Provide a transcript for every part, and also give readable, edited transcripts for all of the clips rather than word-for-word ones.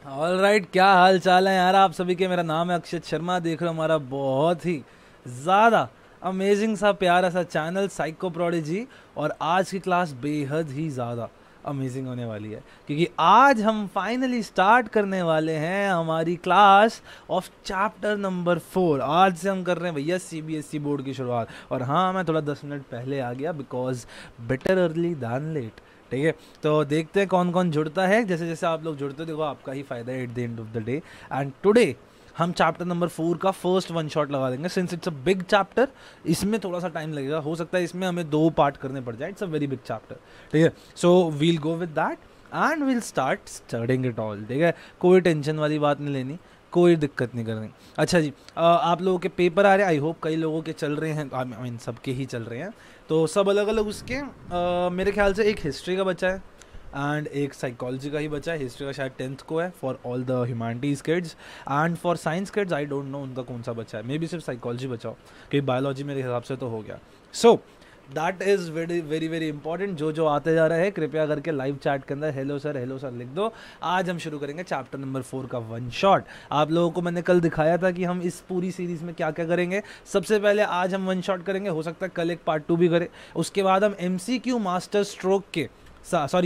All right, क्या हाल चाल है यार आप सभी के। मेरा नाम है अक्षत शर्मा। देख रहे हो हमारा बहुत ही ज़्यादा अमेजिंग सा प्यारा सा चैनल साइको प्रोडिजी। और आज की क्लास बेहद ही ज़्यादा अमेजिंग होने वाली है क्योंकि आज हम फाइनली स्टार्ट करने वाले हैं हमारी क्लास ऑफ चैप्टर नंबर 4। आज से हम कर रहे हैं भैया सीबीएसई बोर्ड की शुरुआत। और हाँ, मैं थोड़ा 10 मिनट पहले आ गया because better early than late. ठीक है, तो देखते हैं कौन कौन जुड़ता है। जैसे जैसे आप लोग जुड़ते हो देखो आपका ही फायदा है at the end of the day. And today हम चैप्टर नंबर 4 का फर्स्ट वन शॉट लगा देंगे। Since it's a big chapter, इसमें थोड़ा सा टाइम लगेगा, हो सकता है इसमें हमें 2 पार्ट करने पड़ जाए। It's a very big chapter. ठीक है, so we'll go with that and we'll start studying it all. ठीक है, कोई टेंशन वाली बात नहीं लेनी, कोई दिक्कत नहीं करनी। अच्छा जी, आप लोगों के पेपर आ रहे हैं। आई होप कई लोगों के चल रहे हैं, आई मीन सबके ही चल रहे हैं। तो सब अलग अलग उसके मेरे ख्याल से एक हिस्ट्री का बचा है एंड एक साइकोलॉजी का ही बचा है। हिस्ट्री का शायद 10th को है for all the humanities kids. And for science kids I don't no उनका कौन सा बचा है। मे बी सिर्फ साइकोलॉजी बचाओ क्योंकि बायोलॉजी मेरे हिसाब से तो हो गया। सो that is very very very important. जो आते जा रहे हैं कृपया करके लाइव चैट के अंदर हेलो सर लिख दो। आज हम शुरू करेंगे चैप्टर नंबर 4 का वन शॉट। आप लोगों को मैंने कल दिखाया था कि हम इस पूरी सीरीज़ में क्या क्या करेंगे। सबसे पहले आज हम वन शॉट करेंगे, हो सकता है कल एक पार्ट 2 भी करें। उसके बाद हम MCQ मास्टर स्ट्रोक के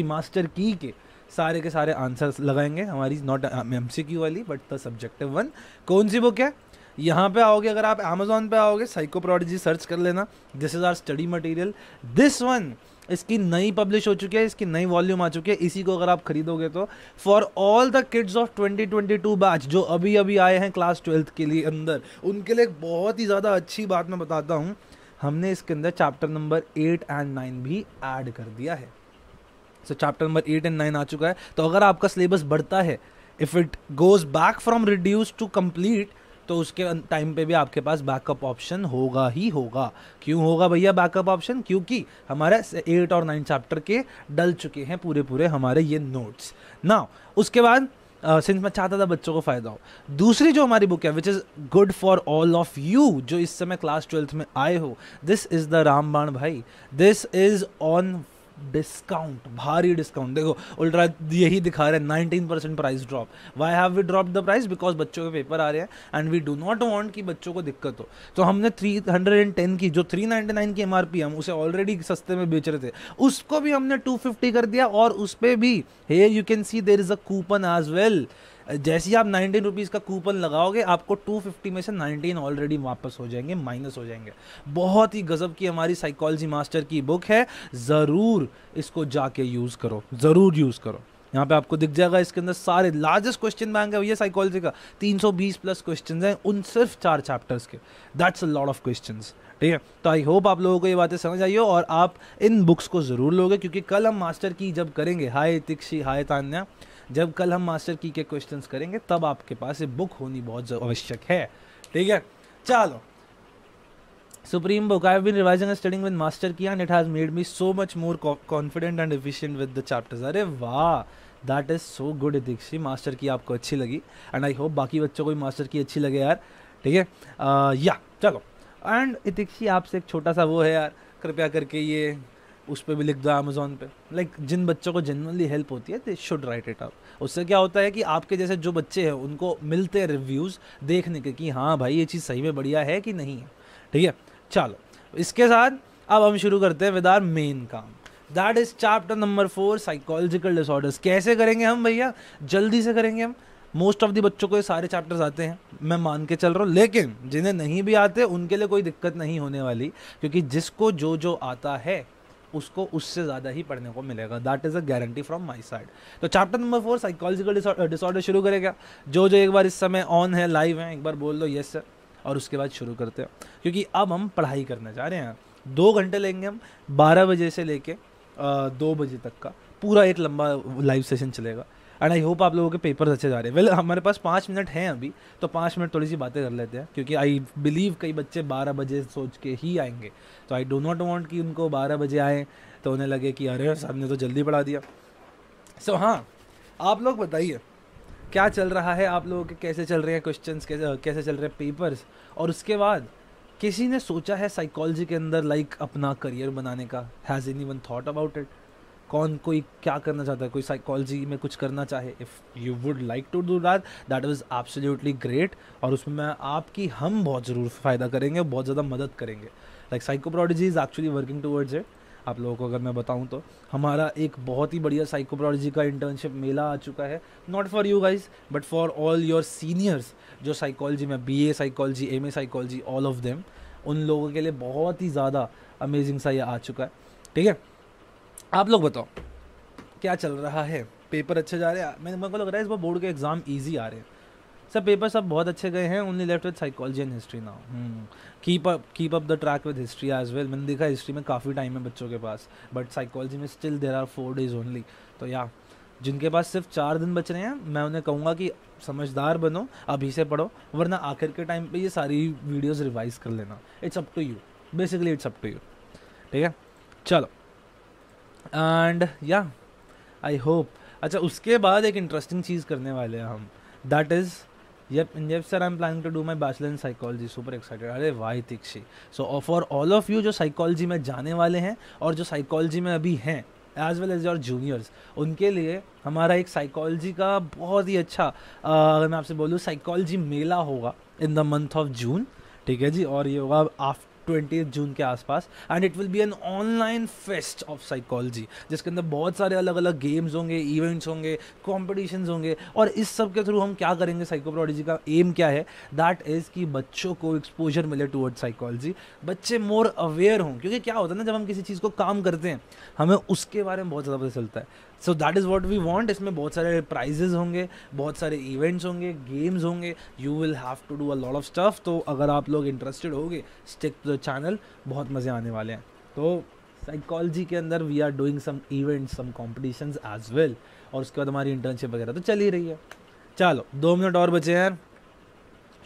मास्टर की के सारे के सारे आंसर्स लगाएंगे। हमारी नॉट MCQ वाली बट द सब्जेक्टिव वन। कौन सी बुक है? यहाँ पे आओगे, अगर आप Amazon पे आओगे साइको प्रोडिजी सर्च कर लेना। This is our study material. This one इसकी नई पब्लिश हो चुकी है, इसकी नई वॉल्यूम आ चुकी है। इसी को अगर आप खरीदोगे तो for all the kids of 2022 batch जो अभी अभी आए हैं क्लास 12th के लिए अंदर, उनके लिए एक बहुत ही ज़्यादा अच्छी बात मैं बताता हूँ। हमने इसके अंदर चैप्टर नंबर 8 एंड 9 भी ऐड कर दिया है। सो चैप्टर नंबर 8 एंड 9 आ चुका है। तो अगर आपका सिलेबस बढ़ता है, if it goes back from reduce to complete, तो उसके टाइम पे भी आपके पास बैकअप ऑप्शन होगा ही होगा। क्यों होगा भैया बैकअप ऑप्शन? क्योंकि हमारे 8 और 9 चैप्टर के डल चुके हैं पूरे पूरे हमारे ये नोट्स ना। उसके बाद सिंस मैं चाहता था बच्चों को फायदा हो, दूसरी जो हमारी बुक है which is good for all of you जो इस समय क्लास 12th में आए हो, दिस इज़ द रामबाण भाई। दिस इज़ ऑन डिस्काउंट, भारी डिस्काउंट। देखो उल्ट्रा यही दिखा रहे हैं 19% price drop. Why have we drop the price? Because बच्चों के पेपर आ रहे हैं and we do not want कि बच्चों को दिक्कत हो। तो हमने 310 की जो 399 की MRP हम उसे ऑलरेडी सस्ते में बेच रहे थे, उसको भी हमने 250 कर दिया। और उस पर भी here you can see there is a coupon as well. जैसे ही आप 19 रुपीज़ का कूपन लगाओगे आपको 250 में से 19 ऑलरेडी वापस हो जाएंगे, माइनस हो जाएंगे। बहुत ही गजब की हमारी साइकोलॉजी मास्टर की बुक है, ज़रूर इसको जाके यूज़ करो, ज़रूर यूज़ करो। यहाँ पे आपको दिख जाएगा इसके अंदर सारे लार्जेस्ट क्वेश्चन बैंक है भैया साइकोलॉजी का। 320 प्लस क्वेश्चन हैं उन सिर्फ 4 चैप्टर्स के। That's a lot of question. ठीक है, तो आई होप आप लोगों को ये बातें समझ आई हो और आप इन बुक्स को ज़रूर लोगे क्योंकि कल हम मास्टर की जब करेंगे, हाय तिक्षी हाय तान्या, जब कल हम मास्टर की के क्वेश्चंस करेंगे तब आपके पास ये बुक होनी बहुत आवश्यक है। ठीक है, चलो। Supreme book I have been revising and studying with master key and it has made me so much more confident and efficient with the chapters. अरे वाह, that is so good Dikshi. Master key आपको अच्छी लगी and I hope बाकी बच्चों को भी master की अच्छी लगे यार। ठीक है, या चलो। एंड दीक्षी आपसे एक छोटा सा वो है यार, कृपया करके ये उस पर भी लिख दो Amazon पे। लाइक जिन बच्चों को जनरली हेल्प होती है they should write it up. उससे क्या होता है कि आपके जैसे जो बच्चे हैं उनको मिलते हैं रिव्यूज़ देखने के कि हाँ भाई ये चीज़ सही में बढ़िया है कि नहीं है। ठीक है, चलो इसके साथ अब हम शुरू करते हैं विद आवर मेन काम। That is chapter number 4 psychological disorders. कैसे करेंगे हम भैया? जल्दी से करेंगे हम। मोस्ट ऑफ द बच्चों को ये सारे चैप्टर्स आते हैं, मैं मान के चल रहा हूँ, लेकिन जिन्हें नहीं भी आते उनके लिए कोई दिक्कत नहीं होने वाली क्योंकि जिसको जो आता है उसको उससे ज़्यादा ही पढ़ने को मिलेगा। That is a guarantee from my side. तो चैप्टर नंबर 4 साइकोलॉजिकल डिसऑर्डर शुरू करेगा। जो एक बार इस समय ऑन है, लाइव है, एक बार बोल दो यस सर, और उसके बाद शुरू करते हैं क्योंकि अब हम पढ़ाई करना चाह रहे हैं। 2 घंटे लेंगे हम, 12 बजे से लेके 2 बजे तक का पूरा एक लंबा लाइव सेशन चलेगा। एंड आई होप आप लोगों के पेपर्स अच्छे जा रहे हैं। वेल हमारे पास 5 मिनट हैं अभी, तो 5 मिनट थोड़ी सी बातें कर लेते हैं क्योंकि आई बिलीव कई बच्चे 12 बजे सोच के ही आएंगे। तो आई डो नॉट वांट कि उनको 12 बजे आए तो उन्हें लगे कि अरे सर ने तो जल्दी पढ़ा दिया। सो हाँ, आप लोग बताइए क्या चल रहा है, आप लोगों के कैसे चल रहे हैं क्वेश्चंस, कैसे चल रहे हैं पेपर्स। और उसके बाद किसी ने सोचा है साइकोलॉजी के अंदर लाइक अपना करियर बनाने का? Has anyone thought about it? कौन कोई क्या करना चाहता है, कोई साइकोलॉजी में कुछ करना चाहे, if you would like to do that is absolutely great. और उसमें मैं आपकी हम बहुत ज़रूर फ़ायदा करेंगे, बहुत ज़्यादा मदद करेंगे। Like psycho prodigy is actually working towards it. आप लोगों को अगर मैं बताऊं तो हमारा एक बहुत ही बढ़िया साइको प्रोडिजी का इंटर्नशिप मेला आ चुका है, not for you guys but for all your seniors जो साइकोलॉजी में BA psychology, MA psychology, all of them, उन लोगों के लिए बहुत ही ज़्यादा अमेजिंग सा ये आ चुका है। ठीक है, आप लोग बताओ क्या चल रहा है, पेपर अच्छे जा रहे हैं? मेरे को लग रहा है इस बार बोर्ड के एग्जाम ईजी आ रहे हैं। सब पेपर सब बहुत अच्छे गए हैं, only left with psychology and history now. Keep up the track with history as well. मैंने देखा हिस्ट्री में काफ़ी टाइम है बच्चों के पास, बट साइकोलॉजी में still there are 4 days only. तो या जिनके पास सिर्फ 4 दिन बच रहे हैं, मैं उन्हें कहूँगा कि समझदार बनो, अभी से पढ़ो, वरना आखिर के टाइम पे ये सारी वीडियोस रिवाइज कर लेना। It's up to you, basically it's up to you. ठीक है, चलो एंड या आई होप। अच्छा, उसके बाद एक इंटरेस्टिंग चीज़ करने वाले हैं हम, that is yep sir, I'm planning to do my bachelor in psychology, super excited। अरे वाई Tikshi. So for all of you जो साइकोलॉजी में जाने वाले हैं और जो साइकोलॉजी में अभी हैं as well as your juniors, उनके लिए हमारा एक साइकोलॉजी का बहुत ही अच्छा अगर मैं आपसे बोलूँ साइकोलॉजी मेला होगा in the month of June. ठीक है जी, और ये होगा आफ्टर 20 जून के आसपास, and it will be an online fest of psychology, जिसके अंदर बहुत सारे अलग अलग गेम्स होंगे, इवेंट्स होंगे, कॉम्पिटिशन्स होंगे। और इस सब के थ्रू हम क्या करेंगे, साइको प्रोडिजी का एम क्या है, दैट इज़ कि बच्चों को एक्सपोजर मिले टुवर्ड साइकोलॉजी, बच्चे मोर अवेयर हों। क्योंकि क्या होता है ना, जब हम किसी चीज़ को काम करते हैं हमें उसके बारे में बहुत ज़्यादा पता चलता है। So that is what we want. इसमें बहुत सारे प्राइजेज होंगे, बहुत सारे इवेंट्स होंगे, गेम्स होंगे, you will have to do a lot of stuff. तो अगर आप लोग इंटरेस्टेड होगे, स्टिक टू द चैनल, बहुत मज़े आने वाले हैं। तो साइकोलॉजी के अंदर we are doing some events, some competitions as well, और उसके बाद हमारी इंटर्नशिप वगैरह तो चल ही रही है। चलो 2 मिनट और बचे हैं,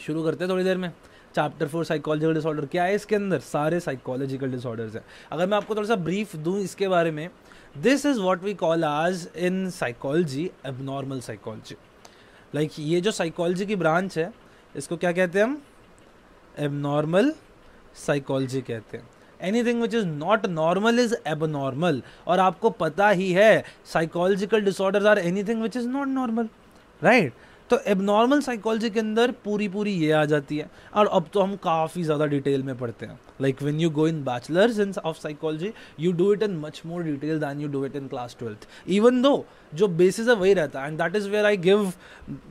शुरू करते हैं थोड़ी देर में। चैप्टर 4 साइकोलॉजिकल डिसऑर्डर क्या है, इसके अंदर सारे साइकोलॉजिकल डिसऑर्डर्स हैं। अगर मैं आपको थोड़ा सा ब्रीफ दूं इसके बारे में, this is what we call as in psychology abnormal psychology. Like ये जो साइकोलॉजी की ब्रांच है, इसको क्या कहते हैं हम, एबनॉर्मल साइकोलॉजी कहते हैं। Anything which is not normal is abnormal. और आपको पता ही है psychological disorders are anything which is not normal, right. तो एबनॉर्मल साइकोलॉजी के अंदर पूरी ये आ जाती है। और अब तो हम काफ़ी ज़्यादा डिटेल में पढ़ते हैं। Like when you go in bachelors in of psychology, you do it in much more detail than you do it in class 12th, even though जो बेसिस है वही रहता है। And that is where I give,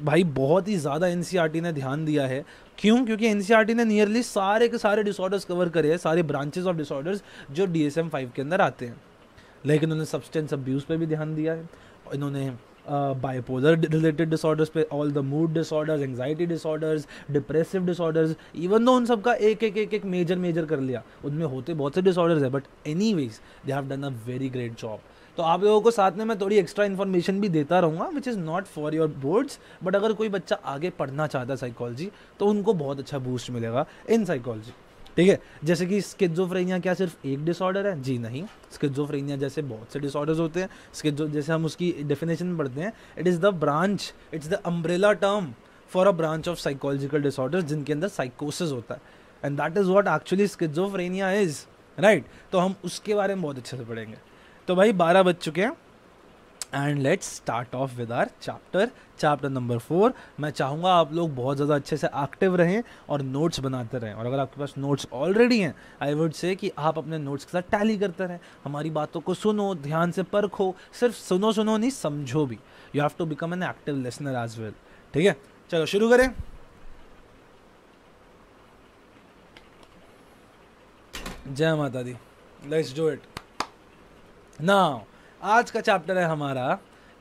भाई बहुत ही ज़्यादा NCERT ने ध्यान दिया है। क्यों? क्योंकि NCERT ने नियरली सारे के सारे डिसऑर्डर्स कवर करे हैं, सारे ब्रांचेस ऑफ डिसऑर्डर्स जो DSM-5 के अंदर आते हैं। लेकिन उन्होंने सब्सटेंस अब्यूज़ पे भी ध्यान दिया है, इन्होंने बाइपोलर रिलेटेड डिसऑर्डर्स पे, all the mood disorders, anxiety disorders, depressive disorders, even though उन सब का एक मेजर कर लिया। उनमें होते बहुत से डिसऑर्डर्स है, but anyways they have done a very great job. तो आप लोगों को साथ में मैं थोड़ी एक्स्ट्रा इन्फॉर्मेशन भी देता रहूँगा, विच is not for your boards, but अगर कोई बच्चा आगे पढ़ना चाहता है साइकोलॉजी, तो उनको बहुत अच्छा बूस्ट मिलेगा इन साइकोलॉजी। ठीक है, जैसे कि स्किज़ोफ्रेनिया क्या सिर्फ एक डिसऑर्डर है? जी नहीं, स्किज़ोफ्रेनिया जैसे बहुत से डिसऑर्डर्स होते हैं। स्किज़ो जैसे हम उसकी डेफिनेशन पढ़ते हैं, it is the branch, it's the umbrella term for a branch of psychological disorders जिनके अंदर साइकोसिस होता है, and that is what actually schizophrenia is, right. तो हम उसके बारे में बहुत अच्छे से पढ़ेंगे। तो भाई 12 बज चुके हैं, and let's start off with our chapter number 4। मैं चाहूँगा आप लोग बहुत ज़्यादा अच्छे से एक्टिव रहें और नोट्स बनाते रहें। और अगर आपके पास नोट्स ऑलरेडी हैं, आई वुड से कि आप अपने नोट्स के साथ टैली करते रहें, हमारी बातों को सुनो, ध्यान से परखो, सिर्फ सुनो नहीं, समझो भी। You have to become an active listener as well. ठीक है, चलो शुरू करें। जय माता दी, लेट्स डू इट नाउ। आज का चैप्टर है हमारा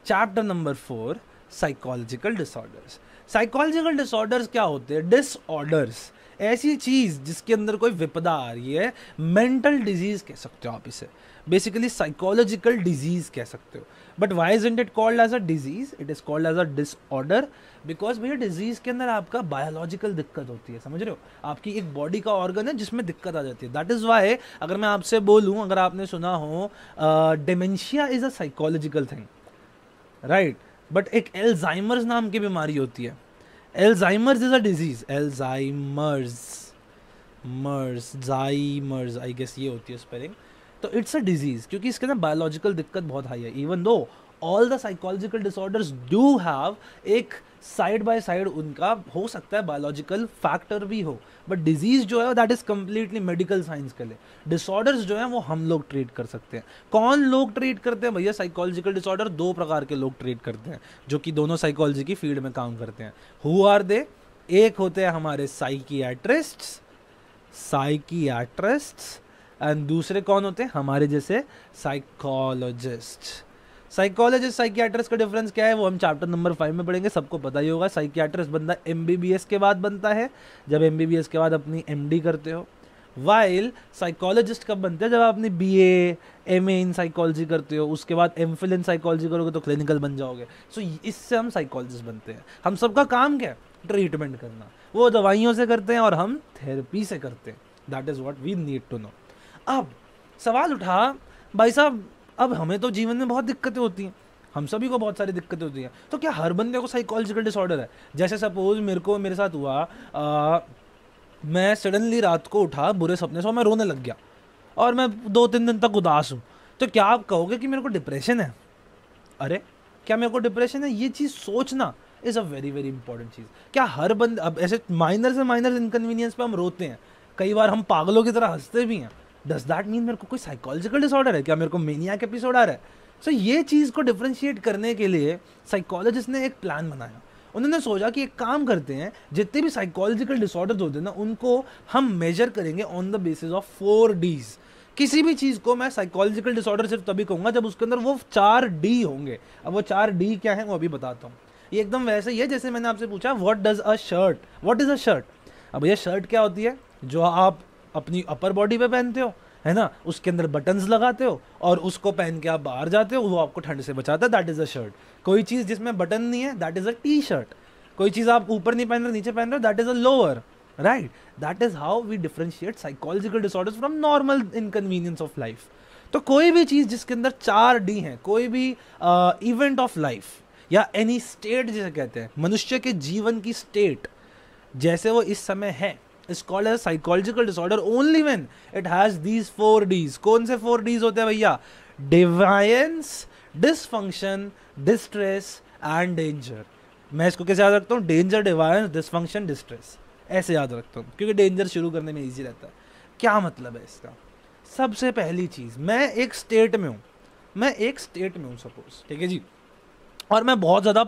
chapter number 4 psychological disorders. Psychological disorders क्या होते हैं? डिसऑर्डर्स, ऐसी चीज़ जिसके अंदर कोई विपदा आ रही है, मेंटल डिजीज कह सकते हो आप इसे, बेसिकली साइकोलॉजिकल डिजीज कह सकते हो। But why isn't it called as a disease? It is called as a disorder because भैया डिजीज के अंदर आपका बायोलॉजिकल दिक्कत होती है, समझ रहे हो? आपकी एक बॉडी का ऑर्गन है जिसमें दिक्कत आ जाती है। दैट इज वाई अगर मैं आपसे बोलूं, अगर आपने सुना हो dementia is a psychological thing, right, but एक एल्जाइमर्स नाम की बीमारी होती है। Alzheimer's is a disease, Alzheimer's, I guess ये होती है स्पेलिंग। तो इट्स अ डिजीज, क्योंकि इसके ना बायोलॉजिकल दिक्कत बहुत हाई है। Even though all the psychological disorders do have एक साइड बाय साइड उनका हो सकता है बायोलॉजिकल फैक्टर भी हो, बट डिजीज जो है that is completely medical science के लिए। डिसऑर्डर्स जो है वो हम लोग ट्रीट कर सकते हैं। कौन लोग ट्रीट करते हैं भैया? साइकोलॉजिकल डिसऑर्डर दो प्रकार के लोग ट्रीट करते हैं जो कि दोनों साइकोलॉजी की फील्ड में काम करते हैं। Who are they? एक होते हैं हमारे साइकियाट्रिस्ट्स एंड दूसरे कौन होते हैं? हमारे जैसे साइकोलॉजिस्ट। साइकियाट्रिस्ट का डिफरेंस क्या है वो हम चैप्टर नंबर 5 में पढ़ेंगे, सबको पता ही होगा। साइकियाट्रिस्ट बंदा एमबीबीएस के बाद बनता है, जब एमबीबीएस के बाद अपनी एमडी करते हो। वाइल साइकोलॉजिस्ट कब बनते हैं? जब आप अपनी बीए एमए इन साइकोलॉजी करते हो, उसके बाद एमफिल इन साइकोलॉजी करोगे तो क्लिनिकल बन जाओगे। सो इससे हम साइकोलॉजिस्ट बनते हैं। हम सबका काम क्या है? ट्रीटमेंट करना। वो दवाइयों से करते हैं और हम थेरेपी से करते हैं। That is what we need to know. अब सवाल उठा, भाई साहब अब हमें तो जीवन में बहुत दिक्कतें होती हैं, हम सभी को बहुत सारी दिक्कतें होती हैं, तो क्या हर बंदे को साइकोलॉजिकल डिसऑर्डर है? जैसे सपोज मेरे साथ हुआ, मैं सडनली रात को उठा बुरे सपने से और मैं रोने लग गया और मैं 2-3 दिन तक उदास हूँ, तो क्या आप कहोगे कि मेरे को डिप्रेशन है? अरे क्या मेरे को डिप्रेशन है? ये चीज़ सोचना is a very very important चीज़। क्या हर बंद अब ऐसे माइनर से माइनर इनकन्वीनियंस पे हम रोते हैं, कई बार हम पागलों की तरह हंसते भी हैं, डज दैट मीन मेरे को कोई साइकोलॉजिकल डिसऑर्डर है? क्या मेरे को मेनियाक एपिसोड आ रहा है? सो ये चीज़ को डिफ्रेंशिएट करने के लिए साइकोलॉजिस्ट ने एक प्लान बनाया। उन्होंने सोचा कि एक काम करते हैं, जितने भी साइकोलॉजिकल डिसऑर्डर्स होते हैं ना उनको हम मेजर करेंगे on the basis of 4 Ds। किसी भी चीज़ को मैं साइकोलॉजिकल डिसऑर्डर सिर्फ तभी कहूँगा जब उसके अंदर वो 4 D होंगे। अब वो 4 D क्या है वो अभी बताता हूँ। ये एकदम वैसे ही है जैसे मैंने आपसे पूछा what does a shirt, what is a shirt. अब ये शर्ट क्या होती है? जो आप अपनी अपर बॉडी पे पहनते हो, है ना, उसके अंदर बटन्स लगाते हो और उसको पहन के आप बाहर जाते हो, वो आपको ठंड से बचाता है, दैट इज अ शर्ट। कोई चीज़ जिसमें बटन नहीं है that is a T shirt. कोई चीज़ आप ऊपर नहीं पहन रहे नीचे पहन रहे हो that is a lower, right. That is how we differentiate psychological disorders from normal inconvenience of life. तो कोई भी चीज़ जिसके अंदर 4 D हैं, कोई भी इवेंट ऑफ लाइफ या एनी स्टेट जिसे कहते हैं, मनुष्य के जीवन की स्टेट जैसे वो इस समय है, is called as psychological disorder only when it has these 4 Ds। कौन से 4 Ds होते हैं भैया? डिवायंस, डिसफंक्शन, डिस्ट्रेस एंड डेंजर। मैं इसको कैसे याद रखता हूँ? डेंजर, डिवायंस, डिसफंक्शन, डिस्ट्रेस, ऐसे याद रखता हूँ क्योंकि डेंजर शुरू करने में इजी रहता है। क्या मतलब है इसका? सबसे पहली चीज़, मैं एक स्टेट में हूँ सपोज, ठीक है जी, और मैं बहुत ज़्यादा,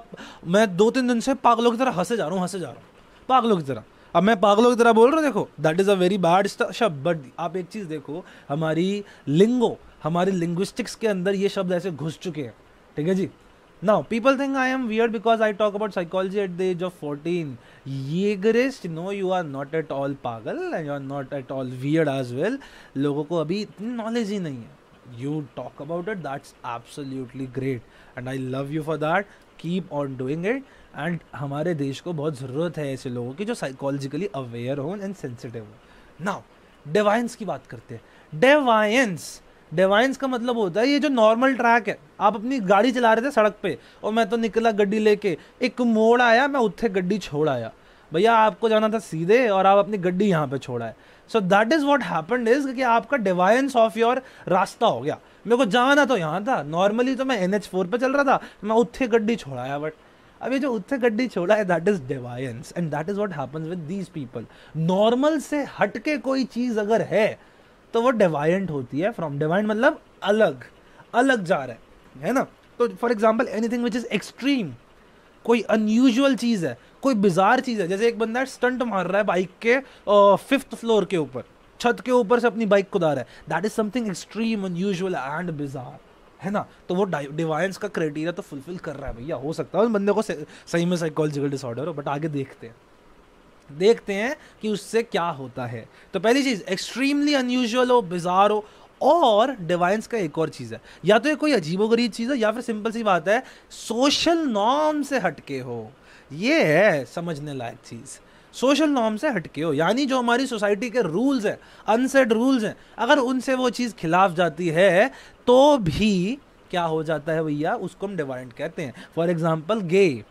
मैं 2-3 दिन से पागलों की तरह हंसे जा रहा हूँ पागलों की तरह। अब मैं पागलों की तरह बोल रहा हूँ, देखो that is a very bad शब्द, बट आप एक चीज़ देखो, हमारी लिंग्विस्टिक्स के अंदर ये शब्द ऐसे घुस चुके हैं, ठीक है जी। Now people think I am weird because I talk about psychology at the age of 14 येगरिस्ट। No, you are not at all पागल and you are not at all weird as well. लोगों को अभी इतनी नॉलेज ही नहीं है। You talk about it, that's absolutely great and I love you for that, keep on doing it। and हमारे देश को बहुत ज़रूरत है ऐसे लोगों की जो साइकोलॉजिकली अवेयर हो एंड सेंसिटिव हो। नाउ डेवाइंस की बात करते हैं। डेवाइंस का मतलब होता है ये जो नॉर्मल ट्रैक है, आप अपनी गाड़ी चला रहे थे सड़क पे और मैं तो निकला गड्डी लेके, एक मोड़ आया, मैं उत्थे गड्डी छोड़ आया। भैया आपको जाना था सीधे और आप अपनी गड्डी यहाँ पे छोड़ा है। So that is what happened is कि आपका डिवाइंस ऑफ योर रास्ता हो गया। मेरे को जाना तो यहाँ था, नॉर्मली तो मैं NH4 पे चल रहा था, मैं उत्थे गड्डी छोड़ाया, बट अब ये जो उत्थे गड्डी छोड़ा है that is divines and that is what happens with these people. Normal से हटके कोई चीज अगर है तो वो डिवाइंट होती है। फ्रॉम डिवाइंट मतलब अलग जा रहा है ना। तो for example anything which is extreme, कोई अनयूजुअल चीज़ है, कोई बिजार चीज़ है, जैसे एक बंदा स्टंट मार रहा है बाइक के 5th फ्लोर के ऊपर, छत के ऊपर से अपनी बाइक कुदा रहा है, that is something extreme, unusual and bizarre, है ना। तो वो डिवाइंस का क्राइटेरिया तो फुलफिल कर रहा है भैया। हो सकता है उस बंदे को सही में साइकोलॉजिकल डिसऑर्डर हो, बट आगे देखते हैं कि उससे क्या होता है। तो पहली चीज़ एक्सट्रीमली अनयूजुअल हो, बिजार हो, और डिवाइंस का एक और चीज़ है, या तो ये कोई अजीबोगरीब चीज़ है या फिर सिंपल सी बात है सोशल नॉर्म से हटके हो। ये है समझने लायक चीज़, सोशल नॉर्म से हटके हो, यानी जो हमारी सोसाइटी के रूल्स हैं, अनसेड रूल्स हैं, अगर उनसे वो चीज़ खिलाफ जाती है तो भी क्या हो जाता है भैया, उसको हम डिवाइंट कहते हैं। For example gay,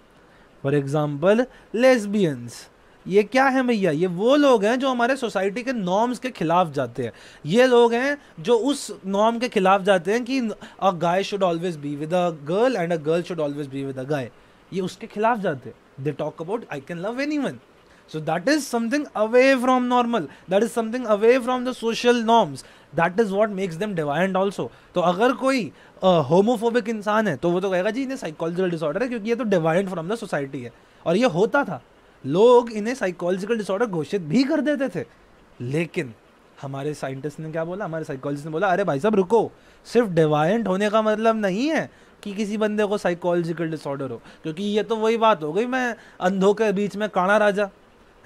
for example lesbians, ये क्या है भैया? ये वो लोग हैं जो हमारे सोसाइटी के नॉर्म्स के खिलाफ जाते हैं। ये लोग हैं जो उस नॉर्म के खिलाफ जाते हैं कि a guy should always be with a girl and a girl should always be with a guy. ये उसके खिलाफ जाते हैं। They talk about I can love anyone. So that is something away from normal. That is something away from the social norms. That is what makes them deviant also. तो अगर कोई homophobic इंसान है तो वो तो कहेगा जी इन्हें साइकोलॉजिकल डिसऑर्डर है, क्योंकि ये तो डिवाइंट फ्रॉम द सोसाइटी है। और ये होता था, लोग इन्हें साइकोलॉजिकल डिसऑर्डर घोषित भी कर देते थे। लेकिन हमारे साइंटिस्ट ने क्या बोला, हमारे साइकोलॉजिस्ट ने बोला, अरे भाई साहब रुको, सिर्फ डिवाइंट होने का मतलब नहीं है कि किसी बंदे को साइकोलॉजिकल डिसऑर्डर हो। क्योंकि ये तो वही बात हो गई, मैं अंधों के बीच में काना राजा,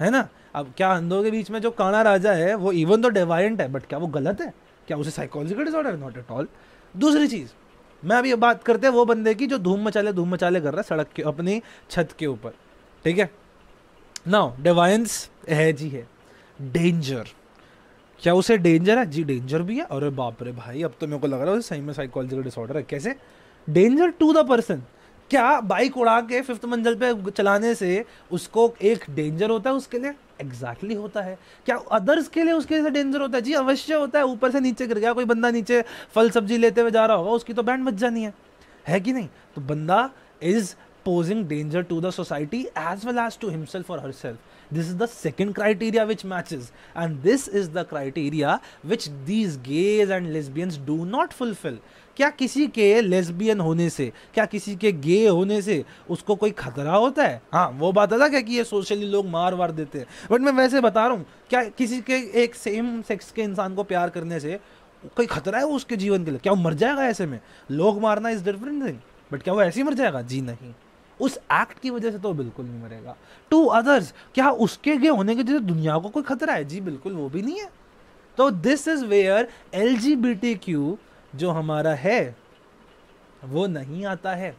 है ना। अब क्या अंधों के बीच में जो काना राजा है वो इवन तो डिवाइंट है, बट क्या वो गलत है? क्या उसे psychological disorder? Not at all. दूसरी चीज, मैं अभी बात करते हैं वो बंदे की जो धूम मचाले कर रहा है सड़क के अपनी छत के ऊपर, ठीक है। नाउ डिवाइंस है जी, है डेंजर। क्या उसे डेंजर है? जी डेंजर भी है। अरे बाप रे भाई, अब तो मेरे को लग रहा है उसे सही में साइकोलॉजिकल डिसऑर्डर है। कैसे? Danger to the person. क्या बाइक उड़ा के 5th मंजिल पे चलाने से उसको एक डेंजर होता है उसके लिए? एग्जैक्टली होता है। क्या अदर्स के लिए उसके लिए डेंजर होता है? जी अवश्य होता है। ऊपर से नीचे गिर गया कोई बंदा, नीचे फल सब्जी लेते हुए जा रहा होगा, उसकी तो बैंड बज जानी है कि नहीं? तो बंदा is posing danger to the society as well as to himself or herself. This is the second criteria which matches, and this is the criteria which these gays and lesbians do not fulfill. क्या किसी के lesbian होने से, क्या किसी के गे होने से उसको कोई खतरा होता है? हाँ, वो बात अलग है कि ये सोशली लोग मार वार देते हैं, बट मैं वैसे बता रहा हूँ, क्या किसी के एक सेम सेक्स के इंसान को प्यार करने से कोई खतरा है उसके जीवन के लिए? क्या वो मर जाएगा ऐसे में? लोग मारना इज डिफरेंट थिंग, बट क्या वो ऐसे ही मर जाएगा? जी नहीं, उस एक्ट की वजह से तो बिल्कुल नहीं मरेगा। टू अदर्स, क्या उसके गे होने की वजह से दुनिया को कोई खतरा है? जी बिल्कुल वो भी नहीं है। तो दिस इज वेयर LGBTQ जो हमारा है वो नहीं आता है।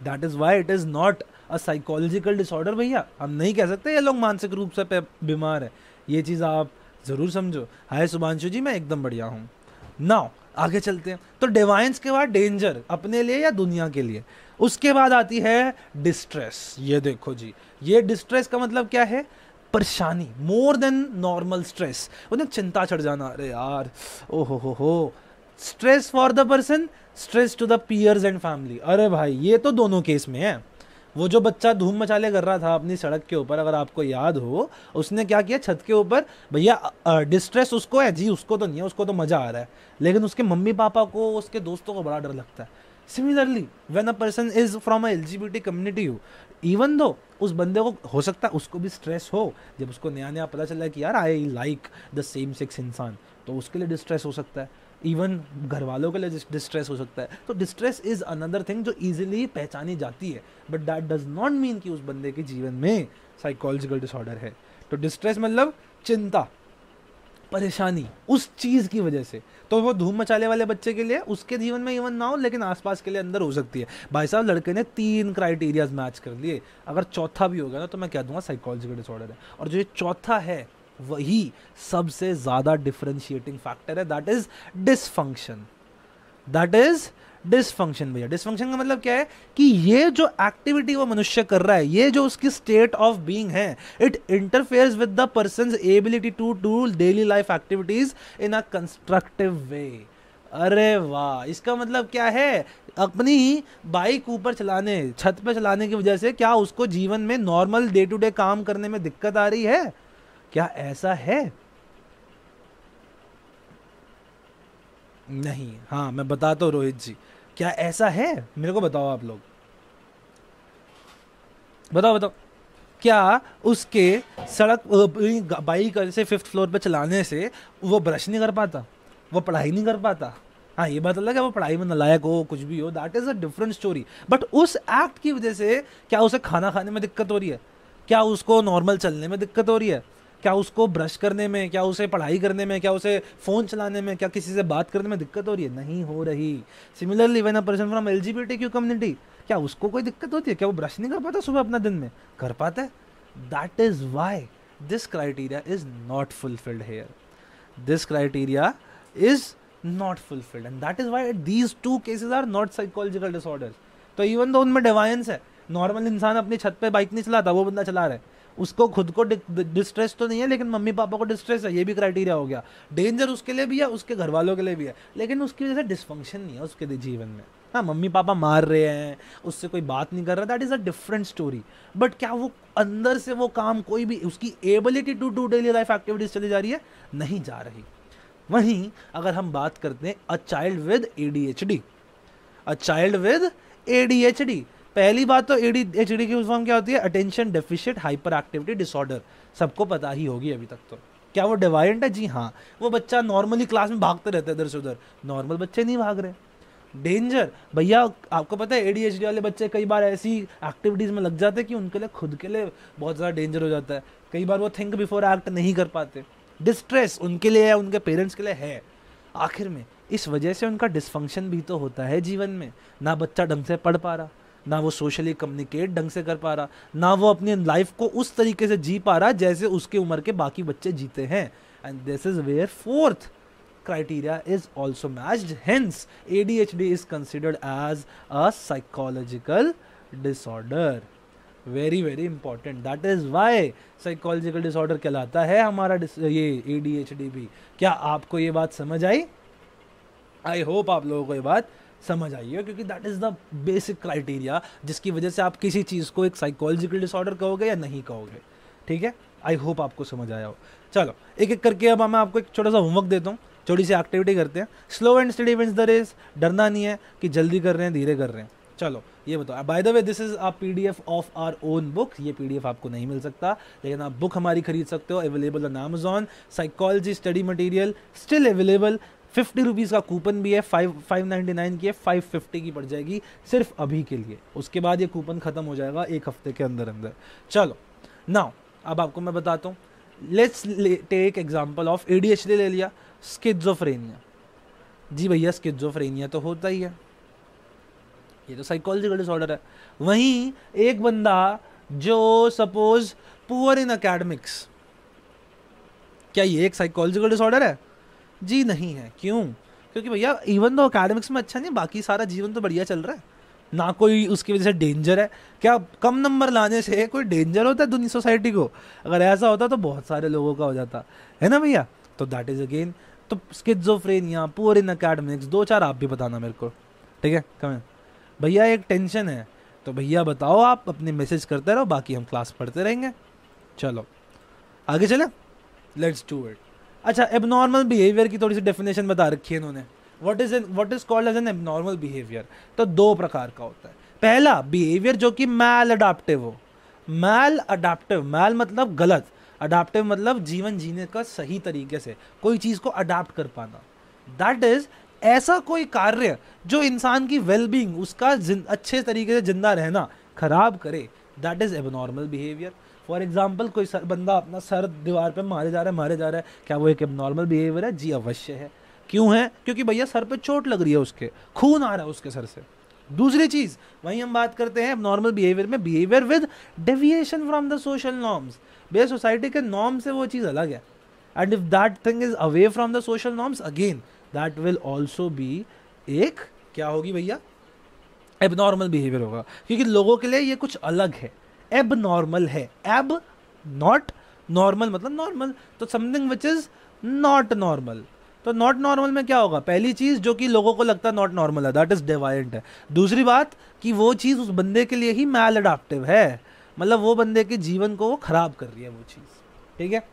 That is why it is not a psychological disorder. भैया हम नहीं कह सकते ये लोग मानसिक रूप से बीमार है, ये चीज़ आप जरूर समझो। हाय शुभांशु जी, मैं एकदम बढ़िया हूँ। नाउ आगे चलते हैं। तो डिवाइंस के बाद डेंजर, अपने लिए या दुनिया के लिए। उसके बाद आती है डिस्ट्रेस। ये देखो जी, ये डिस्ट्रेस का मतलब क्या है? परेशानी, मोर देन नॉर्मल स्ट्रेस। उन्हें चिंता चढ़ जाना, अरे यार ओ हो। Stress for the person, stress to the peers and family. अरे भाई ये तो दोनों केस में है। वो जो बच्चा धूम मचाले कर रहा था अपनी सड़क के ऊपर, अगर आपको याद हो, उसने क्या किया छत के ऊपर? भैया डिस्ट्रेस उसको है जी, उसको तो नहीं है, उसको तो मजा आ रहा है, लेकिन उसके मम्मी पापा को, उसके दोस्तों को बड़ा डर लगता है। Similarly when a person is from a LGBT community, even though उस बंदे को हो सकता है उसको भी स्ट्रेस हो, जब उसको नया नया पता चला कि यार I like the same sex इंसान, तो उसके लिए डिस्ट्रेस हो सकता है। इवन घर वालों के लिए डिस्ट्रेस हो सकता है। तो डिस्ट्रेस इज अनदर थिंग जो इजीली पहचानी जाती है, but that does not mean कि उस बंदे के जीवन में साइकोलॉजिकल डिसऑर्डर है। तो डिस्ट्रेस मतलब चिंता, परेशानी उस चीज की वजह से। तो वो धूम मचाले वाले बच्चे के लिए उसके जीवन में इवन ना हो, लेकिन आसपास के लिए अंदर हो सकती है। भाई साहब लड़के ने 3 क्राइटेरियाज मैच कर लिए, अगर चौथा भी होगा ना तो मैं कह दूंगा साइकोलॉजिकल डिसऑर्डर है। और जो ये चौथा है वही सबसे ज्यादा डिफरेंशिएटिंग फैक्टर है, that is dysfunction. That is dysfunction. भैया डिसफंक्शन का मतलब क्या है? कि ये जो एक्टिविटी वो मनुष्य कर रहा है, ये जो उसकी स्टेट ऑफ बीइंग है, it interferes with the person's ability to do daily life activities in a constructive way. अरे वाह, इसका मतलब क्या है? अपनी बाइक ऊपर चलाने, छत पे चलाने की वजह से क्या उसको जीवन में नॉर्मल डे टू डे काम करने में दिक्कत आ रही है? क्या ऐसा है? नहीं। हाँ मैं बताता हूँ रोहित जी, क्या ऐसा है? मेरे को बताओ आप लोग, बताओ। क्या उसके सड़क बाइक से 5th फ्लोर पे चलाने से वो ब्रश नहीं कर पाता, वो पढ़ाई नहीं कर पाता? हाँ ये बात अलग है वो पढ़ाई में नालायक हो, कुछ भी हो, that is a different story. But उस एक्ट की वजह से क्या उसे खाना खाने में दिक्कत हो रही है? क्या उसको नॉर्मल चलने में दिक्कत हो रही है? क्या उसको ब्रश करने में, क्या उसे पढ़ाई करने में, क्या उसे फोन चलाने में, क्या किसी से बात करने में दिक्कत हो रही है? नहीं हो रही। Similarly when a person from LGBTQ community, क्या उसको कोई दिक्कत होती है? क्या वो ब्रश नहीं कर पाता सुबह अपना दिन में? कर पाता है। That is why this criteria is not fulfilled here. This criteria is not fulfilled, and that is why these 2 cases are not psychological disorders. तो इवन दो उनमें डिवाइंस है, नॉर्मल इंसान अपनी छत पे बाइक नहीं चलाता, वो बंदा चला रहा है, उसको खुद को डिस्ट्रेस तो नहीं है लेकिन मम्मी पापा को डिस्ट्रेस है, ये भी क्राइटेरिया हो गया। डेंजर उसके लिए भी है, उसके घर वालों के लिए भी है, लेकिन उसकी वजह से डिस्फंक्शन नहीं है उसके जीवन में। हाँ, मम्मी पापा मार रहे हैं, उससे कोई बात नहीं कर रहा, that is a different story. But क्या वो अंदर से वो काम, कोई भी उसकी ability to do daily life activities चली जा रही है? नहीं जा रही। वहीं अगर हम बात करते हैं a child with ADHD, a child with ADHD, पहली बात तो एडीएचडी की फॉर्म क्या होती है? Attention deficit hyper activity disorder, सबको पता ही होगी अभी तक तो। क्या वो डिवाइडेंट है? जी हाँ। वो बच्चा नॉर्मली क्लास में भागते रहते हैं इधर से उधर, नॉर्मल बच्चे नहीं भाग रहे। डेंजर भैया, आपको पता है एडीएचडी वाले बच्चे कई बार ऐसी एक्टिविटीज में लग जाते हैं कि उनके लिए खुद के लिए बहुत ज़्यादा डेंजर हो जाता है। कई बार वो थिंक बिफोर एक्ट नहीं कर पाते। डिस्ट्रेस उनके लिए है, उनके पेरेंट्स के लिए है। आखिर में इस वजह से उनका डिसफंक्शन भी तो होता है जीवन में। ना बच्चा ढंग से पढ़ पा रहा, ना वो सोशली कम्युनिकेट ढंग से कर पा रहा, ना वो अपनी लाइफ को उस तरीके से जी पा रहा जैसे उसके उम्र के बाकी बच्चे जीते हैं। And this is where fourth criteria is also matched, hence ADHD is considered as a psychological disorder. Very very important, that is why psychological disorder कहलाता है हमारा ये ADHD भी। क्या आपको ये बात समझ आई? आई होप आप लोगों को ये बात समझ आई है, क्योंकि that is the basic criteria जिसकी वजह से आप किसी चीज़ को एक साइकोलॉजिकल डिसऑर्डर कहोगे या नहीं कहोगे। ठीक है, आई होप आपको समझ आया हो। चलो एक एक करके अब मैं आपको एक छोटा सा होमवर्क देता हूँ, छोटी सी एक्टिविटी करते हैं। Slow and steady wins the race, डरना नहीं है कि जल्दी कर रहे हैं धीरे कर रहे हैं। चलो ये बताओ, by the way this is a PDF of our own book. ये पीडीएफ आपको नहीं मिल सकता, लेकिन आप बुक हमारी खरीद सकते हो, available on Amazon. Psychology study material still available, 50 rupees का कूपन भी है, 599 की है, 550 की पड़ जाएगी सिर्फ अभी के लिए। उसके बाद ये कूपन खत्म हो जाएगा एक हफ्ते के अंदर अंदर। चलो नाउ अब आपको मैं बताता हूँ, let's take example of ADHD ले लिया, स्किज़ोफ्रेनिया। जी भैया स्किज़ोफ्रेनिया तो होता ही है, ये तो साइकोलॉजिकल डिसऑर्डर है। वहीं एक बंदा जो सपोज पुअर इन एकेडमिक्स, क्या ये एक साइकोलॉजिकल डिसऑर्डर है? जी नहीं है। क्यों? क्योंकि भैया इवन तो एकेडमिक्स में अच्छा नहीं, बाकी सारा जीवन तो बढ़िया चल रहा है ना, कोई उसकी वजह से डेंजर है। क्या कम नंबर लाने से कोई डेंजर होता है दुनिया सोसाइटी को? अगर ऐसा होता तो बहुत सारे लोगों का हो जाता है ना भैया। तो दैट इज अगेन, तो स्किज़ोफ्रेनिया, पुअर इन एकेडमिक्स, 2-4 आप भी बताना मेरे को, ठीक है? कमेंट भैया एक टेंशन है, तो भैया बताओ, आप अपने मैसेज करते रहो, बाकी हम क्लास पढ़ते रहेंगे। चलो आगे चले, लेट्स डू इट। अच्छा, एबनॉर्मल बिहेवियर की थोड़ी सी डेफिनेशन बता रखी है इन्होंने। What is called as an abnormal behaviour? तो 2 प्रकार का होता है। पहला बिहेवियर जो कि मैल अडाप्टिव हो। मैल अडाप्टिव, मैल मतलब गलत, अडाप्टिव मतलब जीवन जीने का सही तरीके से कोई चीज को अडाप्ट कर पाना। दैट इज ऐसा कोई कार्य जो इंसान की वेलबींग, उसका अच्छे तरीके से जिंदा रहना खराब करे, that is abnormal behaviour. For example कोई बंदा अपना सर दीवार पे मारे जा रहा है, क्या वो एक एबनॉर्मल बिहेवियर है? जी अवश्य है। क्यों है? क्योंकि भैया सर पे चोट लग रही है, उसके खून आ रहा है उसके सर से। दूसरी चीज, वहीं हम बात करते हैं एबनॉर्मल बिहेवियर में, behaviour with deviation from the social norms. भैया सोसाइटी के नॉर्म से वो चीज अलग है, and if that thing is away from the social norms, again that will also be एक, क्या होगी भैया? एबनॉर्मल बिहेवियर होगा, क्योंकि लोगों के लिए ये कुछ अलग है, एबनॉर्मल है। एब नॉट नॉर्मल मतलब नॉर्मल, तो something which is not normal. तो नॉट नॉर्मल में क्या होगा? पहली चीज जो कि लोगों को लगता है नॉट नॉर्मल है, दैट इज डेवायंट है। दूसरी बात कि वो चीज उस बंदे के लिए ही मैल अडाप्टिव है, मतलब वो बंदे के जीवन को वो खराब कर रही है वो चीज। ठीक है,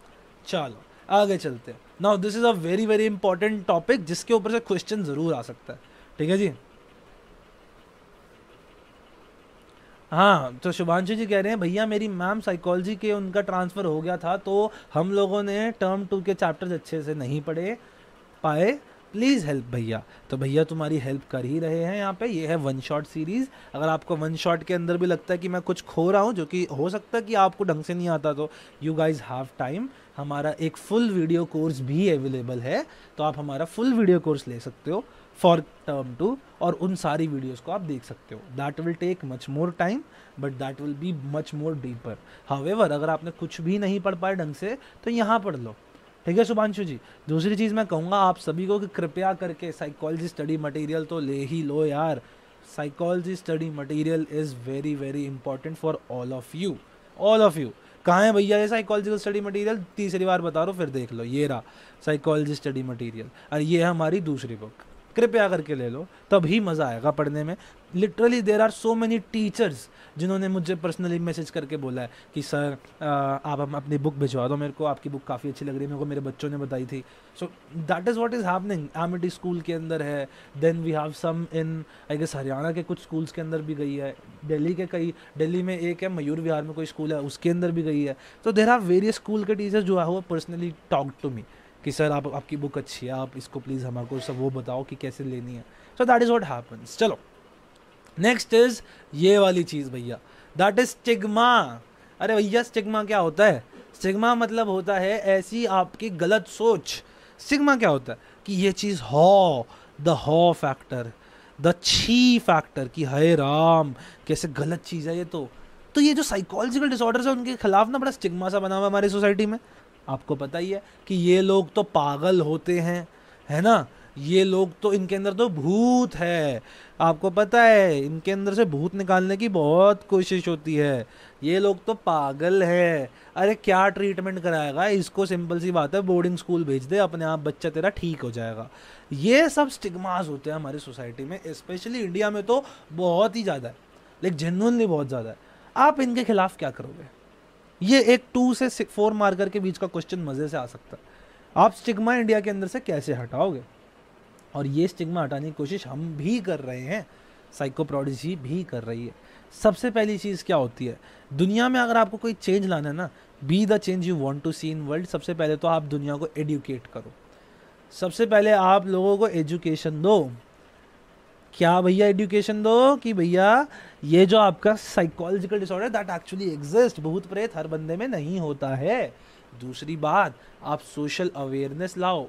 चलो आगे चलते हैं। Now this is a very very important topic जिसके ऊपर से क्वेश्चन जरूर आ सकता है। ठीक है जी, हाँ। तो शुभांशु जी कह रहे हैं भैया मेरी मैम साइकोलॉजी के उनका ट्रांसफ़र हो गया था, तो हम लोगों ने टर्म 2 के चैप्टर्स अच्छे से नहीं पढ़े पाए, प्लीज़ हेल्प भैया। तो भैया तुम्हारी हेल्प कर ही रहे हैं यहाँ पे। ये है 1 शॉट सीरीज़। अगर आपको 1 शॉट के अंदर भी लगता है कि मैं कुछ खो रहा हूँ, जो कि हो सकता है कि आपको ढंग से नहीं आता, तो यू गाइज हैव टाइम। हमारा एक फुल वीडियो कोर्स भी अवेलेबल है, तो आप हमारा फुल वीडियो कोर्स ले सकते हो फॉर टर्म 2, और उन सारी वीडियोस को आप देख सकते हो। That will take much more time, but that will be much more deeper. However अगर आपने कुछ भी नहीं पढ़ पाए ढंग से, तो यहाँ पढ़ लो। ठीक है शुभांशु जी। दूसरी चीज़ मैं कहूँगा आप सभी को कि कृपया करके साइकोलॉजी स्टडी मटेरियल तो ले ही लो यार। Psychology study material is very very important for all of you, all of you. कहाँ है भैया ये साइकोलॉजिकल स्टडी मटेरियल? तीसरी बार बता रहा हूँ, फिर देख लो, ये रहा साइकोलॉजी स्टडी मटेरियल, और ये है हमारी दूसरी बुक। कृपया करके ले लो, तभी मज़ा आएगा पढ़ने में। Literally there are so many teachers जिन्होंने मुझे पर्सनली मैसेज करके बोला है कि सर आप हम अपनी बुक भिजवा दो मेरे को, आपकी बुक काफ़ी अच्छी लग रही है मेरे को, मेरे बच्चों ने बताई थी। So that is what is happening. Amity school के अंदर है, then we have some in I guess Haryana के कुछ स्कूल्स के अंदर भी गई है, दिल्ली के कई, दिल्ली में एक है मयूर विहार में कोई स्कूल है उसके अंदर भी गई है। तो देर आर वेरियस स्कूल के टीचर्स जो है वो पर्सनली टॉक टू मी कि सर आपकी बुक अच्छी है, आप इसको प्लीज़ हमारे को सब वो बताओ कि कैसे लेनी है। So that is what happens. चलो नेक्स्ट इज ये वाली चीज़ भैया, दैट इज स्टिग्मा। अरे भैया स्टिग्मा क्या होता है? स्टिग्मा मतलब होता है ऐसी आपकी गलत सोच। स्टिग्मा क्या होता है कि ये चीज़ द हॉ फैक्टर, द छी फैक्टर, कि हाय राम कैसे गलत चीज़ है ये। तो ये जो साइकोलॉजिकल डिसऑर्डर्स है उनके खिलाफ ना बड़ा स्टिग्मा सा बना हुआ है हमारी सोसाइटी में। आपको पता ही है कि ये लोग तो पागल होते हैं, है ना, ये लोग तो, इनके अंदर तो भूत है। आपको पता है इनके अंदर से भूत निकालने की बहुत कोशिश होती है, ये लोग तो पागल है। अरे क्या ट्रीटमेंट कराएगा इसको? सिंपल सी बात है, बोर्डिंग स्कूल भेज दे, अपने आप बच्चा तेरा ठीक हो जाएगा। ये सब स्टिग्मास होते हैं हमारी सोसाइटी में, स्पेशली इंडिया में तो बहुत ही ज़्यादा है, लेकिन जेन्युइनली बहुत ज़्यादा है। आप इनके खिलाफ क्या करोगे? ये एक 2 से 4 मार्कर के बीच का क्वेश्चन मज़े से आ सकता है। आप स्टिग्मा इंडिया के अंदर से कैसे हटाओगे? और ये स्टिग्मा हटाने की कोशिश हम भी कर रहे हैं, साइको प्रोडिजी भी कर रही है। सबसे पहली चीज़ क्या होती है दुनिया में? अगर आपको कोई चेंज लाना है ना, be the change you want to see in world, सबसे पहले तो आप दुनिया को एडुकेट करो। सबसे पहले आप लोगों को एजुकेशन दो। क्या भैया? एजुकेशन दो कि भैया ये जो आपका psychological disorder that actually exist, भूत प्रेत हर बंदे में नहीं होता है। दूसरी बात, आप सोशल अवेयरनेस लाओ।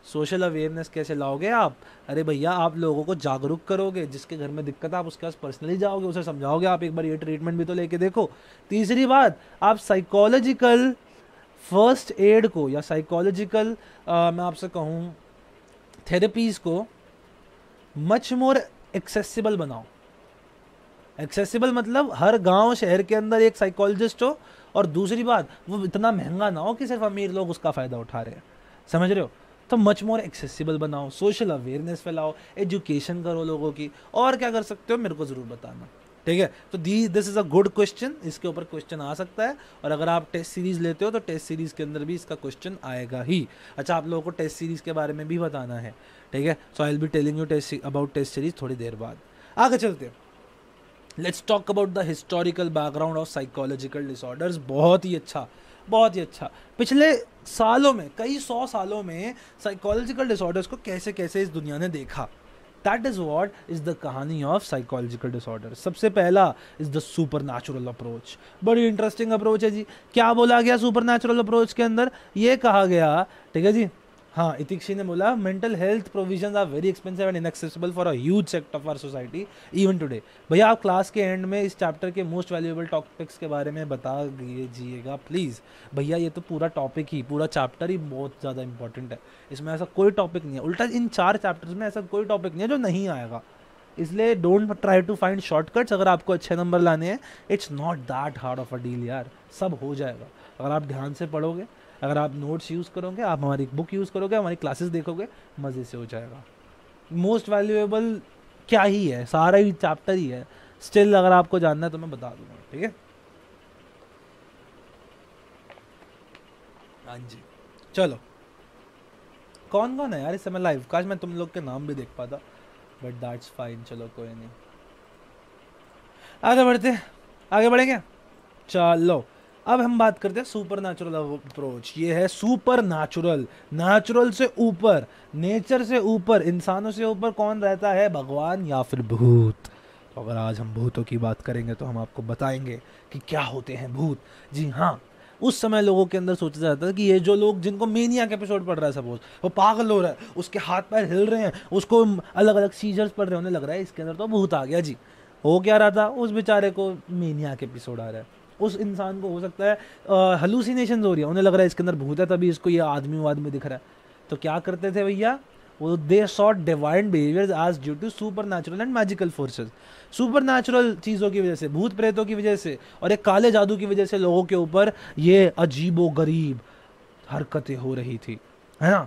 सोशल अवेयरनेस कैसे लाओगे आप? अरे भैया आप लोगों को जागरूक करोगे, जिसके घर में दिक्कत है आप उसके पास पर्सनली जाओगे, उसे समझाओगे आप एक बार ये ट्रीटमेंट भी तो लेके देखो। तीसरी बात, आप साइकोलॉजिकल फर्स्ट एड को या साइकोलॉजिकल मैं आपसे कहूँ थेरेपीज़ को मच मोर एक्सेसिबल बनाओ। एक्सेसिबल मतलब हर गांव शहर के अंदर एक साइकोलॉजिस्ट हो, और दूसरी बात वो इतना महंगा ना हो कि सिर्फ अमीर लोग उसका फ़ायदा उठा रहे हैं, समझ रहे हो? तो मच मोर एक्सेसिबल बनाओ, सोशल अवेयरनेस फैलाओ, एजुकेशन करो लोगों की। और क्या कर सकते हो मेरे को ज़रूर बताना, ठीक है? तो this is a good question, इसके ऊपर क्वेश्चन आ सकता है। और अगर आप टेस्ट सीरीज़ लेते हो तो टेस्ट सीरीज़ के अंदर भी इसका क्वेश्चन आएगा ही। अच्छा, आप लोगों को टेस्ट सीरीज़ के बारे में भी बताना है, ठीक है? So I will be telling you about test series थोड़ी देर बाद। आगे चलते हैं, let's talk about the historical background of psychological disorders. बहुत ही अच्छा, बहुत ही अच्छा। पिछले सालों में, कई 100 सालों में साइकोलॉजिकल डिसऑर्डर्स को कैसे कैसे इस दुनिया ने देखा। That is what is the कहानी ऑफ साइकोलॉजिकल डिसऑर्डर। सबसे पहला is the super natural approach. बड़ी इंटरेस्टिंग अप्रोच है जी। क्या बोला गया सुपर नेचुरल अप्रोच के अंदर? ये कहा गया, ठीक है जी, हाँ, इतिक्षी ने बोला mental health provisions are very expensive and inaccessible for a huge sector of our society even today. भैया आप क्लास के एंड में इस चैप्टर के मोस्ट वैल्यूएबल टॉपिक्स के बारे में बता दीजिएगा प्लीज़। भैया ये तो पूरा टॉपिक ही, पूरा चैप्टर ही बहुत ज़्यादा इंपॉर्टेंट है, इसमें ऐसा कोई टॉपिक नहीं है। उल्टा इन 4 चैप्टर्स में ऐसा कोई टॉपिक नहीं है जो नहीं आएगा, इसलिए don't try to find shortcuts. अगर आपको अच्छे नंबर लाने हैं, it's not that hard of a deal यार, सब हो जाएगा अगर आप ध्यान से पढ़ोगे, अगर आप नोट्स यूज़ करोगे, आप हमारी बुक यूज़ करोगे, हमारी क्लासेस देखोगे, मज़े से हो जाएगा। मोस्ट वैल्यूएबल क्या ही है, सारा ही चैप्टर ही है। स्टिल अगर आपको जानना है तो मैं बता दूंगा, ठीक है? हाँ जी, चलो कौन कौन है यार इस समय लाइव? काश मैं तुम लोग के नाम भी देख पाता, बट दैट्स फाइन, चलो कोई नहीं। आगे बढ़ते, आगे बढ़ेंगे, चलो। अब हम बात करते हैं सुपर नेचुरल अप्रोच। ये है सुपर नेचुरल, नेचुरल से ऊपर, नेचर से ऊपर, इंसानों से ऊपर कौन रहता है? भगवान या फिर भूत। तो अगर आज हम भूतों की बात करेंगे तो हम आपको बताएंगे कि क्या होते हैं भूत। जी हाँ, उस समय लोगों के अंदर सोचा जाता था कि ये जो लोग, जिनको मेनिया के एपिसोड पढ़ रहा है, सपोज वो पागल हो रहा है, उसके हाथ पैर हिल रहे हैं, उसको अलग अलग सीजर्स पड़ रहे हैं, उन्हें लग रहा है इसके अंदर तो भूत आ गया जी। हो क्या रहा था? उस बेचारे को मेनिया के एपिसोड आ रहा है, उस इंसान को हो सकता है हलूसिनेशन हो रही है, उन्हें लग रहा है इसके अंदर भूत है, तभी इसको ये आदमी दिख रहा है। तो क्या करते थे भैया? वो they thought divine behaviours as due to supernatural and magical forces. Supernatural चीज़ों की वजह से, भूत प्रेतों की वजह से और एक काले जादू की वजह से लोगों के ऊपर ये अजीबो गरीब हरकतें हो रही थी, है ना।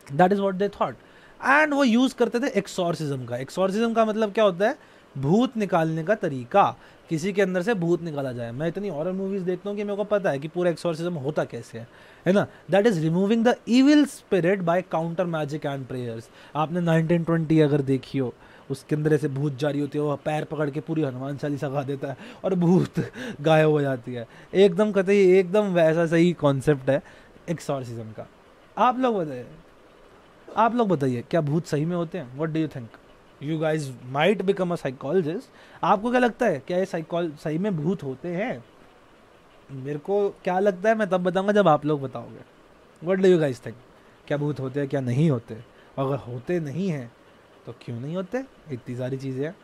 That is what they thought. And वो यूज करते थे एक्सॉर्सिज्म का। एक्सॉर्सिज्म का मतलब क्या होता है? भूत निकालने का तरीका, किसी के अंदर से भूत निकाला जाए। मैं इतनी हॉरर मूवीज देखता हूँ कि मेरे को पता है कि पूरा एक्सॉर्सिज्म होता कैसे है ना। That is removing the evil spirit by counter magic and prayers. आपने 1920 अगर देखी हो, उसके अंदर ऐसे भूत जारी होती है, वो पैर पकड़ के पूरी हनुमान चालीसा गा देता है और भूत गायब हो जाती है। एकदम कतई एकदम वैसा सही कॉन्सेप्ट है एक्सॉर्सिज्म का। आप लोग बताइए क्या भूत सही में होते हैं? What do you think? You guys might become a psychologist. आपको क्या लगता है, क्या ये सही में भूत होते हैं? मेरे को क्या लगता है मैं तब बताऊंगा जब आप लोग बताओगे। What do you guys think? क्या भूत होते हैं, क्या नहीं होते? अगर होते नहीं हैं तो क्यों नहीं होते? इतनी सारी चीज़ें हैं।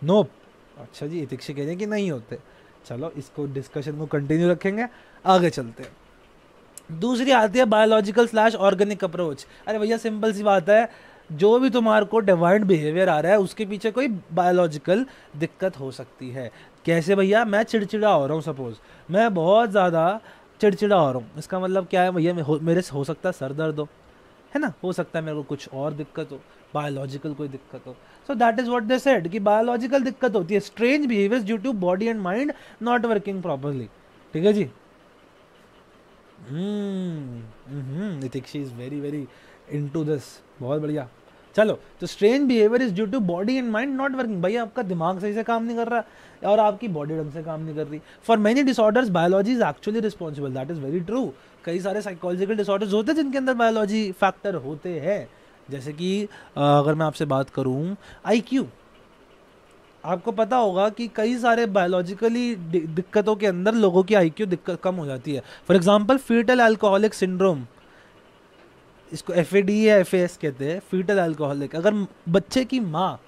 नोप। अच्छा जी, इतिक्षी कह रहे हैं कि नहीं होते। चलो इसको डिस्कशन को कंटिन्यू रखेंगे, आगे चलते हैं। दूसरी आती है बायोलॉजिकल स्लैश ऑर्गेनिक अप्रोच। अरे भैया सिंपल सी बात है, जो भी तुम्हारे को डिवाइन बिहेवियर आ रहा है उसके पीछे कोई बायोलॉजिकल दिक्कत हो सकती है। कैसे भैया? मैं चिड़चिड़ा हो रहा हूँ, सपोज मैं बहुत ज़्यादा चिड़चिड़ा हो रहा हूँ, इसका मतलब क्या है भैया? मेरे से हो सकता है सर दर्द हो, है ना, हो सकता है मेरे को कुछ और दिक्कत हो, बायोलॉजिकल कोई दिक्कत हो। So that is what they said कि बायोलॉजिकल दिक्कत होती है, strange behaviours due to body and mind not working properly. ठीक है जी। Nitikshi is very very into this, बहुत बढ़िया। चलो, तो strange behaviour is due to body and mind not working. भैया आपका दिमाग सही से काम नहीं कर रहा और आपकी बॉडी ढंग से काम नहीं कर रही। For many disorders biology is actually responsible. That is very true. कई सारे साइकोलॉजिकल डिसऑर्डर्स होते हैं जिनके अंदर बायोलॉजी फैक्टर होते हैं। जैसे कि अगर मैं आपसे बात करूं IQ, आपको पता होगा कि कई सारे बायोलॉजिकली दिक्कतों के अंदर लोगों की IQ दिक्कत कम हो जाती है। For example fetal alcoholic syndrome, इसको FAD या FAS कहते हैं, फीटल अल्कोहलिक। अगर बच्चे की माँ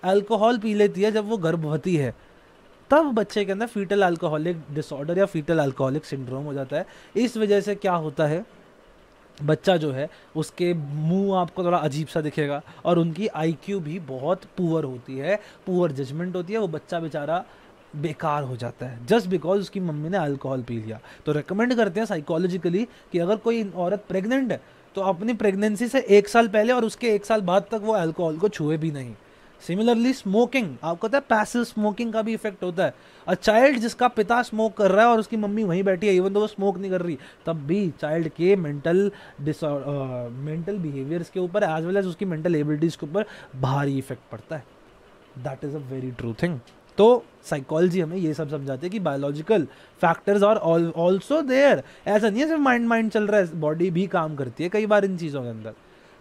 अल्कोहल पी लेती है जब वो गर्भवती है, तब बच्चे के अंदर फीटल अल्कोहलिक डिसऑर्डर या फीटल अल्कोहलिक सिंड्रोम हो जाता है। इस वजह से क्या होता है, बच्चा जो है उसके मुंह आपको थोड़ा अजीब सा दिखेगा और उनकी IQ भी बहुत पुअर होती है, पुअर जजमेंट होती है। वो बच्चा बेचारा बेकार हो जाता है जस्ट बिकॉज उसकी मम्मी ने अल्कोहल पी लिया। तो रेकमेंड करते हैं साइकोलॉजिकली कि अगर कोई औरत प्रेग्नेंट है तो अपनी प्रेगनेंसी से 1 साल पहले और उसके 1 साल बाद तक वो अल्कोहल को छुए भी नहीं। सिमिलरली स्मोकिंग, आपको पता है पैसिव स्मोकिंग का भी इफेक्ट होता है। अ चाइल्ड जिसका पिता स्मोक कर रहा है और उसकी मम्मी वहीं बैठी है, इवन तो वो स्मोक नहीं कर रही, तब भी चाइल्ड के मेंटल बिहेवियर्स के ऊपर एज वेल एज उसकी मेंटल एबिलिटीज के ऊपर भारी इफेक्ट पड़ता है। That is a very true thing. तो साइकोलॉजी हमें ये सब समझाते हैं कि biological factors are also there. ऐसा नहीं है सिर्फ माइंड माइंड चल रहा है, बॉडी भी काम करती है कई बार इन चीज़ों के अंदर।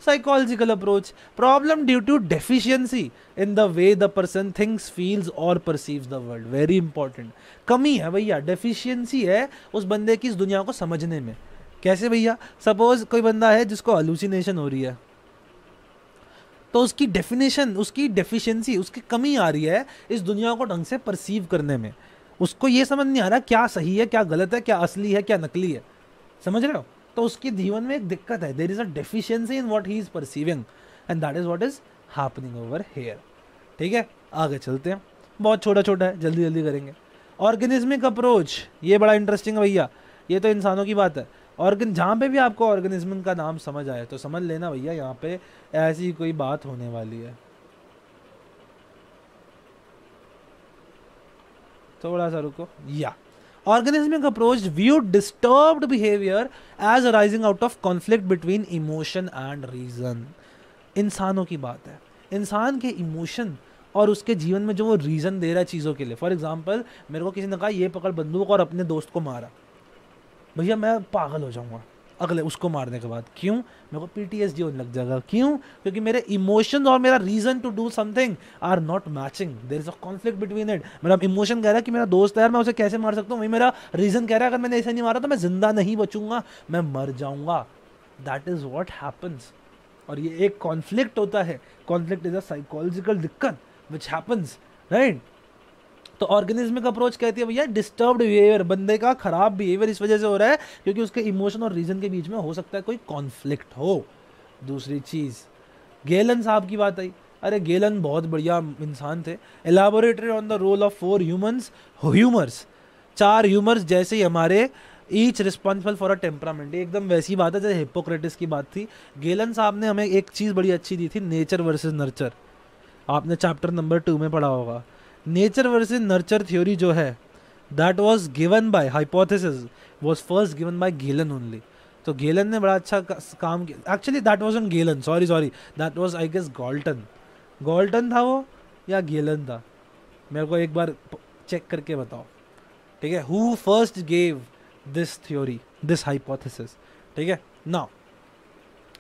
Psychological approach, problem due to deficiency in the way the person thinks, feels और perceives the world. Very important. कमी है भैया, डेफिशिएंसी है उस बंदे की इस दुनिया को समझने में। कैसे भैया? सपोज कोई बंदा है जिसको हेलुसिनेशन हो रही है, तो उसकी डेफिनेशन, उसकी डेफिशिएंसी, उसकी कमी आ रही है इस दुनिया को ढंग से परसीव करने में। उसको ये समझ नहीं आ रहा क्या सही है, क्या गलत है, क्या असली है, क्या नकली है। समझ रहे हो? तो उसके जीवन में एक दिक्कत है। There is a deficiency in what he is perceiving and that is what is happening over here. ठीक है, आगे चलते हैं। बहुत छोटा छोटा है, जल्दी जल्दी करेंगे। ऑर्गेनिज्मिक अप्रोच, ये बड़ा इंटरेस्टिंग है भैया। ये तो इंसानों की बात है। ऑर्गन, जहाँ पे भी आपको ऑर्गेनिज्म का नाम समझ आए तो समझ लेना भैया यहाँ पे ऐसी कोई बात होने वाली है। थोड़ा सा रुको। या organismic approach view disturbed behaviour as arising out of conflict between emotion and reason. इंसानों की बात है, इंसान के इमोशन और उसके जीवन में जो वो रीजन दे रहा है चीज़ों के लिए। फॉर एग्जाम्पल मेरे को किसी ने कहा ये पकड़ बंदूक और अपने दोस्त को मारा, भैया मैं पागल हो जाऊंगा अगले उसको मारने के बाद। क्यों? मेरे को PTSD होने लग जाएगा। क्यों? क्योंकि मेरे इमोशंस और मेरा reason to do something are not matching. There is a conflict between it. मेरा इमोशन कह रहा है कि मेरा दोस्त है यार, मैं उसे कैसे मार सकता हूँ, वही मेरा रीजन कह रहा है अगर मैंने ऐसे नहीं मारा तो मैं जिंदा नहीं बचूंगा, मैं मर जाऊंगा। That is what happens. और ये एक कॉन्फ्लिक्ट होता है। कॉन्फ्लिक्ट इज अ साइकोलॉजिकल दिक्कत विच हैपन्स, राइट। तो ऑर्गेनिज्मिक अप्रोच कहती है भैया डिस्टर्ब्ड बिहेवियर, बंदे का खराब बिहेवियर इस वजह से हो रहा है क्योंकि उसके इमोशन और रीजन के बीच में हो सकता है कोई कॉन्फ्लिक्ट हो। दूसरी चीज गेलन साहब की बात आई, अरे गेलन बहुत बढ़िया इंसान थे। Elaborated on the role of 4 humours, 4 humours जैसे ही हमारे each responsible for a temperament, एकदम वैसी बात है जैसे हिप्पोक्रेटिस की बात थी। गेलन साहब ने हमें एक चीज़ बड़ी अच्छी दी थी, नेचर वर्सेस नर्चर। आपने चैप्टर नंबर 2 में पढ़ा होगा। नेचर वर्सेस नर्चर थ्योरी जो है that was given by, hypothesis was first given by Galen only. तो गेलन ने बड़ा अच्छा काम किया। Actually that wasn't Galen, sorry that was I guess Galton था वो या गेलन था, मेरे को एक बार चेक करके बताओ, ठीक है। Who first gave this theory, this hypothesis, ठीक है ना।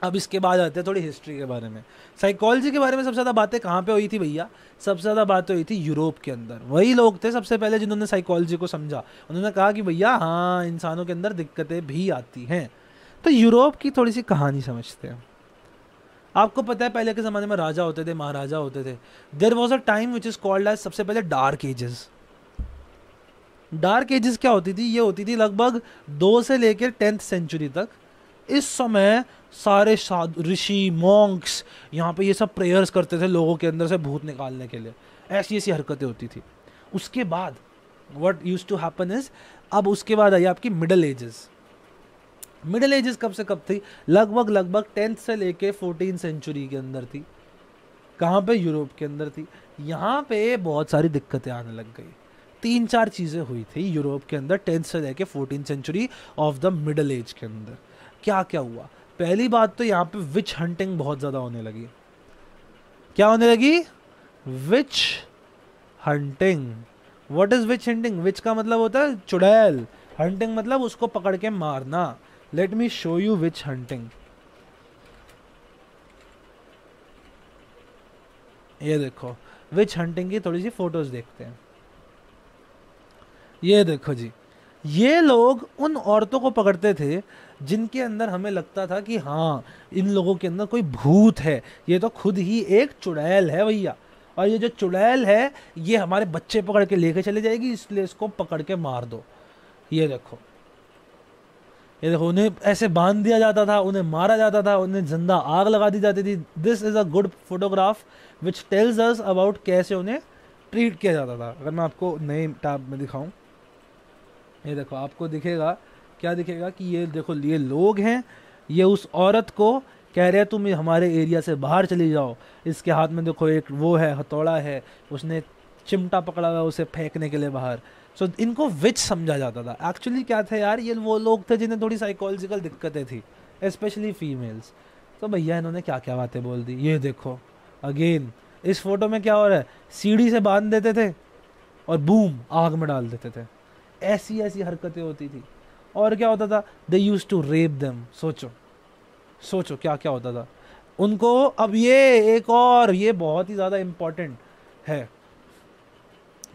अब इसके बाद आते हैं थोड़ी हिस्ट्री के बारे में। साइकोलॉजी के बारे में सबसे ज़्यादा बातें कहाँ पे हुई थी भैया? सबसे ज़्यादा बातें हुई थी यूरोप के अंदर। वही लोग थे सबसे पहले जिन्होंने साइकोलॉजी को समझा। उन्होंने कहा कि भैया हाँ, इंसानों के अंदर दिक्कतें भी आती हैं। तो यूरोप की थोड़ी सी कहानी समझते हैं। आपको पता है पहले के ज़माने में राजा होते थे, महाराजा होते थे। There was a time which is called as, सबसे पहले डार्क एजेस। डार्क एजेस क्या होती थी? ये होती थी लगभग 2 से लेकर 10th सेंचुरी तक। इस समय सारे साधु ऋषि मॉन्क्स यहाँ पे ये सब प्रेयर्स करते थे लोगों के अंदर से भूत निकालने के लिए, ऐसी ऐसी हरकतें होती थी। उसके बाद what used to happen is, अब उसके बाद आई आपकी मिडल एजेस। मिडल एजेस कब से कब थी? लगभग 10th से लेके 14th सेंचुरी के अंदर थी। कहाँ पे? यूरोप के अंदर थी। यहाँ पे बहुत सारी दिक्कतें आने लग गई। 3-4 चीज़ें हुई थी यूरोप के अंदर 10th से लेके 14th century of the middle age के अंदर। क्या क्या हुआ? पहली बात तो यहाँ पे विच हंटिंग बहुत ज़्यादा होने लगी। क्या होने लगी? Witch hunting. What is witch hunting? Witch का मतलब होता है चुड़ैल, हंटिंग मतलब उसको पकड़ के मारना। Let me show you which hunting. ये देखो विच हंटिंग की थोड़ी सी फोटोज देखते हैं। ये देखो जी, ये लोग उन औरतों को पकड़ते थे जिनके अंदर हमें लगता था कि हाँ इन लोगों के अंदर कोई भूत है, ये तो खुद ही एक चुड़ैल है भैया, और ये जो चुड़ैल है ये हमारे बच्चे पकड़ के लेके चले जाएगी, इसलिए इसको पकड़ के मार दो। ये देखो, ये देखो, उन्हें ऐसे बांध दिया जाता था, उन्हें मारा जाता था, उन्हें जिंदा आग लगा दी जाती थी। This is a good photograph which tells us about कैसे उन्हें ट्रीट किया जाता था। अगर मैं आपको नए टैब में दिखाऊं, ये देखो आपको दिखेगा, क्या दिखेगा कि ये देखो ये लोग हैं, ये उस औरत को कह रहे हैं तुम हमारे एरिया से बाहर चली जाओ। इसके हाथ में देखो एक वो है, हथौड़ा है, उसने चिमटा पकड़ा हुआ उसे फेंकने के लिए बाहर। सो इनको विच समझा जाता था। एक्चुअली क्या थे यार, ये वो लोग थे जिन्हें थोड़ी साइकोलॉजिकल दिक्कतें थी, स्पेशली फीमेल्स। तो भैया इन्होंने क्या क्या बातें बोल दी। ये देखो अगेन इस फोटो में क्या हो रहा है, सीढ़ी से बांध देते थे और बूम आग में डाल देते थे। ऐसी ऐसी हरकतें होती थी। और क्या होता था, they used to rape them. सोचो सोचो क्या क्या होता था उनको। अब ये एक और, ये बहुत ही ज़्यादा इम्पॉर्टेंट है।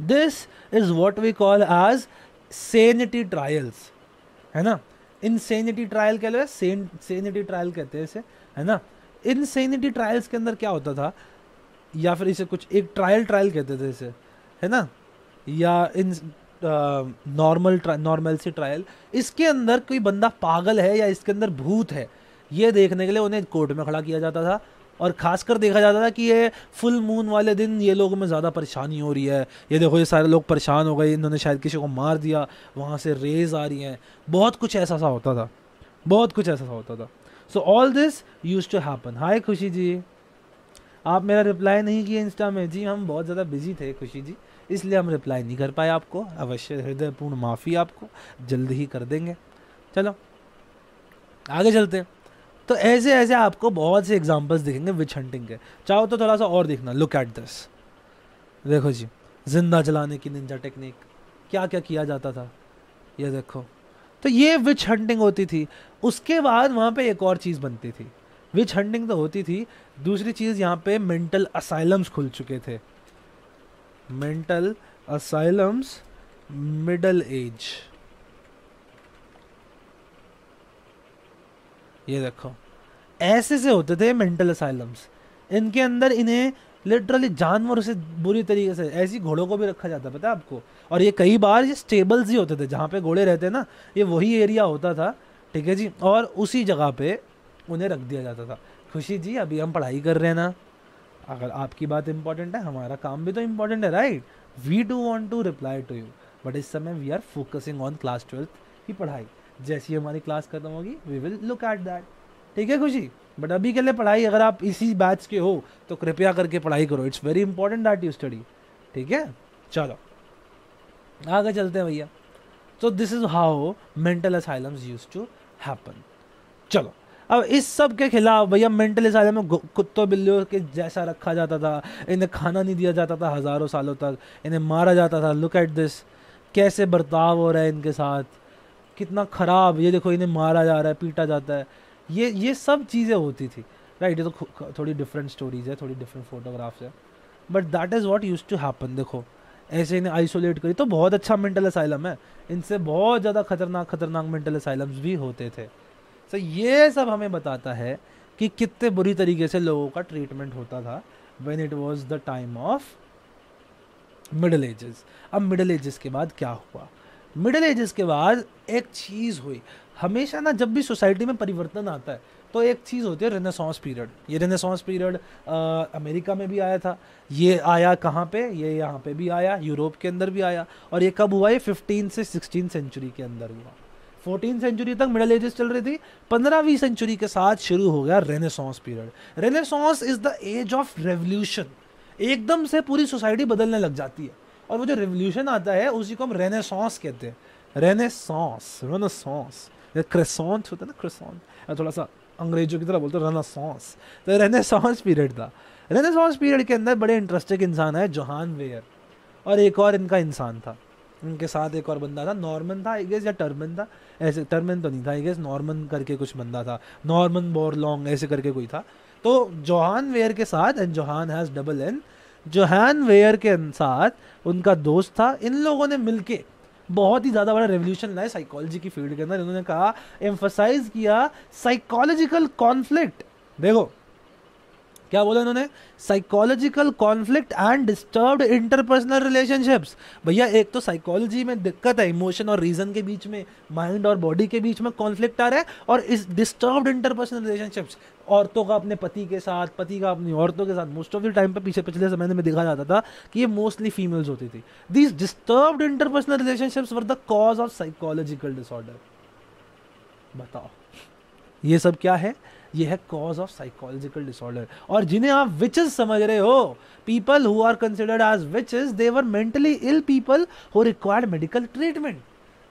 This is what we call as sanity trials, है ना। इनसेनिटी ट्रायल कह लो, सेनिटी ट्रायल कहते हैं इसे, है ना। इनसेनिटी ट्रायल्स के अंदर क्या होता था, या फिर इसे कुछ एक ट्रायल कहते थे इसे, है ना, या इन नॉर्मल सी ट्रायल। इसके अंदर कोई बंदा पागल है या इसके अंदर भूत है, ये देखने के लिए उन्हें कोर्ट में खड़ा किया जाता था। और खासकर देखा जाता था कि ये फुल मून वाले दिन ये लोगों में ज़्यादा परेशानी हो रही है। ये देखो ये सारे लोग परेशान हो गए, इन्होंने शायद किसी को मार दिया, वहाँ से रेज आ रही हैं, बहुत कुछ ऐसा सा होता था, बहुत कुछ ऐसा सा होता था। So all this use to happen. Hi Khushi ji, आप मेरा रिप्लाई नहीं किए इंस्टा में। जी हम बहुत ज़्यादा बिजी थे खुशी जी, इसलिए हम रिप्लाई नहीं कर पाए आपको। अवश्य हृदयपूर्ण माफ़ी, आपको जल्द ही कर देंगे। चलो आगे चलते हैं। तो ऐसे ऐसे आपको बहुत से एग्जांपल्स दिखेंगे विच हंटिंग के। चाहो तो थोड़ा सा और देखना, लुक एट दिस। देखो जी, जिंदा जलाने की निंजा टेक्निक, क्या क्या किया जाता था, ये देखो। तो ये विच हंटिंग होती थी। उसके बाद वहाँ पे एक और चीज़ बनती थी। विच हंटिंग तो होती थी, दूसरी चीज़ यहाँ पे मेंटल असाइलम्स खुल चुके थे। Mental asylums, middle age. ये देखो ऐसे से होते थे मेंटल असाइलम्स। इनके अंदर इन्हें लिटरली जानवरों से बुरी तरीके से, ऐसी घोड़ों को भी रखा जाता है, पता है आपको। और ये कई बार ये स्टेबल्स ही होते थे जहाँ पे घोड़े रहते हैं ना, ये वही एरिया होता था, ठीक है जी। और उसी जगह पे उन्हें रख दिया जाता था। खुशी जी अभी हम पढ़ाई कर रहे हैं ना, अगर आपकी बात इंपॉर्टेंट है हमारा काम भी तो इम्पोर्टेंट है, right? We do want to reply to you, but इस समय we are focusing on class 12th की पढ़ाई। जैसी हमारी क्लास खत्म होगी we will look at that, ठीक है खुशी? बट अभी के लिए पढ़ाई, अगर आप इसी बैच के हो तो कृपया करके पढ़ाई करो, it's very important that you study, ठीक है? चलो आगे चलते हैं भैया। तो this is how mental asylums used to happen. चलो अब इस सब के खिलाफ भैया मेंटल असाइलम में कुत्तों बिल्लियों के जैसा रखा जाता था, इन्हें खाना नहीं दिया जाता था हज़ारों सालों तक, इन्हें मारा जाता था। लुक एट दिस, कैसे बर्ताव हो रहा है इनके साथ, कितना ख़राब। ये देखो इन्हें मारा जा रहा है, पीटा जाता है, ये सब चीज़ें होती थी, राइट? ये तो थोड़ी डिफरेंट स्टोरीज है, थोड़ी डिफरेंट फोटोग्राफ्स है, but that is what use to happen. देखो ऐसे इन्हें आइसोलेट करी तो बहुत अच्छा मेंटल असाइलम है, इनसे बहुत ज़्यादा खतरनाक मेंटल असाइलम्स भी होते थे। तो ये सब हमें बताता है कि कितने बुरी तरीके से लोगों का ट्रीटमेंट होता था when it was the time of middle ages. अब मिडिल एजेस के बाद क्या हुआ? मिडिल एजेस के बाद एक चीज़ हुई। हमेशा ना जब भी सोसाइटी में परिवर्तन आता है तो एक चीज़ होती है रेनेसांस पीरियड। ये रेनेसांस पीरियड अमेरिका में भी आया था, ये आया कहाँ पे? ये यहाँ पे भी आया, यूरोप के अंदर भी आया। और ये कब हुआ? ये 15 से 16 सेंचुरी के अंदर हुआ। 14 सेंचुरी तक मिडिल एजेस चल रही थी, 15वीं सेंचुरी के साथ शुरू हो गया renaissance period. Renaissance is the age of revolution. एकदम से पूरी सोसाइटी बदलने लग जाती है, और वो जो रेवोल्यूशन आता है उसी को हम रेनेसांस कहते हैं। रेनेसांस क्रेसॉन्ट होता है ना, क्रेसॉन्ट, थोड़ा सा अंग्रेजों की तरह बोलते हैं रेनेसांस। तो रेनेसांस पीरियड था। रेनेसांस पीरियड के अंदर बड़े इंटरेस्टिंग इंसान है जोहान वेयर, और एक और इनका इंसान था, उनके साथ एक और बंदा था, नॉर्मन था आई गेस, या टर्मन था, ऐसे टर्मन तो नहीं था आई गेस, नॉर्मन करके कुछ बंदा था, नॉर्मन बोरलॉन्ग ऐसे करके कोई था। तो जोहान वेयर के साथ, and Johann has double N, Johann Weyer के साथ उनका दोस्त था। इन लोगों ने मिलके बहुत ही ज़्यादा बड़ा रेवोल्यूशन लाया साइकोलॉजी की फील्ड के अंदर। इन्होंने कहा, एम्फसाइज किया साइकोलॉजिकल कॉन्फ्लिक्ट। देखो क्या बोला इन्होंने? Psychological conflict and disturbed interpersonal relationships. भैया एक तो साइकोलॉजी में दिक्कत है, इमोशन और रीजन के बीच में, माइंड और बॉडी के बीच में कॉन्फ्लिक्ट आ रहा है, और इस डिस्टर्ब्ड इंटरपर्सनल रिलेशनशिप्स, औरतों का अपने पति के साथ, पति का अपनी औरतों के साथ, मोस्ट ऑफ द टाइम पे पिछले समय में देखा जाता था कि ये मोस्टली फीमेल्स होती थी। These disturbed interpersonal relationships were the cause of psychological disorder. बताओ ये सब क्या है? ये है कॉज ऑफ साइकोलॉजिकल डिसऑर्डर। और जिन्हें आप विचेस समझ रहे हो, people who are considered as witches, they were mentally ill people who required medical treatment.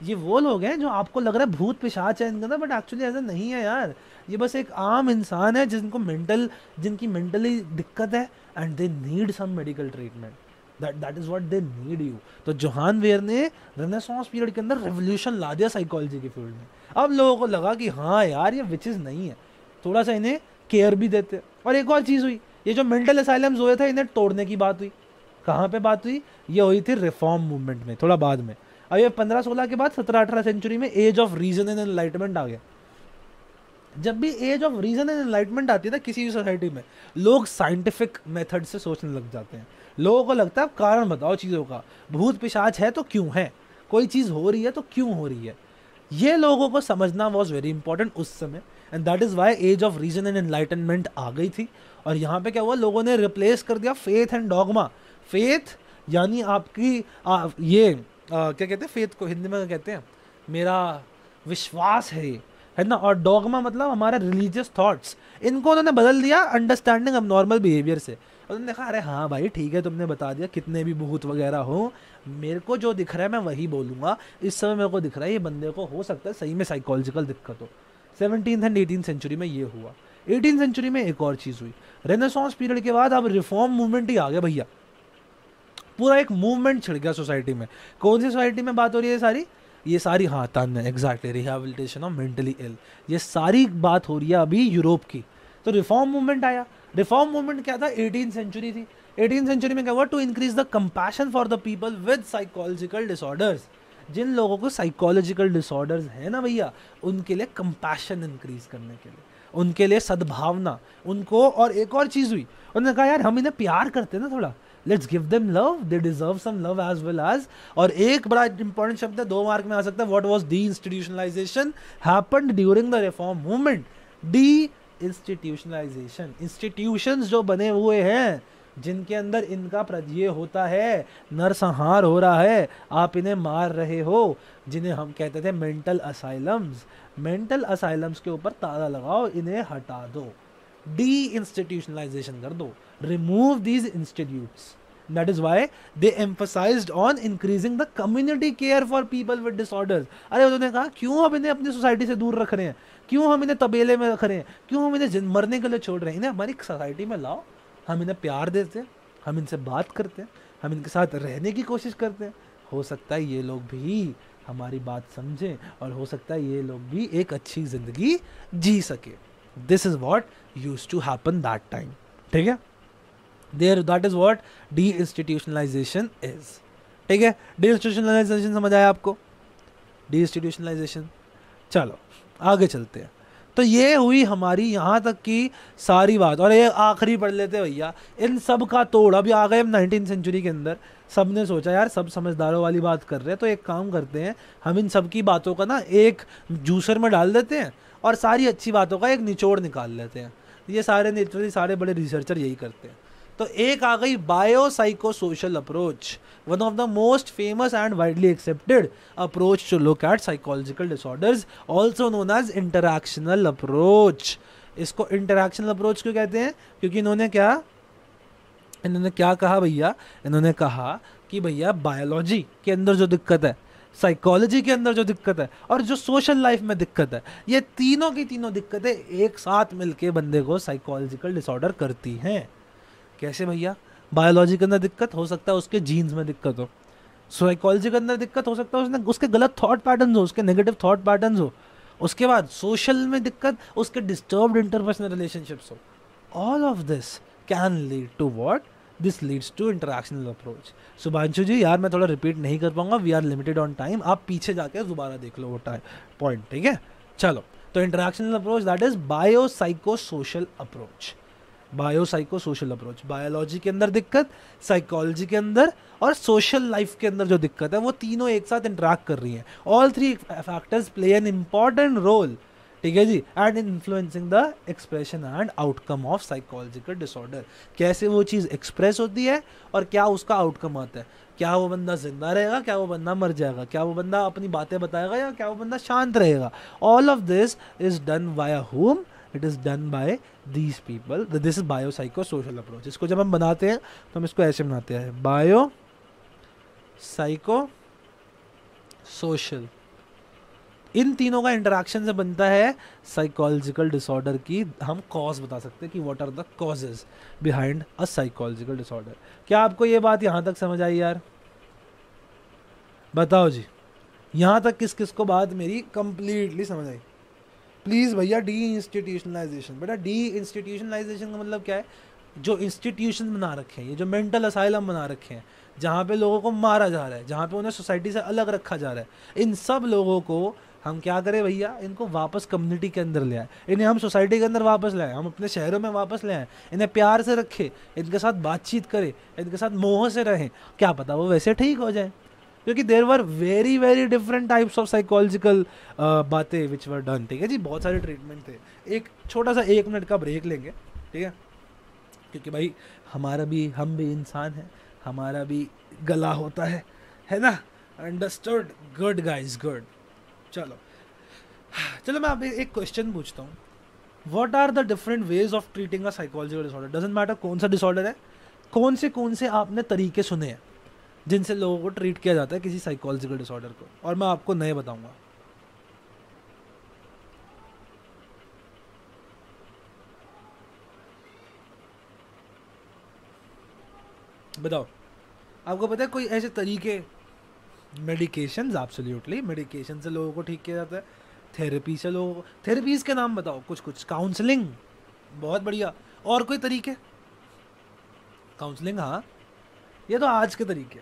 ये वो लोग हैं जो आपको लग रहा है भूत पिशाच है इनका था, बट एक्चुअली ऐसा नहीं है यार। ये बस एक आम इंसान है जिनकी मेंटली दिक्कत है, and they need some medical treatment. That is what they need you. तो जोहान वेयर ने रेनेसांस पीरियड के अंदर रेवोल्यूशन ला दिया साइकोलॉजी की फील्ड में। अब लोगों को लगा कि हाँ यार ये विचेस नहीं है, थोड़ा सा इन्हें केयर भी देते। और एक और चीज़ हुई, ये जो मेंटल असाइलम्स हुए थे इन्हें तोड़ने की बात हुई। कहाँ पे बात हुई? ये हुई थी रिफॉर्म मूवमेंट में, थोड़ा बाद में। अब ये 15-16 के बाद 17-18 सेंचुरी में age of reason and enlightenment आ गया। जब भी age of reason and enlightenment आती है ना किसी भी सोसाइटी में, लोग साइंटिफिक मेथड से सोचने लग जाते हैं। लोगों को लगता है कारण बताओ चीज़ों का, भूत पिशाच है तो क्यों है, कोई चीज़ हो रही है तो क्यों हो रही है। ये लोगों को समझना वॉज वेरी इंपॉर्टेंट उस समय, and that is why age of reason and enlightenment आ गई थी। और यहाँ पे क्या हुआ, लोगों ने रिप्लेस कर दिया फेथ एंड डॉगमा। फेथ यानी आपकी क्या कहते हैं फेथ को हिंदी में क्या कहते हैं, मेरा विश्वास है ना, और डॉगमा मतलब हमारा रिलीजियस थॉट्स। इनको उन्होंने बदल दिया अंडरस्टैंडिंग अब नॉर्मल बिहेवियर से। उन्होंने देखा अरे हाँ भाई ठीक है, तुमने बता दिया कितने भी भूत वगैरह हो, मेरे को जो दिख रहा है मैं वही बोलूँगा। इस समय मेरे को दिख रहा है ये बंदे को हो सकता है सही में साइकोलॉजिकल दिक्कत हो। 17th एंड 18th सेंचुरी में ये हुआ। 18th सेंचुरी में एक और चीज़ हुई, रेनेसांस पीरियड के बाद अब रिफॉर्म मूवमेंट ही आ गया भैया। पूरा एक मूवमेंट छिड़ गया सोसाइटी में। कौन सी सोसाइटी में बात हो रही है ये सारी हाँ तन exactly rehabilitation of mentally ill, ये सारी बात हो रही है अभी यूरोप की। तो रिफॉर्म मूवमेंट आया। रिफॉर्म मूवमेंट क्या था? 18th सेंचुरी थी। 18th सेंचुरी में क्या हुआ? To increase the compassion for the people with psychological disorders. जिन लोगों को साइकोलॉजिकल डिसऑर्डर्स है ना भैया, उनके लिए कंपैशन इंक्रीज करने के लिए, उनके लिए सद्भावना उनको। और एक और चीज़ हुई, उन्होंने कहा यार हम इन्हें प्यार करते हैं ना थोड़ा, let's give them love, they deserve some love as well as. और एक बड़ा इंपॉर्टेंट शब्द है, 2 मार्क में आ सकता है, what was deinstitutionalization happened during the reform movement. Deinstitutionalization, institutions जो बने हुए हैं जिनके अंदर इनका ये होता है, नरसंहार हो रहा है, आप इन्हें मार रहे हो, जिन्हें हम कहते थे मेंटल असाइलम्स, मेंटल असाइलम्स के ऊपर ताला लगाओ, इन्हें हटा दो, डी इंस्टीट्यूशनलाइजेशन कर दो, remove these institutes. That is why they emphasized on increasing the community care for people with disorders. अरे उन्होंने कहा क्यों हम इन्हें अपनी सोसाइटी से दूर रख रहे हैं, क्यों हम इन्हें तबेले में रख रहे हैं, क्यों हम इन्हें मरने के लिए छोड़ रहे हैं, इन्हें हमारी सोसाइटी में लाओ, हम इन्हें प्यार देते हैं, हम इनसे बात करते हैं, हम इनके साथ रहने की कोशिश करते हैं, हो सकता है ये लोग भी हमारी बात समझें और हो सकता है ये लोग भी एक अच्छी ज़िंदगी जी सके. This is what use to happen that time. ठीक है, there that is what deinstitutionalization is. ठीक है, डी इंस्टीट्यूशनलाइजेशन समझ आया आपको, डी इंस्टीट्यूशनलाइजेशन. चलो आगे चलते हैं. तो ये हुई हमारी यहाँ तक की सारी बात, और ये आखिरी पढ़ लेते भैया. इन सब का तोड़ अभी आ गए हम 19th सेंचुरी के अंदर. सब ने सोचा यार सब समझदारों वाली बात कर रहे हैं, तो एक काम करते हैं, हम इन सब की बातों का ना एक जूसर में डाल देते हैं और सारी अच्छी बातों का एक निचोड़ निकाल लेते हैं. ये सारे लिटरली सारे बड़े रिसर्चर यही करते हैं. तो एक आ गई biopsychosocial approach, one of the most famous and widely accepted approach to look at psychological disorders, also known as interactional approach. इसको इंटरैक्शनल अप्रोच क्यों कहते हैं? क्योंकि इन्होंने क्या कहा भैया, इन्होंने कहा कि भैया बायोलॉजी के अंदर जो दिक्कत है, साइकोलॉजी के अंदर जो दिक्कत है और जो सोशल लाइफ में दिक्कत है, ये तीनों की तीनों दिक्कतें एक साथ मिलके बंदे को साइकोलॉजिकल डिसऑर्डर करती हैं. कैसे भैया? बायोलॉजी के अंदर दिक्कत हो सकता है उसके जीन्स में दिक्कत हो, साइकोलॉजी के अंदर दिक्कत हो सकता है उसके गलत थॉट पैटर्न्स हो, उसके नेगेटिव थॉट पैटर्न्स हो, उसके बाद सोशल में दिक्कत उसके डिस्टर्ब्ड इंटरपर्सनल रिलेशनशिप्स हो. All of this can lead to what? This leads to interactional approach. Subhanshu ji यार मैं थोड़ा रिपीट नहीं कर पाऊंगा, we are limited on time, आप पीछे जाके दोबारा देख लो वो पॉइंट. ठीक है, चलो. तो interactional approach that is biopsychosocial approach. Biopsychosocial approach, biology के अंदर दिक्कत, साइकोलॉजी के अंदर और सोशल लाइफ के अंदर जो दिक्कत है वो तीनों एक साथ इंटरैक्ट कर रही हैं. All three factors play an important role. ठीक है जी, and influencing the expression and outcome of psychological disorder. कैसे वो चीज़ एक्सप्रेस होती है और क्या उसका आउटकम आता है. क्या वो बंदा जिंदा रहेगा, क्या वो बंदा मर जाएगा, क्या वो बंदा अपनी बातें बताएगा या क्या वो बंदा शांत रहेगा. All of this is done by whom? It is done by these people. This is bio psycho social approach. इसको जब हम बनाते हैं तो हम इसको ऐसे बनाते हैं, बायो साइको सोशल. इन तीनों का इंटरेक्शन से बनता है साइकोलॉजिकल डिसऑर्डर की हम कॉज बता सकते हैं कि what are the causes behind a psychological disorder. क्या आपको ये बात यहाँ तक समझ आई यार? बताओ जी, यहाँ तक किस किस को बात मेरी कंप्लीटली समझ आई? प्लीज़ भैया डी इंस्टीट्यूशनलाइजेशन. बेटा डी इंस्टीट्यूशनलाइजेशन का मतलब क्या है? जो इंस्टीट्यूशन बना रखे हैं, ये जो मेंटल असाइलम बना रखे हैं जहाँ पे लोगों को मारा जा रहा है, जहाँ पे उन्हें सोसाइटी से अलग रखा जा रहा है, इन सब लोगों को हम क्या करें भैया? इनको वापस कम्युनिटी के अंदर ले आए, इन्हें हम सोसाइटी के अंदर वापस ले आए, हम अपने शहरों में वापस ले आए, इन्हें प्यार से रखें, इनके साथ बातचीत करें, इनके साथ मोह से रहें. क्या पता वो वैसे ठीक हो जाए, क्योंकि there were very very different types of psychological बातें विच वर डन. ठीक है जी, बहुत सारे ट्रीटमेंट थे. एक छोटा सा 1 मिनट का ब्रेक लेंगे, ठीक है, क्योंकि भाई हम भी इंसान हैं, हमारा भी गला होता है ना. अंडरस्टूड? Good guys, good. चलो मैं आप एक क्वेश्चन पूछता हूँ. What are the different ways of treating a psychological disorder? Doesn't matter कौन सा डिसऑर्डर है, कौन से आपने तरीके सुने हैं जिनसे लोगों को ट्रीट किया जाता है किसी साइकोलॉजिकल डिसऑर्डर को, और मैं आपको नए बताऊंगा. बताओ, आपको पता है कोई ऐसे तरीके? मेडिकेशंस, एब्सोल्युटली, मेडिकेशन से लोगों को ठीक किया जाता है. थेरेपी से लोगों को, थेरेपीज के नाम बताओ कुछ. काउंसलिंग, बहुत बढ़िया. और कोई तरीके? काउंसलिंग, हाँ, ये तो आज के तरीके.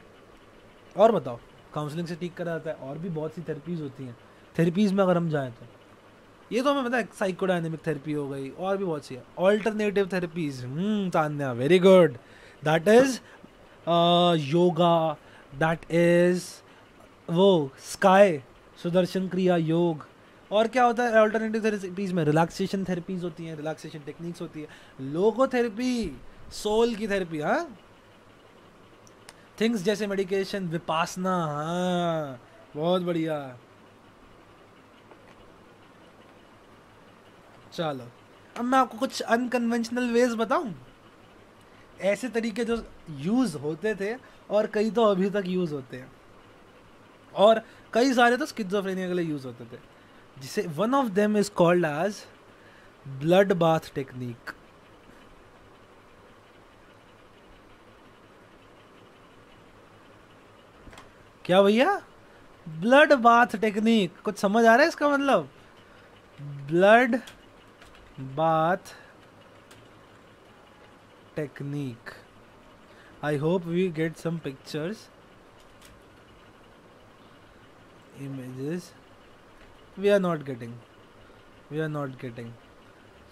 और बताओ, काउंसलिंग से ठीक करा जाता है. और भी बहुत सी थेरेपीज होती हैं. थेरेपीज में अगर हम जाएँ तो ये तो हमें पता है, साइकोडायनेमिक थेरेपी हो गई, और भी बहुत सी है. Alternative therapies, Tanya, very good. That is yoga, that is वो स्काई, सुदर्शन क्रिया योग, और क्या होता है अल्टरनेटिव थेरेपीज में? रिलैक्सेशन थेरेपीज होती हैं, रिलैक्सेशन टेक्निक्स होती है, लोगोथेरेपी, सोल की थेरेपी, हाँ, थिंग्स जैसे मेडिकेशन, विपासना, हाँ बहुत बढ़िया। चलो अब मैं आपको कुछ अनकन्वेंशनल वेज बताऊं, ऐसे तरीके जो यूज होते थे और कई तो अभी तक यूज होते हैं, और कई सारे तो स्किज़ोफ्रेनिया के लिए यूज होते थे, जिसे one of them is called as blood bath technique. क्या भैया? ब्लड बाथ टेक्निक, कुछ समझ आ रहा है इसका मतलब? Blood bath technique, I hope we get some pictures, images, we are not getting.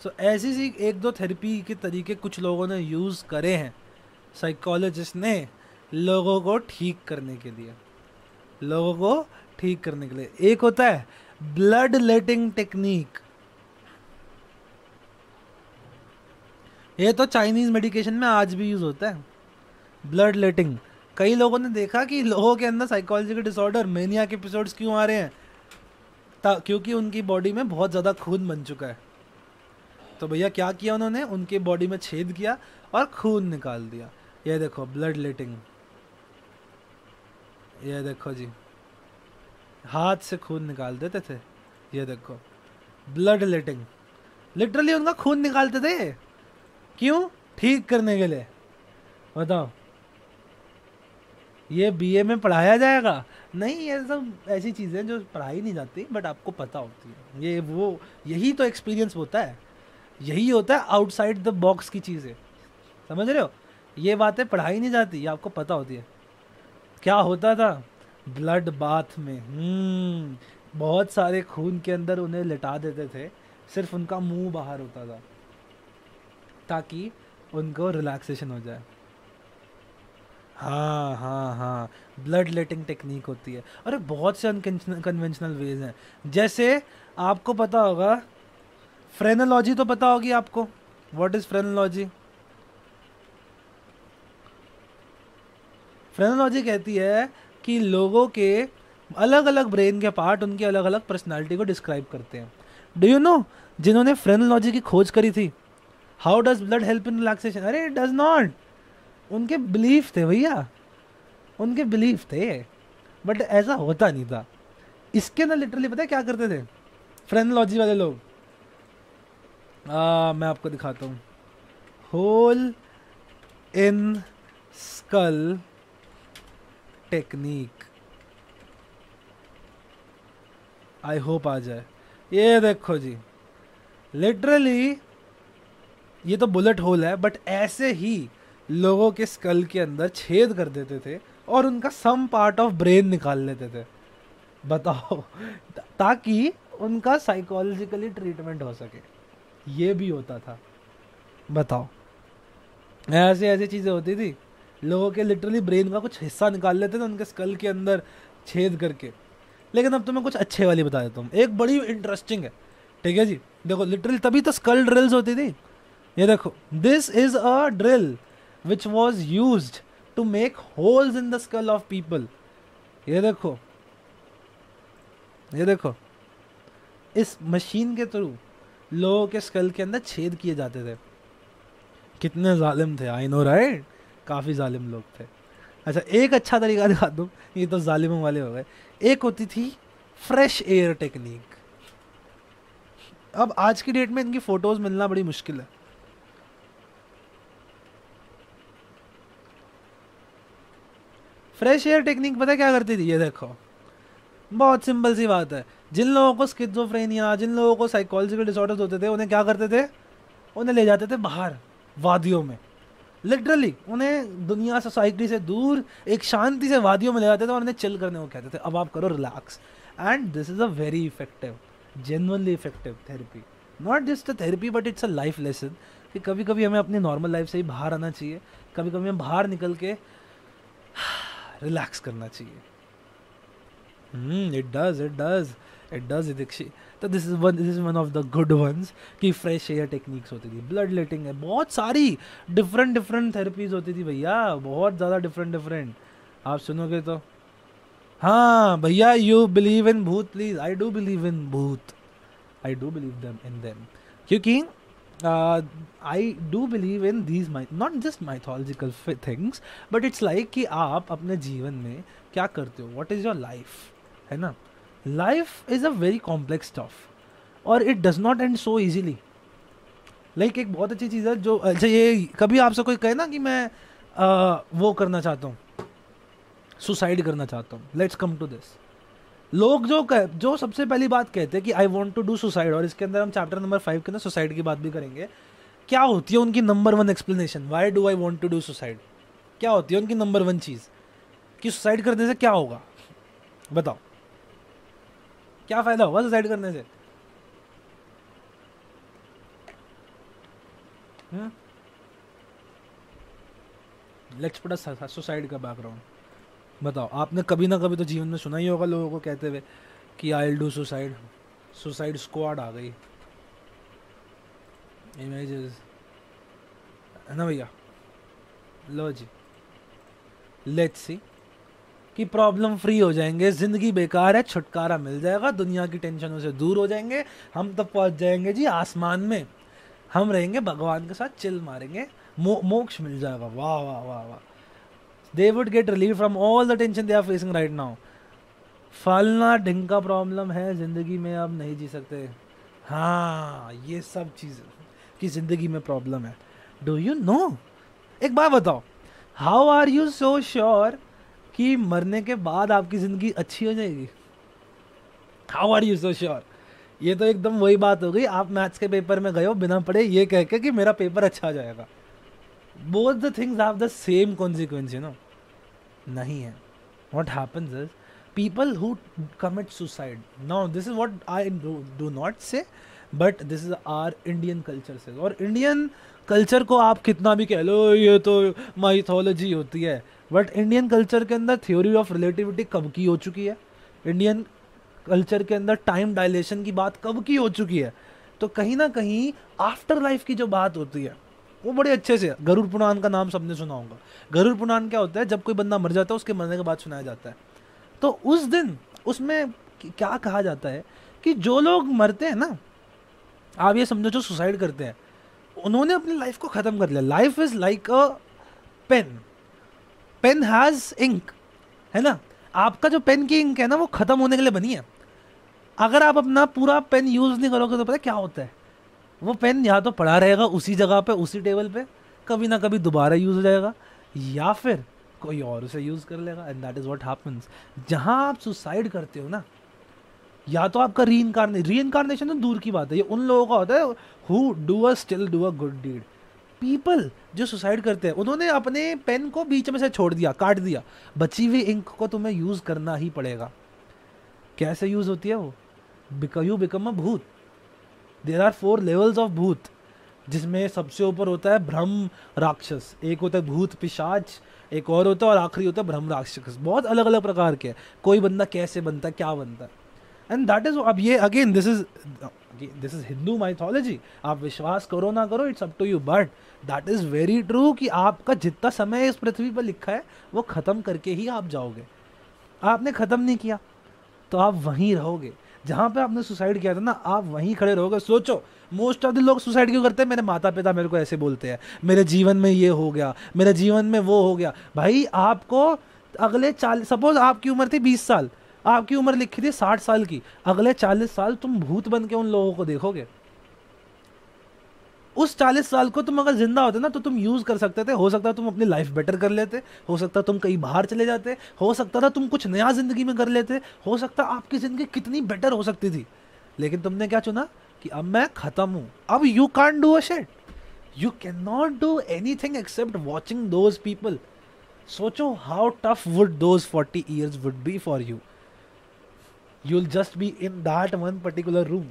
So ऐसी सी एक दो थेरेपी के तरीके कुछ लोगों ने यूज़ करे हैं, साइकोलॉजिस्ट ने लोगों को ठीक करने के लिए, एक होता है ब्लड लेटिंग टेक्निक। ये तो चाइनीज मेडिकेशन में आज भी यूज होता है, ब्लड लेटिंग। कई लोगों ने देखा कि लोगों के अंदर साइकोलॉजिकल डिसऑर्डर, मेनियाक एपिसोड्स क्यों आ रहे हैं? क्योंकि उनकी बॉडी में बहुत ज़्यादा खून बन चुका है। तो भैया क्या किया उन्होंने? उनके बॉडी में छेद किया और खून निकाल दिया। ये देखो ब्लड लेटिंग, ये देखो जी, हाथ से खून निकाल देते थे। ये देखो ब्लड लेटिंग, लिटरली उनका खून निकालते थे। क्यों? ठीक करने के लिए। बताओ, ये बीए में पढ़ाया जाएगा? नहीं, ये सब ऐसी चीज़ें जो पढ़ाई नहीं जाती बट आपको पता होती है। ये वो, यही तो एक्सपीरियंस होता है, यही होता है आउटसाइड द बॉक्स की चीज़ें, समझ रहे हो? ये बातें पढ़ाई नहीं जाती, ये आपको पता होती है। क्या होता था ब्लड बाथ में? बहुत सारे खून के अंदर उन्हें लिटा देते थे, सिर्फ उनका मुंह बाहर होता था ताकि उनको रिलैक्सेशन हो जाए। हाँ हाँ हाँ, ब्लड लेटिंग टेक्निक होती है। अरे बहुत से अनकन्वेंशनल वेज हैं, जैसे आपको पता होगा फ्रेनोलॉजी, तो पता होगी आपको, व्हाट इज फ्रेनोलॉजी? फ्रेनोलॉजी कहती है कि लोगों के अलग अलग ब्रेन के पार्ट उनकी अलग अलग पर्सनालिटी को डिस्क्राइब करते हैं। डू यू नो जिन्होंने फ्रेनोलॉजी की खोज करी थी, how does blood help in relaxation? अरे इट डज नॉट। उनके बिलीफ थे भैया, उनके बिलीफ थे, बट ऐसा होता नहीं था। इसके अंदर लिटरली पता है क्या करते थे फ्रेनोलॉजी वाले लोग? मैं आपको दिखाता हूँ। Hole in skull technique, I hope आ जाए। ये देखो जी, लिटरली ये तो बुलेट होल है, बट ऐसे ही लोगों के स्कल के अंदर छेद कर देते थे और उनका सम पार्ट ऑफ ब्रेन निकाल लेते थे। बताओ, ताकि उनका साइकोलॉजिकली ट्रीटमेंट हो सके। ये भी होता था। बताओ, ऐसे ऐसी चीज़ें होती थी, लोगों के लिटरली ब्रेन का कुछ हिस्सा निकाल लेते थे उनके स्कल के अंदर छेद करके। लेकिन अब तुम्हें कुछ अच्छे वाली बता देता हूँ, एक बड़ी इंटरेस्टिंग है, ठीक है जी। देखो लिटरली तभी तो स्कल ड्रिल्स होती थी। ये देखो, this is a drill which was used to make holes in the skull of people. ये देखो, ये देखो, इस मशीन के थ्रू लोगों के स्कल के अंदर छेद किए जाते थे। कितने जालिम थे, आई नो राइट, काफ़ी जालिम लोग थे। अच्छा, एक अच्छा तरीका दिखा दूँ, ये तो जालिमों वाले हो गए। एक होती थी फ्रेश एयर टेक्निक। अब आज की डेट में इनकी फोटोज मिलना बड़ी मुश्किल है। फ्रेश एयर टेक्निक पता है क्या करती थी? ये देखो, बहुत सिंपल सी बात है। जिन लोगों को स्किज़ोफ्रेनिया, जिन लोगों को साइकोलॉजिकल डिसऑर्डर्स होते थे, उन्हें क्या करते थे? उन्हें ले जाते थे बाहर वादियों में। लिटरली उन्हें दुनिया सोसाइटी से दूर एक शांति से वादियों में ले जाते थे और उन्हें चिल करने को कहते थे, अब आप करो relax. And this is a very effective, genuinely effective therapy. Not just a therapy but it's a life lesson कि कभी कभी हमें अपनी नॉर्मल लाइफ से ही बाहर आना चाहिए, कभी कभी हमें बाहर निकल के रिलैक्स करना चाहिए। It does Dikshit. तो this is one of the good ones कि फ्रेश एयर टेक्निक्स होती थी, ब्लड लेटिंग है, बहुत सारी डिफरेंट डिफरेंट थेरेपीज होती थी भैया, बहुत ज़्यादा डिफरेंट डिफरेंट। आप सुनोगे तो हाँ भैया, यू बिलीव इन भूत please, I do believe in भूत, I do believe them in them, क्योंकि I do believe in these not just mythological things, but it's like कि आप अपने जीवन में क्या करते हो, व्हाट इज़ योर लाइफ, है ना। Life is a very complex stuff और it does not end so easily. Like एक बहुत अच्छी चीज़ है जो, अच्छा ये कभी आपसे कोई कहे ना कि मैं वो करना चाहता हूँ, सुसाइड करना चाहता हूँ, लेट्स कम टू दिस। लोग जो सबसे पहली बात कहते हैं कि I want to do suicide, और इसके अंदर हम चैप्टर नंबर 5 के अंदर सुसाइड की बात भी करेंगे, क्या होती है उनकी number 1 explanation, why do I want to do suicide, क्या होती है उनकी नंबर 1 चीज़ कि सुसाइड करने से क्या होगा, बताओ क्या फ़ायदा होगा सुसाइड करने से। लेट्स पुट अ सुसाइड का बैकग्राउंड। बताओ, आपने कभी ना कभी तो जीवन में सुना ही होगा लोगों को कहते हुए कि I will do suicide, suicide squad आ गई, इमेजेस, है ना भैया। लो जी, लेट्स सी कि प्रॉब्लम फ्री हो जाएंगे, ज़िंदगी बेकार है, छुटकारा मिल जाएगा, दुनिया की टेंशनों से दूर हो जाएंगे, हम तब पहुंच जाएंगे जी आसमान में, हम रहेंगे भगवान के साथ, चिल मारेंगे, मोक्ष मिल जाएगा, वाह वाह वाह वाह, they would get relief from all the tension they are facing right now। फलना ढिंका प्रॉब्लम है ज़िंदगी में, अब नहीं जी सकते, हाँ ये सब चीज़ कि ज़िंदगी में प्रॉब्लम है। डू यू नो, एक बात बताओ, how are you so sure कि मरने के बाद आपकी ज़िंदगी अच्छी हो जाएगी, how are you so sure. ये तो एकदम वही बात हो गई, आप मैथ्स के पेपर में गए हो बिना पढ़े ये कह के कि मेरा पेपर अच्छा जाएगा, both the things have the same consequence, you know, नहीं है। what happens is people who commit suicide, now this is what I do not say, but this is our Indian culture says, और Indian culture को आप कितना भी कह लो ये तो माइथोलॉजी होती है, बट इंडियन कल्चर के अंदर थ्योरी ऑफ रिलेटिविटी कब की हो चुकी है, इंडियन कल्चर के अंदर टाइम डायलेशन की बात कब की हो चुकी है। तो कहीं ना कहीं आफ्टर लाइफ की जो बात होती है वो बड़े अच्छे से, गरुड़ पुराण का नाम सबने सुना होगा। गरुड़ पुराण क्या होता है, जब कोई बंदा मर जाता है उसके मरने के बाद सुनाया जाता है। तो उस दिन उसमें क्या कहा जाता है कि जो लोग मरते हैं ना, आप ये समझो जो सुसाइड करते हैं उन्होंने अपनी लाइफ को ख़त्म कर लिया। Life is like a pen, pen has ink, है ना। आपका जो पेन की इंक है ना वो ख़त्म होने के लिए बनी है। अगर आप अपना पूरा पेन यूज़ नहीं करोगे तो पता है क्या होता है, वो पेन या तो पड़ा रहेगा उसी जगह पे उसी टेबल पे, कभी ना कभी दोबारा यूज़ हो जाएगा, या फिर कोई और उसे यूज़ कर लेगा, and that is what happens. जहाँ आप सुसाइड करते हो ना, या तो आपका रीइंकारनेशन तो दूर की बात है, ये उन लोगों का होता है who still do a good deed. People जो सुसाइड करते हैं उन्होंने अपने पेन को बीच में से छोड़ दिया, काट दिया, बची हुई इंक को तुम्हें यूज़ करना ही पड़ेगा। कैसे यूज़ होती है वो, यू बिकम अ भूत। देर आर 4 लेवल्स ऑफ भूत, जिसमें सबसे ऊपर होता है ब्रह्म राक्षस, एक होता है भूत पिशाच, एक और होता है, और आखिरी होता है ब्रह्म राक्षस। बहुत अलग अलग प्रकार के, कोई बंदा कैसे बनता है, क्या बनता है, एंड दैट इज, अब ये again this is Hindu mythology, आप विश्वास करो ना करो it's up to you, but that is very true कि आपका जितना समय इस पृथ्वी पर लिखा है वो खत्म करके ही आप जाओगे। आपने खत्म नहीं किया तो आप वहीं रहोगे, जहाँ पे आपने सुसाइड किया था ना आप वहीं खड़े रहोगे। सोचो, मोस्ट ऑफ द लोग सुसाइड क्यों करते हैं, मेरे माता पिता मेरे को ऐसे बोलते हैं, मेरे जीवन में ये हो गया, मेरे जीवन में वो हो गया। भाई आपको अगले 40, सपोज आपकी उम्र थी 20 साल, आपकी उम्र लिखी थी 60 साल की, अगले 40 साल तुम भूत बन के उन लोगों को देखोगे। उस 40 साल को तुम अगर जिंदा होते ना तो तुम यूज कर सकते थे, हो सकता है तुम अपनी लाइफ बेटर कर लेते, हो सकता है तुम कहीं बाहर चले जाते, हो सकता था तुम कुछ नया जिंदगी में कर लेते, हो सकता आपकी जिंदगी कितनी बेटर हो सकती थी। लेकिन तुमने क्या चुना कि अब मैं खत्म हूं, अब you can't do a shit, you can not do anything except watching those people. सोचो how tough would those 40 years would be for you, you will just be in that one particular room.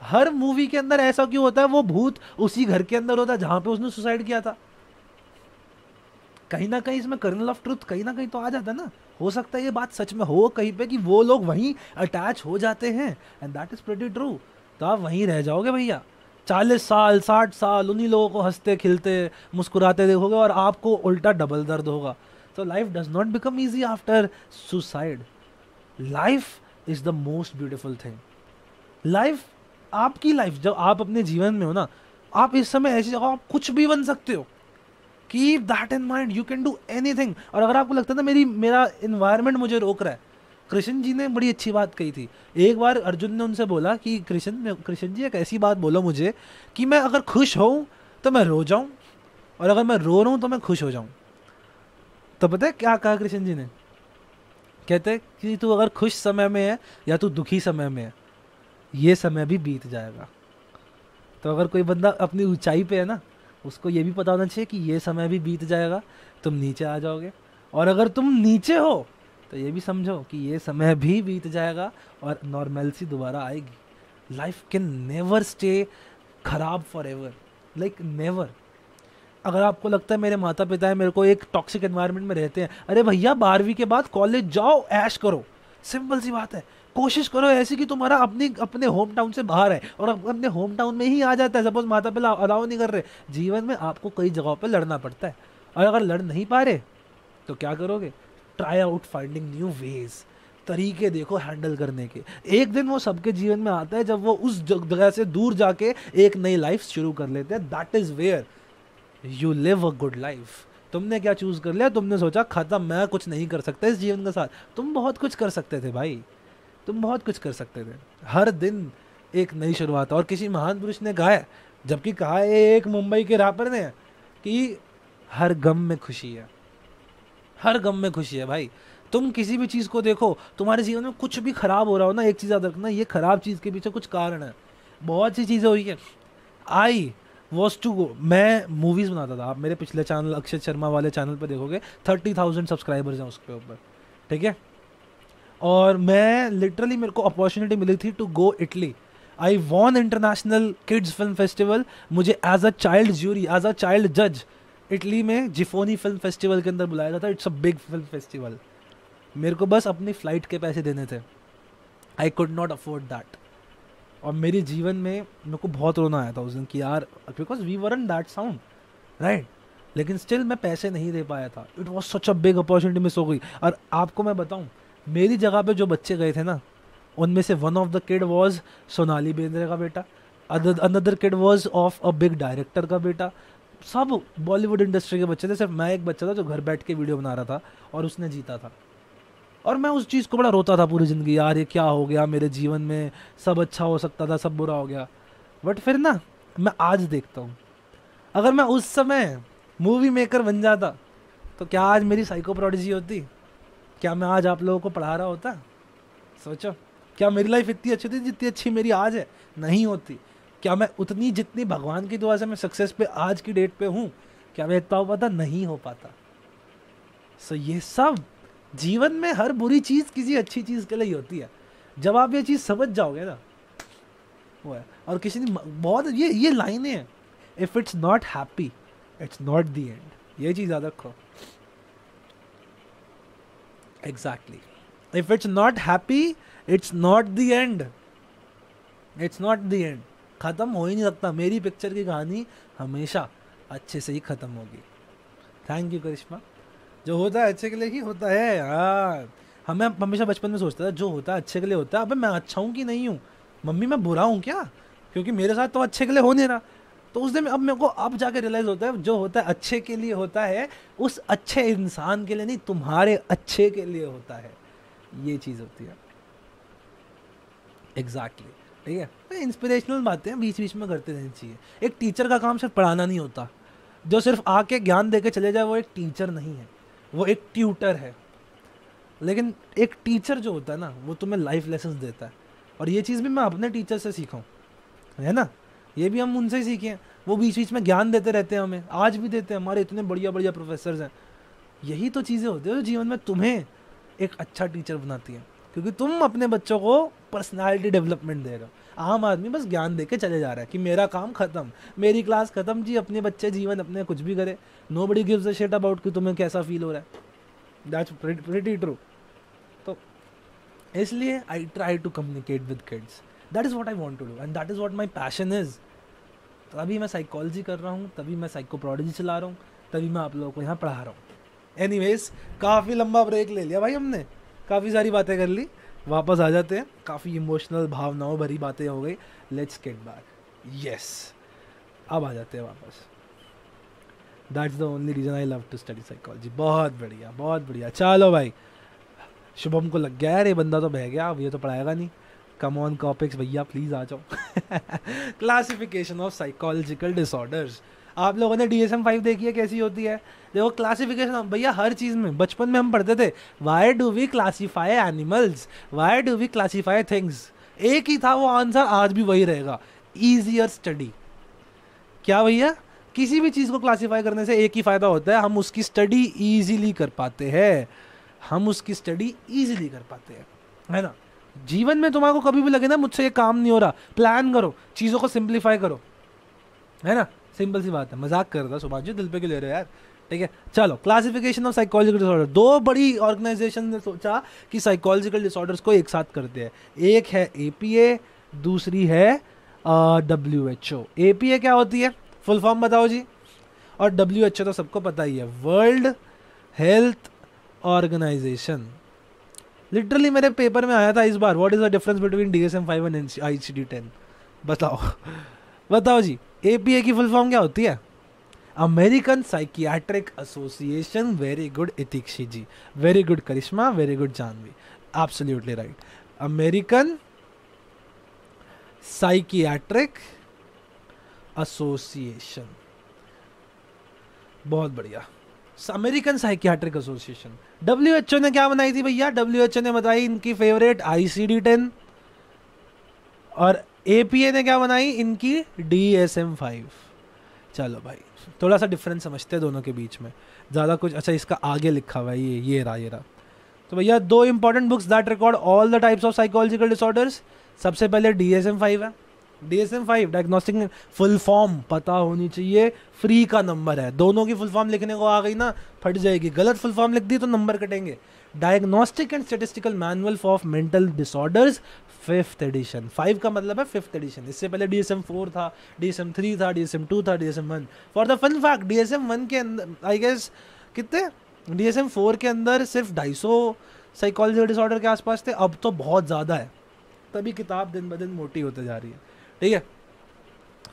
हर movie के अंदर ऐसा क्यों होता है, वो भूत उसी घर के अंदर होता है जहां पे उसने सुसाइड किया था। कहीं ना कहीं इसमें कर्नल ऑफ ट्रुथ कहीं ना कहीं तो आ जाता है ना, हो सकता है ये बात सच में हो कहीं पे कि वो लोग वहीं अटैच हो जाते हैं, and that is pretty true. तो आप वहीं रह जाओगे भैया, 40 साल 60 साल उन्हीं लोगों को हंसते खिलते मुस्कुराते देखोगे और आपको उल्टा डबल दर्द होगा। तो life does not become easy after suicide. Life is the most beautiful thing. Life, आपकी लाइफ, जब आप अपने जीवन में हो ना, आप इस समय ऐसी जगह आप कुछ भी बन सकते हो। Keep that in mind, you can do anything. और अगर आपको लगता है ना मेरा इन्वायरमेंट मुझे रोक रहा है, कृष्ण जी ने बड़ी अच्छी बात कही थी। एक बार अर्जुन ने उनसे बोला कि कृष्ण जी एक ऐसी बात बोलो मुझे कि मैं अगर खुश हूँ तो मैं रो जाऊँ, और अगर मैं रो रहा हूँ तो मैं खुश हो जाऊँ। तो पता है क्या कहा कृष्ण जी ने? कहते कि तू अगर खुश समय में है या तू दुखी समय में है, ये समय भी बीत जाएगा। तो अगर कोई बंदा अपनी ऊंचाई पे है ना, उसको ये भी पता होना चाहिए कि ये समय भी बीत जाएगा, तुम नीचे आ जाओगे। और अगर तुम नीचे हो तो ये भी समझो कि ये समय भी बीत जाएगा और नॉर्मलसी दोबारा आएगी। लाइफ कैन नेवर स्टे खराब फॉर एवर, लाइक नेवर। अगर आपको लगता है मेरे माता पिता है मेरे को एक टॉक्सिक एनवायरनमेंट में रहते हैं, अरे भैया 12वीं के बाद कॉलेज जाओ, ऐश करो, सिंपल सी बात है। कोशिश करो ऐसी कि तुम्हारा अपने होम टाउन से बाहर है, और अपने होम टाउन में ही आ जाता है। सपोज माता पिता अलाउ नहीं कर रहे, जीवन में आपको कई जगहों पर लड़ना पड़ता है, और अगर लड़ नहीं पा रहे तो क्या करोगे? Try out finding new ways, तरीके देखो हैंडल करने के। एक दिन वो सबके जीवन में आता है जब वो उस जगह से दूर जाके एक नई लाइफ शुरू कर लेते हैं। That is where you live a good life. तुमने क्या चूज कर लिया? तुमने सोचा खत्म, मैं कुछ नहीं कर सकता इस जीवन के साथ। तुम बहुत कुछ कर सकते थे भाई, तुम बहुत कुछ कर सकते थे। हर दिन एक नई शुरुआत। और किसी महान पुरुष ने कहा है, जबकि कहा है एक मुंबई के रैपर ने, कि हर गम में खुशी है, हर गम में खुशी है भाई। तुम किसी भी चीज़ को देखो, तुम्हारे जीवन में कुछ भी खराब हो रहा हो ना, एक चीज़ याद रखना, ये खराब चीज़ के पीछे कुछ कारण है। बहुत सी चीज़ें हुई है। आई वॉज टू गो, मैं मूवीज़ बनाता था। आप मेरे पिछले चैनल अक्षत शर्मा वाले चैनल पर देखोगे, 30,000 सब्सक्राइबर्स हैं उसके ऊपर, ठीक है। और मैं लिटरली, मेरे को अपॉर्चुनिटी मिली थी to go Italy. I won international kids film festival. मुझे as a child jury, as a child जज इटली में जिफोनी फिल्म फेस्टिवल के अंदर बुलाया गया था। It's a big film festival. मेरे को बस अपनी फ़्लाइट के पैसे देने थे। I could not afford that. और मेरे जीवन में मेरे को बहुत रोना आया था उस दिन कि यार, because we were in that sound, right. लेकिन स्टिल मैं पैसे नहीं दे पाया था। It was such a big opportunity miss हो गई। और आपको मैं बताऊँ, मेरी जगह पे जो बच्चे गए थे ना, उनमें से one of the kid was Sonali Bendre का बेटा, another kid was of a big director का बेटा। सब बॉलीवुड इंडस्ट्री के बच्चे थे। सिर्फ मैं एक बच्चा था जो घर बैठ के वीडियो बना रहा था, और उसने जीता था। और मैं उस चीज़ को बड़ा रोता था पूरी ज़िंदगी, यार ये क्या हो गया मेरे जीवन में, सब अच्छा हो सकता था, सब बुरा हो गया। बट फिर ना, मैं आज देखता हूँ, अगर मैं उस समय मूवी मेकर बन जाता तो क्या आज मेरी साइको प्रोडिजी होती? क्या मैं आज आप लोगों को पढ़ा रहा होता? सोचो, क्या मेरी लाइफ इतनी अच्छी थी जितनी अच्छी मेरी आज है? नहीं होती। क्या मैं उतनी जितनी भगवान की दुआ से मैं सक्सेस पे आज की डेट पे हूँ, क्या मैं इतना हो पाता? नहीं हो पाता। सो ये सब जीवन में हर बुरी चीज़ किसी अच्छी चीज़ के लिए ही होती है। जब आप ये चीज़ समझ जाओगे ना, वो है। और किसी ने बहुत ये लाइनें हैं, if it's not happy it's not the end. ये चीज़ याद रखो। Exactly, if it's not happy it's not the end, it's not the end. ख़त्म हो ही नहीं सकता। मेरी पिक्चर की कहानी हमेशा अच्छे से ही ख़त्म होगी। थैंक यू करिश्मा। जो होता है अच्छे के लिए ही होता है यार। हमें हमेशा बचपन में सोचता था जो होता है अच्छे के लिए होता है। अबे मैं अच्छा हूँ कि नहीं हूँ? मम्मी मैं बुरा हूँ क्या? क्योंकि मेरे साथ तो अच्छे के लिए हो नहीं रहा। तो उस दिन अब मेरे को अब जाके रियलाइज़ होता है, जो होता है अच्छे के लिए होता है, उस अच्छे इंसान के लिए नहीं, तुम्हारे अच्छे के लिए होता है। ये चीज़ होती है। एग्जैक्टली, ठीक है। इंस्पिरेशनल बातें बीच बीच में करते रहनी चाहिए। एक टीचर का काम सिर्फ पढ़ाना नहीं होता। जो सिर्फ आके ज्ञान दे के चले जाए वो एक टीचर नहीं है, वो एक ट्यूटर है। लेकिन एक टीचर जो होता है ना, वो तुम्हें लाइफ लेसन देता है। और ये चीज़ भी मैं अपने टीचर से सीखा हूँ, है ना। ये भी हम उनसे ही सीखे हैं। वो बीच बीच में ज्ञान देते रहते हैं, हमें आज भी देते हैं। हमारे इतने बढ़िया बढ़िया प्रोफेसर्स हैं। यही तो चीज़ें होती है जो जीवन में तुम्हें एक अच्छा टीचर बनाती हैं, क्योंकि तुम अपने बच्चों को पर्सनालिटी डेवलपमेंट दे रहे हो। आम आदमी बस ज्ञान दे के चले जा रहा है कि मेरा काम खत्म, मेरी क्लास खत्म जी, अपने बच्चे जीवन अपने कुछ भी करे। Nobody gives a shit about कि तुम्हें कैसा फील हो रहा है। That's pretty true. इसलिए I try to communicate with kids, that is what I want to do and that is what my passion is. तभी मैं साइकोलॉजी कर रहा हूँ, तभी मैं साइकोप्रोडोलॉजी चला रहा हूँ, तभी मैं आप लोगों को यहाँ पढ़ा रहा हूँ। एनीवेज, काफ़ी लंबा ब्रेक ले लिया भाई हमने, काफ़ी सारी बातें कर ली, वापस आ जाते हैं। काफ़ी इमोशनल भावनाओं भरी बातें हो गई, लेट्स गेट बैक। यस, अब आ जाते हैं वापस। That's the only reason I love to study psychology. बहुत बढ़िया, बहुत बढ़िया। चलो भाई, शुभम को लग गया यार ये बंदा तो बह गया, अब ये तो पढ़ाएगा नहीं। कम ऑन कॉपिक्स भैया, प्लीज़ आ जाओ। Classification of psychological disorders. आप लोगों ने DSM-5 देखी है कैसी होती है? देखो क्लासिफिकेशन भैया हर चीज़ में, बचपन में हम पढ़ते थे why do we classify animals, why do we classify things. एक ही था वो आंसर, आज भी वही रहेगा, ईजियर स्टडी। क्या भैया, किसी भी चीज़ को क्लासीफाई करने से एक ही फ़ायदा होता है, हम उसकी स्टडी ईजिली कर पाते हैं, हम उसकी स्टडी ईजिली कर पाते हैं, है ना। जीवन में तुम्हारे को कभी भी लगे ना मुझसे ये काम नहीं हो रहा, प्लान करो, चीज़ों को सिंप्लीफाई करो, है ना। सिंपल सी बात है, मजाक कर रहा था सुभाष जी, दिल पे क्यों ले रहे हो यार, ठीक है। चलो, क्लासिफिकेशन ऑफ साइकोलॉजिकल डिसऑर्डर। दो बड़ी ऑर्गेनाइजेशन ने सोचा कि साइकोलॉजिकल डिसऑर्डर्स को एक साथ करते हैं। एक है APA, दूसरी है WHO। APA क्या होती है, फुल फॉर्म बताओ जी। और WHO तो सबको पता ही है, वर्ल्ड हेल्थ ऑर्गेनाइजेशन। लिटरली मेरे पेपर में आया था इस बार, what is the difference between DSM-5 and ICD-10। बताओ बताओ जी, APA की फुल फॉर्म क्या होती है? American psychiatric association. Very good Itikshi ji, very good Karishma, very good Janvi, absolutely right. American psychiatric association, बहुत बढ़िया, अमेरिकन साइकियाट्रिक एसोसिएशन। WHO ने क्या बनाई थी भैया? WHO ने बताई इनकी फेवरेट ICD-10, और APA ने क्या बनाई? इनकी DSM-5। चलो भाई, थोड़ा सा डिफरेंस समझते हैं दोनों के बीच में, ज़्यादा कुछ। अच्छा, इसका आगे लिखा हुआ है ये रहा। तो भैया दो important books that record all the types of psychological disorders. सबसे पहले DSM-5 है। DSM-5 डायग्नोस्टिक, फुल फॉर्म पता होनी चाहिए, फ्री का नंबर है। दोनों की फुल फॉर्म लिखने को आ गई ना, फट जाएगी, गलत फुल फॉर्म लिख दी तो नंबर कटेंगे। Diagnostic and statistical manual of mental disorders, 5th edition. 5 का मतलब है 5th एडिशन। इससे पहले DSM-4 था, DSM-3 था, DSM-2 था, DSM-1। For the fun fact, DSM-1 के अंदर आई गेस कितने, DSM-4 के अंदर सिर्फ 250 साइकोलॉजिकल डिसऑर्डर के आसपास थे, अब तो बहुत ज़्यादा है, तभी किताब दिन ब दिन मोटी होते जा रही है, ठीक है।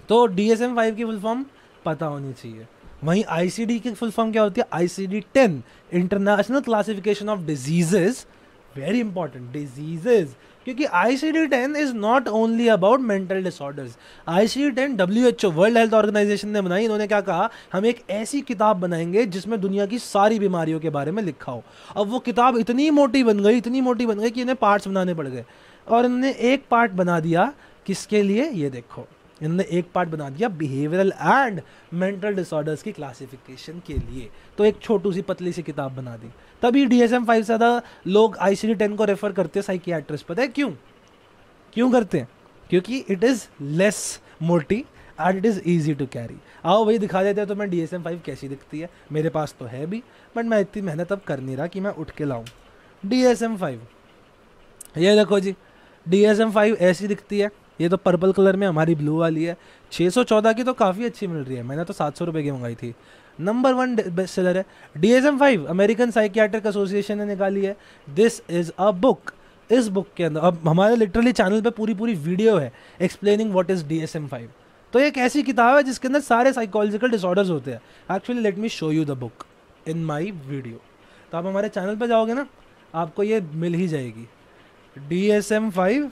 तो DSM-5 की फुल फॉर्म पता होनी चाहिए। वहीं ICD की फुल फॉर्म क्या होती है? ICD-10, international classification of diseases. Very important, diseases, क्योंकि ICD-10 is not only about mental disorders. ICD-10 WHO, World health Organization ने बनाई। इन्होंने क्या कहा, हम एक ऐसी किताब बनाएंगे जिसमें दुनिया की सारी बीमारियों के बारे में लिखा हो। अब वो किताब इतनी मोटी बन गई, इतनी मोटी बन गई कि इन्हें पार्ट्स बनाने पड़ गए, और इन्होंने एक पार्ट बना दिया किसके लिए? ये देखो, इन्होंने एक पार्ट बना दिया बिहेवियरल एंड मेंटल डिसऑर्डर्स की क्लासिफिकेशन के लिए। तो एक छोटी सी पतली सी किताब बना दी। तभी DSM-5 से ज़्यादा लोग ICD-10 को रेफर करते हैं साइकियाट्रिस्ट। पता है क्यों? क्यों करते हैं? क्योंकि इट इज़ लेस मोटी and it is easy to carry. आओ भाई दिखा देते हैं तो मैं DSM-5 कैसी दिखती है। मेरे पास तो है भी, बट मैं इतनी मेहनत अब कर नहीं रहा कि मैं उठ के लाऊं। DSM-5 ये देखो जी, DSM-5 ऐसी दिखती है। ये तो पर्पल कलर में, हमारी ब्लू वाली है। 614 की तो काफ़ी अच्छी मिल रही है, मैंने तो 700 रुपये की मंगाई थी। नंबर 1 बेस्ट सेलर है DSM-5, अमेरिकन साइकियाट्रिक एसोसिएशन ने निकाली है। This is a book. इस बुक के अंदर अब हमारे लिटरली चैनल पे पूरी वीडियो है एक्सप्लेनिंग व्हाट इज़ DSM-5। तो एक ऐसी किताब है जिसके अंदर सारे साइकोलॉजिकल डिसऑर्डर्स होते हैं। Actually let me show you the book in my video. तो आप हमारे चैनल पर जाओगे ना, आपको ये मिल ही जाएगी। DSM-5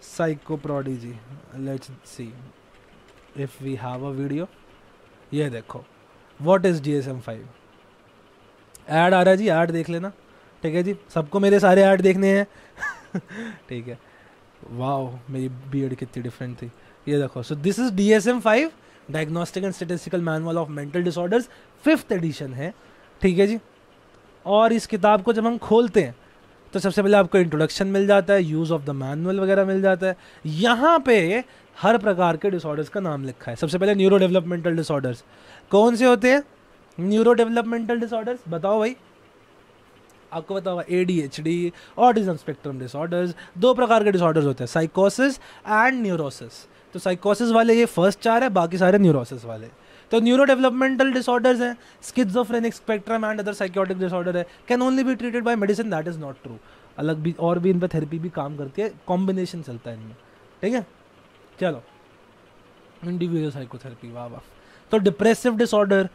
psychopathology, let's see if we have a video. ये देखो, व्हाट इज DSM-5। ऐड आ रहा है जी, ऐड देख लेना, ठीक है जी। सबको मेरे सारे ऐड देखने हैं ठीक है। वाओ, मेरी बियर्ड कितनी डिफरेंट थी। ये देखो, so this is DSM-5 diagnostic and statistical manual of mental disorders, 5th edition है, ठीक है जी। और इस किताब को जब हम खोलते हैं तो सबसे पहले आपको इंट्रोडक्शन मिल जाता है, यूज़ ऑफ द मैनुअल वगैरह मिल जाता है। यहाँ पे हर प्रकार के डिसऑर्डर्स का नाम लिखा है। सबसे पहले न्यूरो डेवलपमेंटल डिसऑर्डर्स कौन से होते हैं? न्यूरो डेवलपमेंटल डिसऑर्डर्स बताओ भाई। आपको पता होगा ADHD, ऑटिज्म स्पेक्ट्रम डिसऑर्डर्स, 2 प्रकार के डिसऑर्डर्स होते हैं, साइकोसिस एंड न्यूरोसिस। तो साइकोसिस वाले ये फर्स्ट 4 है, बाकी सारे न्यूरोसिस वाले। तो न्यूरो डेवलपमेंटल डिसऑर्डर्स हैं, schizophrenic spectrum and other psychotic disorder है, can only be treated by medicine, that is not true. अलग भी और भी इन पर थेरेपी भी काम करती है, कॉम्बिनेशन चलता है इनमें, ठीक है। चलो इंडिविजुअल साइकोथेरेपी, वाह वाह। तो डिप्रेसिव डिसऑर्डर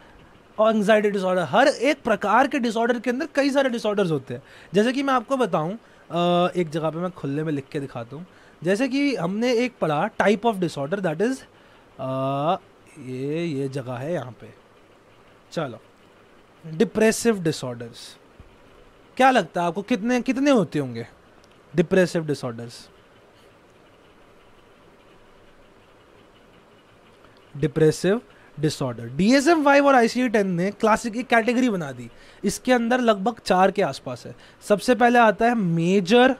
और एंग्जाइटी डिसऑर्डर, हर एक प्रकार के डिसऑर्डर के अंदर कई सारे डिसऑर्डर्स होते हैं। जैसे कि मैं आपको बताऊं, एक जगह पे मैं खुले में लिख के दिखाता हूँ। जैसे कि हमने एक पढ़ा type of disorder, that is ये जगह है यहाँ पे। चलो डिप्रेसिव डिसऑर्डर्स, क्या लगता है आपको कितने कितने होते होंगे depressive disorders? Depressive disorder, DSM-5 और ICD-10 ने क्लासिक की कैटेगरी बना दी। इसके अंदर लगभग 4 के आसपास है। सबसे पहले आता है मेजर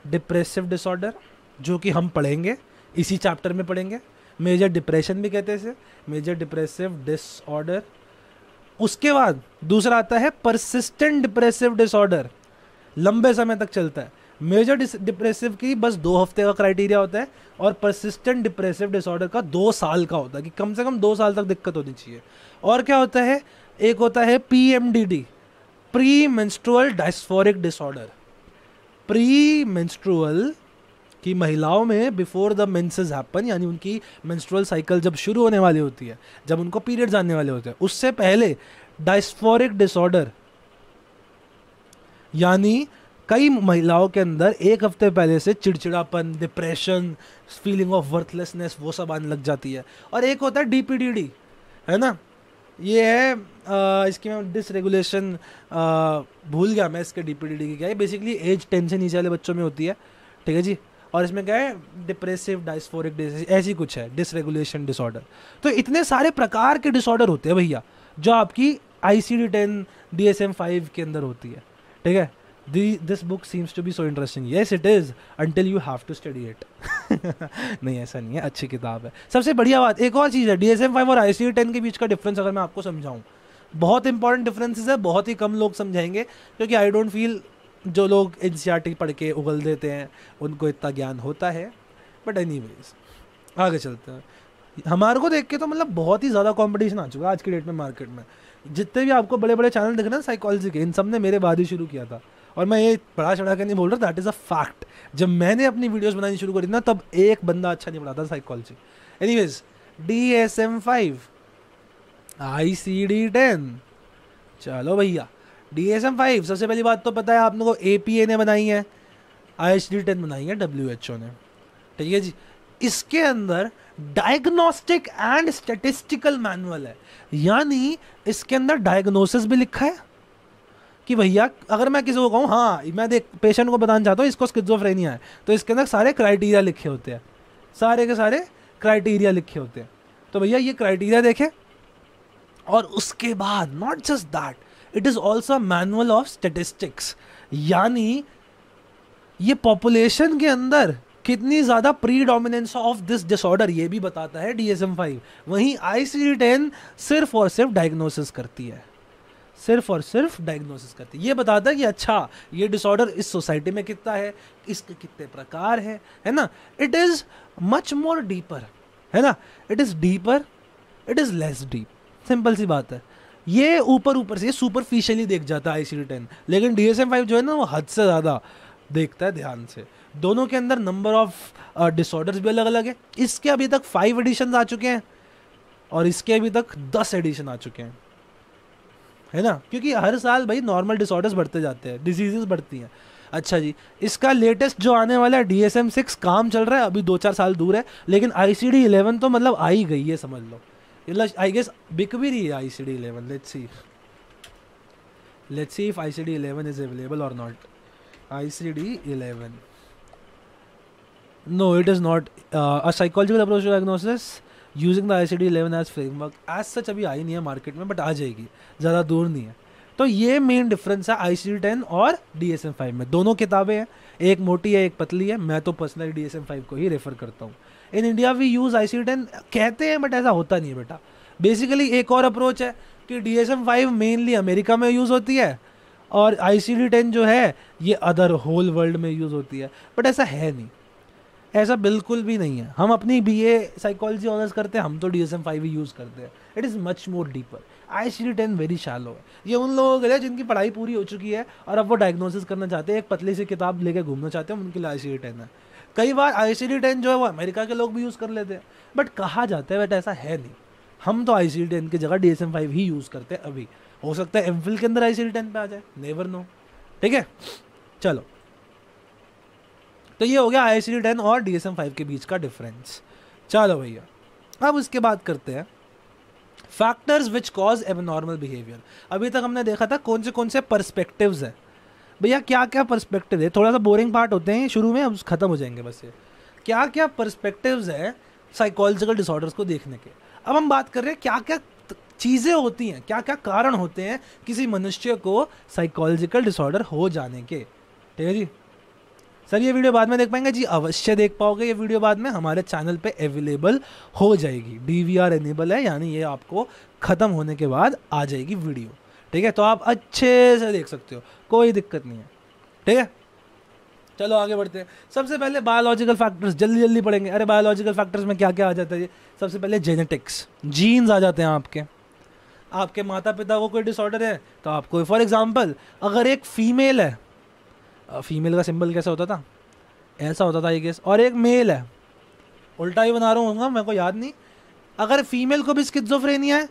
डिप्रेसिव डिसऑर्डर, जो कि हम पढ़ेंगे इसी चैप्टर में पढ़ेंगे। मेजर डिप्रेशन भी कहते हैं इसे, मेजर डिप्रेसिव डिसऑर्डर। उसके बाद दूसरा आता है परसिस्टेंट डिप्रेसिव डिसऑर्डर, लंबे समय तक चलता है। मेजर डिप्रेसिव की बस 2 हफ्ते का क्राइटेरिया होता है, और परसिस्टेंट डिप्रेसिव डिसऑर्डर का 2 साल का होता है, कि कम से कम 2 साल तक दिक्कत होनी चाहिए। और क्या होता है, एक होता है PMDD, premenstrual dysphoric disorder. Premenstrual की महिलाओं में बिफोर द मेंसेस हैपन, यानी उनकी मेंस्ट्रुअल साइकिल जब शुरू होने वाली होती है, जब उनको पीरियड्स आने वाले होते हैं, उससे पहले डायस्फोरिक डिसऑर्डर, यानी कई महिलाओं के अंदर 1 हफ्ते पहले से चिड़चिड़ापन, डिप्रेशन, फीलिंग ऑफ वर्थलेसनेस, वो सब आने लग जाती है। और एक होता है DPDD, है ना, ये है इसकी मैं डिसरेगुलेशन भूल गया मैं इसके DPDD की क्या है। बेसिकली एज 10 से नीचे वाले बच्चों में होती है, ठीक है जी। और इसमें क्या है, डिप्रेसिव डायस्फोरिक ऐसी कुछ है, डिसरेगुलेशन डिसऑर्डर। तो इतने सारे प्रकार के डिसऑर्डर होते हैं भैया, जो आपकी ICD-10 DSM-5 के अंदर होती है, ठीक है। This book seems to be so interesting. Yes, it is until you have to study it. नहीं, ऐसा नहीं है, अच्छी किताब है। सबसे बढ़िया बात एक और चीज़ है, DSM-5 और ICD-10 के बीच का डिफरेंस अगर मैं आपको समझाऊं, बहुत इंपॉर्टेंट डिफरेंसेस है, बहुत ही कम लोग समझाएंगे, क्योंकि आई डोंट फील जो लोग NCERT पढ़ के उगल देते हैं उनको इतना ज्ञान होता है। बट एनीवेज आगे चलते हैं। हमारे को देख के तो मतलब बहुत ही ज़्यादा कंपटीशन आ चुका है आज की डेट में मार्केट में। जितने भी आपको बड़े बड़े चैनल दिख रहे हैं साइकोलॉजी के, इन सब ने मेरे बाद ही शुरू किया था। और मैं ये बड़ा चढ़ा के नहीं बोल रहा, दैट इज़ अ फैक्ट। जब मैंने अपनी वीडियोस बनानी शुरू करी ना, तब एक बंदा अच्छा नहीं पढ़ाता साइकोलॉजी। एनीवेज, DSM-5, ICD-10, चलो भैया DSM-5 सबसे पहली बात तो पता है आप लोगों को, APA ने बनाई है, ICD-10 बनाई है WHO ने, ठीक है जी। इसके अंदर डायग्नोस्टिक एंड स्टैटिस्टिकल मैनुअल है, यानी इसके अंदर डायग्नोसिस भी लिखा है कि भैया अगर मैं किसी को कहूँ, हाँ मैं देख पेशेंट को बताना चाहता हूँ इसको स्किज़ोफ्रेनिया है, तो इसके अंदर सारे क्राइटेरिया लिखे होते हैं, सारे के सारे क्राइटेरिया लिखे होते हैं। तो भैया ये क्राइटेरिया देखें, और उसके बाद not just that, it is also manual of statistics, यानी ये पॉपुलेशन के अंदर कितनी ज़्यादा प्रीडोमिनेंस ऑफ दिस डिसऑर्डर ये भी बताता है DSM-5। वहीं ICD-10 सिर्फ और सिर्फ डायग्नोसिस करती है, सिर्फ और सिर्फ डायग्नोसिस करती है। ये बताता है कि अच्छा ये डिसऑर्डर इस सोसाइटी में कितना है, इसके कितने प्रकार है ना। It is much more deeper, है ना, it is deeper, it is less deep, simple सी बात है। ये ऊपर ऊपर से सुपरफिशियली देख जाता है ICD-10, लेकिन DSM-5 जो है ना वो हद से ज़्यादा देखता है ध्यान से। दोनों के अंदर नंबर ऑफ डिसऑर्डर्स भी अलग अलग है। इसके अभी तक 5 एडिशन आ चुके हैं, और इसके अभी तक 10 एडिशन आ चुके हैं, है ना, क्योंकि हर साल भाई नॉर्मल डिसऑर्डर्स बढ़ते जाते हैं, डिजीजेस बढ़ती हैं। अच्छा जी, इसका लेटेस्ट जो आने वाला है DSM-6 काम चल रहा है, अभी 2-4 साल दूर है, लेकिन ICD-11 तो मतलब आ ही गई है, समझ लो। आई गेस बिक भी रही है ICD-11, let's see if ICD-11 is available और not. ICD-11, no, it is not a psychological approach to diagnosis using the ICD-11 as framework as such अभी आई नहीं है मार्केट में, बट आ जाएगी, ज़्यादा दूर नहीं है। तो ये मेन डिफरेंस है ICD-10 और DSM-5 में। दोनों किताबें हैं, एक मोटी है एक पतली है। मैं तो पर्सनली DSM-5 को ही रेफर करता हूँ। In India we use ICD-10 कहते हैं, बट ऐसा होता नहीं है बेटा। बेसिकली एक और अप्रोच है कि DSM-5 मेनली अमेरिका में यूज़ होती है, और ICD-10 जो है ये अदर होल वर्ल्ड में यूज़ होती है, बट ऐसा है नहीं, ऐसा बिल्कुल भी नहीं है। हम अपनी BA साइकोलॉजी ऑनर्स करते हैं, हम तो DSM-5 ही यूज़ करते हैं। It is much more deeper. ICD-10 very shallow है। ये उन लोगों के लिए जिनकी पढ़ाई पूरी हो चुकी है और अब वो डायग्नोसिस करना चाहते हैं, एक पतली सी किताब लेके घूमना चाहते हैं, उनके लिए ICD-10 है। कई बार ICD-10 जो है वो अमेरिका के लोग भी यूज़ कर लेते हैं, बट कहा जाता है, बट ऐसा है नहीं। हम तो ICD-10 की जगह DSM-5 ही यूज़ करते हैं अभी। हो सकता है MPhil के अंदर ICD-10 पे आ जाए, नेवर नो। ठीक है, चलो, तो ये हो गया ICD-10 और DSM-5 के बीच का डिफरेंस। चलो भैया, अब इसके बात करते हैं factors which cause abnormal behaviour. अभी तक हमने देखा था कौन से पर्सपेक्टिव्स है। भैया क्या क्या पर्सपेक्टिव है, थोड़ा सा बोरिंग पार्ट होते हैं शुरू में, अब खत्म हो जाएंगे बस ये। क्या क्या पर्सपेक्टिव्स है साइकोलॉजिकल डिसऑर्डर्स को देखने के। अब हम बात कर रहे हैं क्या क्या चीज़ें होती हैं, क्या क्या कारण होते हैं किसी मनुष्य को साइकोलॉजिकल डिसऑर्डर हो जाने के। ठीक है जी, सर ये वीडियो बाद में देख पाएंगे जी, अवश्य देख पाओगे। ये वीडियो बाद में हमारे चैनल पे अवेलेबल हो जाएगी, DVR एनेबल है, यानी ये आपको ख़त्म होने के बाद आ जाएगी वीडियो। ठीक है, तो आप अच्छे से देख सकते हो, कोई दिक्कत नहीं है। ठीक है, चलो आगे बढ़ते हैं। सबसे पहले बायोलॉजिकल फैक्टर्स जल्दी जल्दी पढ़ेंगे। अरे बायोलॉजिकल फैक्टर्स में क्या क्या आ जाता है? सबसे पहले जेनेटिक्स, जीन्स आ जाते हैं आपके माता पिता को कोई डिसऑर्डर है तो आपको, फॉर एग्जांपल अगर एक फीमेल है, फीमेल का सिंबल कैसा होता था, ऐसा होता था आई गेस, और एक मेल है, उल्टा ही बना रहा हूँ मेरे को याद नहीं, अगर फीमेल को भी स्किज़ोफ्रेनिया है,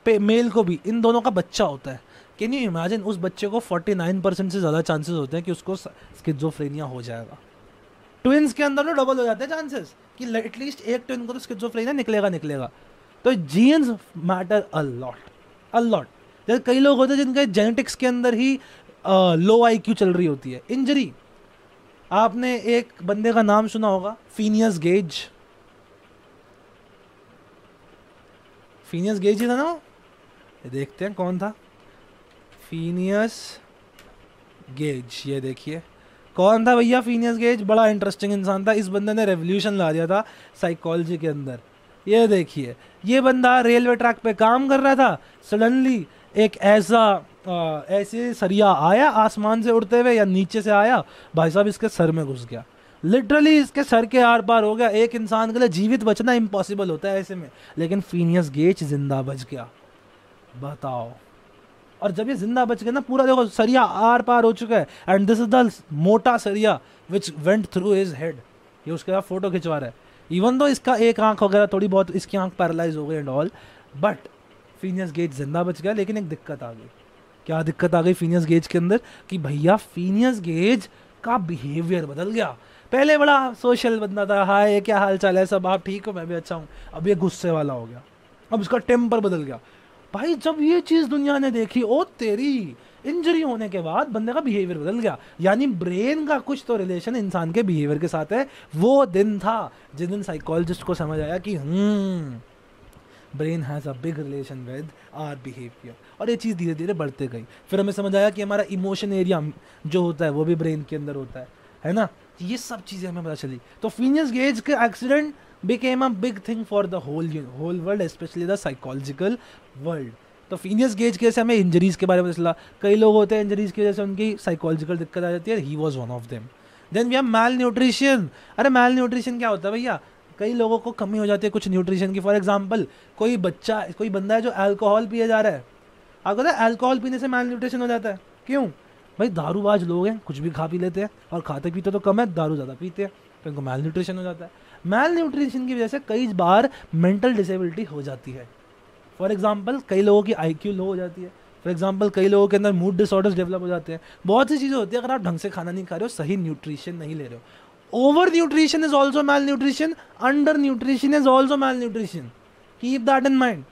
मेल को भी, इन दोनों का बच्चा होता है, कैन यू इमेजिन उस बच्चे को 49% से ज़्यादा चांसेस होते हैं कि उसको स्किज़ोफ्रेनिया हो जाएगा। ट्विंस के अंदर तो डबल हो जाते हैं चांसेस कि एटलीस्ट एक ट्विन को तो स्किज़ोफ्रेनिया निकलेगा। तो जीन्स मैटर अ लॉट। जैसे कई लोग होते हैं जिनके जेनेटिक्स के अंदर ही लो IQ चल रही होती है। इंजरी, आपने एक बंदे का नाम सुना होगा, फिनियस गेज ही था ना, ये देखते हैं कौन था फिनियस गेज। ये देखिए कौन था भैया फिनियस गेज, बड़ा इंटरेस्टिंग इंसान था। इस बंदे ने रेवोल्यूशन ला दिया था साइकोलॉजी के अंदर। ये देखिए, ये बंदा रेलवे ट्रैक पे काम कर रहा था, सडनली एक ऐसे सरिया आया आसमान से उड़ते हुए या नीचे से आया, भाई साहब इसके सर में घुस गया, लिटरली इसके सर के आर पार हो गया। एक इंसान के लिए जीवित बचना इम्पॉसिबल होता है ऐसे में, लेकिन फिनियस गेज जिंदा बच गया, बताओ। और जब ये जिंदा बच गया ना, पूरा देखो सरिया आर पार हो चुका है, एंड दिस इज द मोटा सरिया which went through his head. ये उसके बाद फोटो खिंचवा रहा है, इवन तो इसका एक आंख वगैरह थोड़ी बहुत, इसकी आंख पैरालाइज हो गई and all, but Phineas Gage जिंदा बच गया। लेकिन एक दिक्कत आ गई। क्या दिक्कत आ गई फिनियस गेज के अंदर? कि भैया फिनियस गेज का बिहेवियर बदल गया। पहले बड़ा सोशल बंदा था, हाय क्या हाल चाल है सब, आप ठीक हो, मैं भी अच्छा हूँ। अब ये गुस्से वाला हो गया, अब इसका टेम्पर बदल गया। भाई जब ये चीज़ दुनिया ने देखी, ओ तेरी, इंजरी होने के बाद बंदे का बिहेवियर बदल गया। यानी ब्रेन का कुछ तो रिलेशन इंसान के बिहेवियर के साथ है। वो दिन था जिस दिन साइकोलॉजिस्ट को समझ आया कि brain has a big relation with our behaviour. और ये चीज़ धीरे धीरे बढ़ते गई। फिर हमें समझ आया कि हमारा इमोशन एरिया जो होता है वो भी ब्रेन के अंदर होता है ना। ये सब चीज़ें हमें पता चली। तो फिनियस गेज के accident became a big thing for the whole world, especially the psychological world. तो फिनियस गेज के जैसे हमें इंजरीज के बारे में चला, कई लोग होते हैं इंजरीज की वजह से उनकी साइकोलॉजिकल दिक्कत आ जाती है, he was one of them. Then we have malnutrition. अरे मैल न्यूट्रिशन क्या होता है भैया? कई लोगों को कमी हो जाती है कुछ न्यूट्रिशन की। फॉर एग्जाम्पल कोई बंदा है जो अल्कोहल पिए जा रहा है, आपको पता है अल्कोहल पीने से मैल न्यूट्रिशन हो जाता है। क्यों भाई? दारूबाज लोग हैं, कुछ भी खा पी लेते हैं, और खाते पीते तो कम है, दारू ज़्यादा पीते हैं, तो इनको मैल न्यूट्रिशन हो जाता है। मैल न्यूट्रिशन की वजह से कई बार मेंटल डिसेबिलिटी हो जाती है। फॉर एग्जांपल कई लोगों की IQ लो हो जाती है। फॉर एग्जांपल कई लोगों के अंदर मूड डिसऑर्डर्स डेवलप हो जाते हैं। बहुत सी चीज़ें होती है अगर आप ढंग से खाना नहीं खा रहे हो, सही न्यूट्रिशन नहीं ले रहे हो। Overnutrition is also malnutrition, undernutrition is also malnutrition, keep that in mind.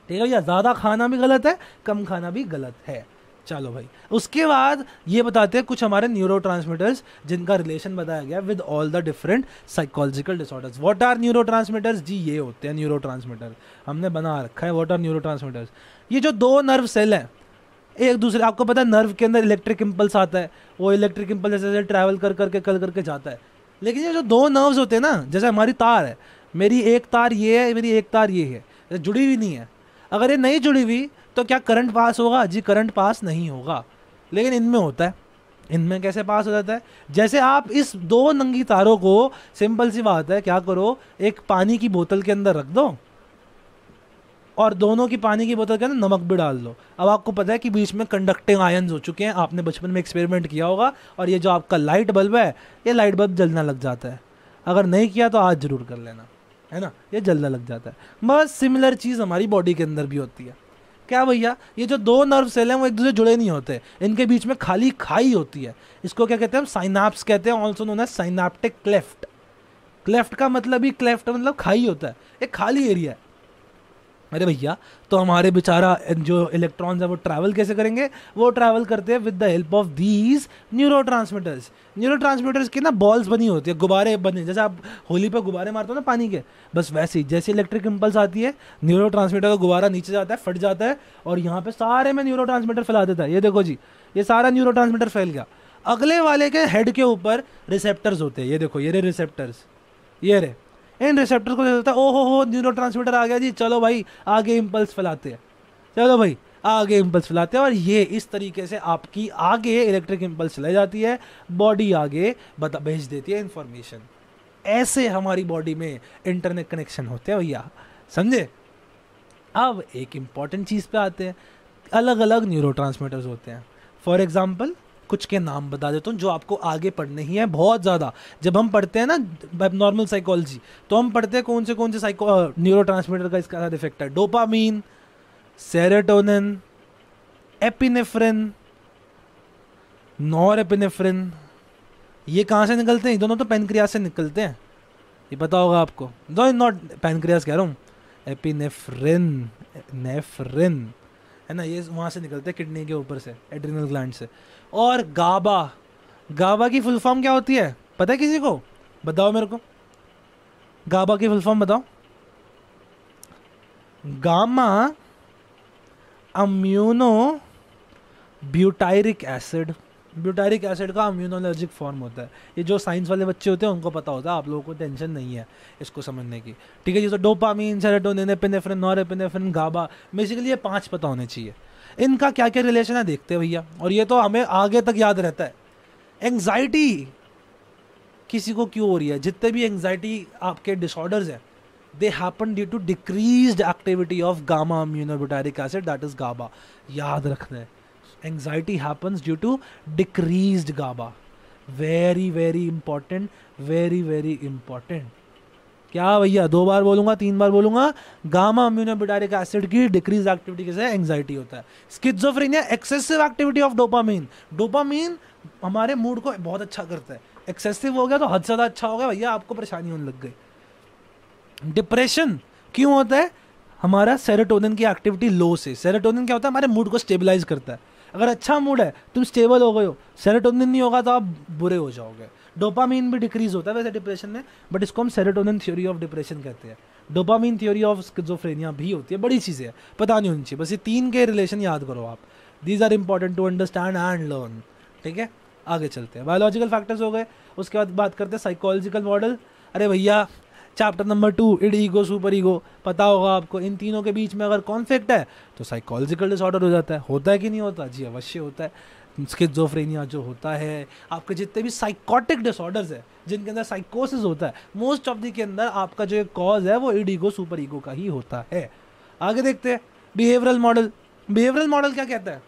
ठीक है भैया, ज़्यादा खाना भी गलत है, कम खाना भी गलत है। चलो भाई, उसके बाद ये बताते हैं कुछ हमारे न्यूरोट्रांसमीटर्स जिनका रिलेशन बताया गया with all the different psychological disorders. What are neurotransmitters? जी ये होते हैं न्यूरोट्रांसमीटर, हमने बना रखा है। What are neurotransmitters? ये जो दो नर्व सेल हैं एक दूसरे, आपको पता है नर्व के अंदर इलेक्ट्रिक इंपल्स आता है, वो इलेक्ट्रिक इंपल्स जैसे ट्रैवल कर करके जाता है। लेकिन ये जो दो नर्व्स होते हैं ना, जैसे हमारी तार है, मेरी एक तार ये है, मेरी एक तार ये है, जुड़ी हुई नहीं है। अगर ये नहीं जुड़ी हुई तो क्या करंट पास होगा? जी करंट पास नहीं होगा। लेकिन इनमें होता है। इनमें कैसे पास हो जाता है? जैसे आप इस दो नंगी तारों को, सिंपल सी बात है, क्या करो, एक पानी की बोतल के अंदर रख दो और दोनों की पानी की बोतल के अंदर नमक भी डाल दो। अब आपको पता है कि बीच में कंडक्टिंग आयंस हो चुके हैं, आपने बचपन में एक्सपेरिमेंट किया होगा, और ये जो आपका लाइट बल्ब है, ये लाइट बल्ब जलना लग जाता है। अगर नहीं किया तो आज जरूर कर लेना, है ना, ये जलना लग जाता है। बस सिमिलर चीज़ हमारी बॉडी के अंदर भी होती है। क्या भैया, ये जो दो नर्व सेल हैं वो एक दूसरे जुड़े नहीं होते, इनके बीच में खाली खाई होती है। इसको क्या कहते हैं? हम साइनाप्स कहते हैं, also known as synaptic cleft. Cleft का मतलब ही, क्लेफ्ट मतलब खाई होता है, एक खाली एरिया है। अरे भैया, तो हमारे बेचारा जो इलेक्ट्रॉन्स है वो ट्रैवल कैसे करेंगे? वो ट्रैवल करते हैं with the help of these neurotransmitters. Neurotransmitters की ना बॉल्स बनी होती है, गुब्बारे बने, जैसे आप होली पे गुब्बारे मारते हो ना पानी के, बस वैसे ही। जैसे इलेक्ट्रिक इम्पल्स आती है, न्यूरोट्रांसमीटर का गुब्बारा नीचे जाता है, फट जाता है, और यहाँ पे सारे में न्यूरोट्रांसमीटर फैला देता है। ये देखो जी, ये सारा न्यूरोट्रांसमीटर फैल गया। अगले वाले के हेड के ऊपर रिसेप्टर्स होते हैं, ये देखो, ये रे रिसेप्टर्स, ये रे। इन रिसेप्टर्स को चलता है, ओहो हो न्यूरोट्रांसमीटर आ गया जी, चलो भाई आगे इम्पल्स फैलाते हैं, चलो भाई आगे इम्पल्स फैलाते हैं, और ये इस तरीके से आपकी आगे इलेक्ट्रिक इम्पल्स चलाई जाती है, बॉडी आगे भेज देती है इंफॉर्मेशन। ऐसे हमारी बॉडी में इंटरनेट कनेक्शन होते हैं भैया, समझे? अब एक इम्पॉर्टेंट चीज़ पे आते हैं, अलग अलग न्यूरोट्रांसमीटर्स होते हैं। फॉर एग्जाम्पल कुछ के नाम बता देता हूँ जो आपको आगे पढ़ने ही है बहुत ज़्यादा। जब हम पढ़ते हैं ना एबनॉर्मल साइकोलॉजी, तो हम पढ़ते हैं कौन से न्यूरोट्रांसमीटर का इसका साथ इफेक्ट है। Dopamine, serotonin, epinephrine, norepinephrine. ये कहाँ से निकलते हैं? दोनों तो पैनक्रियास से निकलते हैं, ये पता होगा आपको। दो नॉट पैनक्रियास कह रहा हूँ, एपिनेफ्रिन, नेफ्रिन, है ना, ये वहाँ से निकलते हैं किडनी के ऊपर से, एड्रिनल ग्लैंड से। और गाबा, गाबा की फुल फॉर्म क्या होती है पता है किसी को? बताओ मेरे को, गाबा की फुल फॉर्म बताओ। Gamma amino butyric acid. Butyric acid का अम्यूनोलॉजिक फॉर्म होता है। ये जो साइंस वाले बच्चे होते हैं उनको पता होता है, आप लोगों को टेंशन नहीं है इसको समझने की, ठीक है जी। तो डोपामीन, सेरोटोनिन, एपिनेफ्रिन, नॉरएपिनेफ्रिन, गाबा, बेसिकली ये 5 पता होने चाहिए। इनका क्या क्या रिलेशन है देखते हैं भैया, और ये तो हमें आगे तक याद रहता है। एंग्जाइटी किसी को क्यों हो रही है? जितने भी एंग्जाइटी आपके डिसऑर्डर्स हैं, they happen due to decreased activity of gamma aminobutyric acid, that is GABA. याद रखना है, anxiety happens due to decreased GABA. Very very important, very very important. क्या भैया, 2 बार बोलूंगा, 3 बार बोलूंगा, गामा अम्यूनोब्यूटारिक एसिड की डिक्रीज एक्टिविटी से एंग्जाइटी होता है। Schizophrenia, excessive activity of dopamine. Dopamine हमारे मूड को बहुत अच्छा करता है, एक्सेसिव हो गया तो हद से ज़्यादा अच्छा हो गया भैया, आपको परेशानी होने लग गई। डिप्रेशन क्यों होता है? हमारा सेरोटोनिन की एक्टिविटी लो से। सेरोटोनिन क्या होता है? हमारे मूड को स्टेबलाइज करता है। अगर अच्छा मूड है, तुम स्टेबल हो गए हो, सेरोटोनिन नहीं होगा तो आप बुरे हो जाओगे। डोपामीन भी डिक्रीज होता है वैसे डिप्रेशन में, बट इसको हम सेरोटोनिन थ्योरी ऑफ डिप्रेशन कहते हैं। डोपामीन थ्योरी ऑफ स्किज़ोफ्रेनिया भी होती है, बड़ी चीज़ें हैं, पता नहीं होनी चाहिए, बस ये 3 के रिलेशन याद करो आप। These are important to understand and learn, ठीक है। आगे चलते हैं, बायोलॉजिकल फैक्टर्स हो गए, उसके बाद बात करते हैं साइकोलॉजिकल मॉडल। अरे भैया, chapter number 2 end ego super ego, पता होगा आपको। इन तीनों के बीच में अगर कॉन्फ्लिक्ट है तो साइकोलॉजिकल डिसऑर्डर हो जाता है। होता है कि नहीं होता? जी अवश्य होता है। स्किज़ोफ्रेनिया जो होता है, आपके जितने भी साइकोटिक डिसऑर्डर्स है जिनके अंदर साइकोसिस होता है, मोस्ट ऑफ द के अंदर आपका जो कॉज है वो इड ईगो सुपर ईगो का ही होता है। आगे देखते हैं बिहेवियरल मॉडल। बिहेवियरल मॉडल क्या कहता है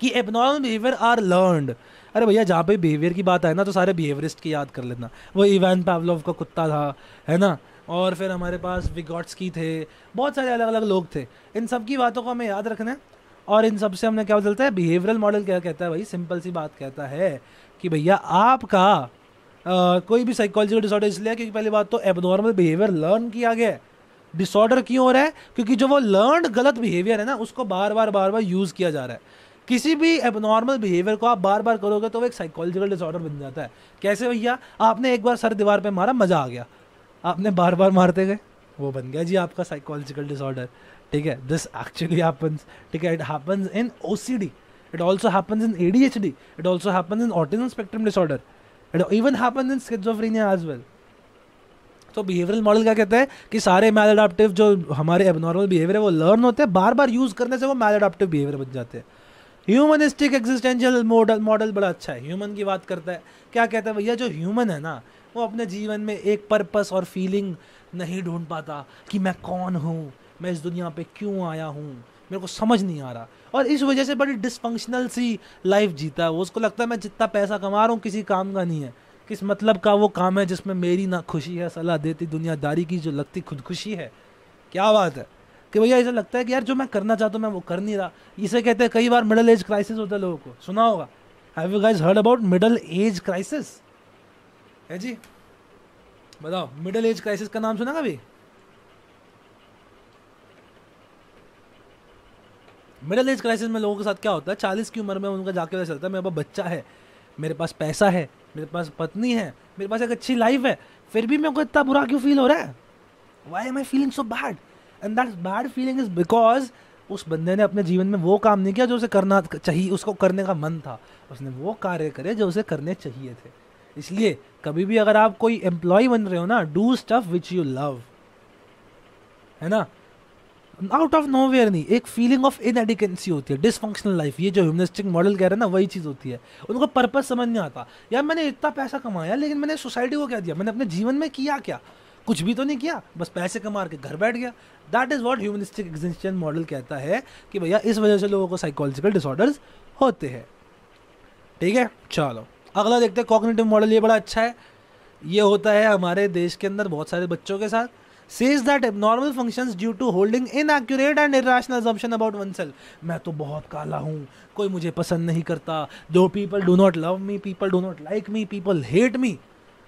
कि एबनॉर्मल बिहेवियर आर लर्नड। अरे भैया, जहाँ पे बिहेवियर की बात आए ना तो सारे बिहेवियरिस्ट की याद कर लेना। वो इवान पावलोव का कुत्ता था, है ना, और फिर हमारे पास विगॉट्स्की थे, बहुत सारे अलग अलग लोग थे। इन सब की बातों को हमें याद रखना है, और इन सब से हमने क्या चलता है, बिहेवियरल मॉडल क्या कहता है भाई? सिंपल सी बात कहता है कि भैया आपका कोई भी साइकोलॉजिकल डिसऑर्डर इसलिए, क्योंकि पहली बात तो एबनॉर्मल बिहेवियर लर्न किया गया है। डिसऑर्डर क्यों हो रहा है? क्योंकि जो वो लर्नड गलत बिहेवियर है ना, उसको बार बार यूज़ किया जा रहा है। किसी भी एबनॉर्मल बिहेवियर को आप बार बार करोगे तो वो एक साइकोलॉजिकल डिसऑर्डर बन जाता है। कैसे भैया? आपने एक बार सर दीवार पे मारा, मज़ा आ गया, आपने बार बार मारते गए, वो बन गया जी आपका साइकोलॉजिकल डिसऑर्डर, ठीक है। दिस एक्चुअली हैपेंस, ठीक है। It happens in OCD, it also happens in ADHD, it also happens in autism spectrum disorder, it even happens in schizophrenia as well. तो बिहेवियरल मॉडल क्या कहता है कि सारे मैल अडैप्टिव जो हमारे एबनॉर्मल बिहेवियर है वो लर्न होते हैं, बार बार यूज़ करने से वो मैल अडैप्टिव बिहेवियर बन जाते हैं। ह्यूमनिस्टिक एग्जिस्टेंशियल मॉडल बड़ा अच्छा है, ह्यूमन की बात करता है। क्या कहता है भैया, जो ह्यूमन है ना वो अपने जीवन में एक पर्पस और फीलिंग नहीं ढूंढ पाता कि मैं कौन हूँ, मैं इस दुनिया पे क्यों आया हूँ, मेरे को समझ नहीं आ रहा, और इस वजह से बड़ी डिसफंक्शनल सी लाइफ जीता है वो। उसको लगता है मैं जितना पैसा कमा रहा हूँ किसी काम का नहीं है, किस मतलब का वो काम है जिसमें मेरी ना खुशी है, सलाह देती दुनियादारी की जो लगती खुदकुशी है। क्या बात है कि भैया ऐसा लगता है कि यार जो मैं करना चाहता हूँ मैं वो कर नहीं रहा। इसे कहते हैं कई बार मिडिल एज क्राइसिस होता है लोगों को, सुना होगा। Have you guys heard about middle age crisis? है जी, बताओ मिडिल एज क्राइसिस का नाम सुना कभी? मिडिल एज क्राइसिस में लोगों के साथ क्या होता है, 40 की उम्र में उनका जाके पता चलता है मेरे पास बच्चा है, मेरे पास पैसा है, मेरे पास पत्नी है, मेरे पास एक अच्छी लाइफ है, फिर भी मेरे को इतना बुरा क्यों फील हो रहा है? Why am I feeling so bad? And that bad feeling is because उस बंदे ने अपने जीवन में वो काम नहीं किया जो उसे करना चाहिए, उसको करने का मन था, उसने वो कार्य करे जो उसे करने चाहिए थे। इसलिए कभी भी अगर आप कोई एम्प्लॉय बन रहे हो ना, do stuff which you love, है ना। आउट ऑफ नोवेयर नहीं, एक फीलिंग ऑफ इनएडिकेंसी होती है, डिसफंक्शनल लाइफ, ये जो ह्यूमनिस्टिक मॉडल कह रहे हैं ना वही चीज़ होती है। उनको पर्पस समझ नहीं आता, यार मैंने इतना पैसा कमाया लेकिन मैंने सोसाइटी को क्या दिया, मैंने अपने जीवन में किया क्या? कुछ भी तो नहीं किया, बस पैसे कमा के घर बैठ गया। That is what humanistic existential model कहता है कि भैया इस वजह से लोगों को साइकोलॉजिकल डिसऑर्डर्स होते हैं। ठीक है, चलो अगला देखते हैं कॉग्निटिव मॉडल। ये बड़ा अच्छा है, ये होता है हमारे देश के अंदर बहुत सारे बच्चों के साथ। Says that abnormal functions due to holding inaccurate and irrational assumption about oneself. मैं तो बहुत काला हूँ, कोई मुझे पसंद नहीं करता, दो people do not love me, people do not like me, people hate me,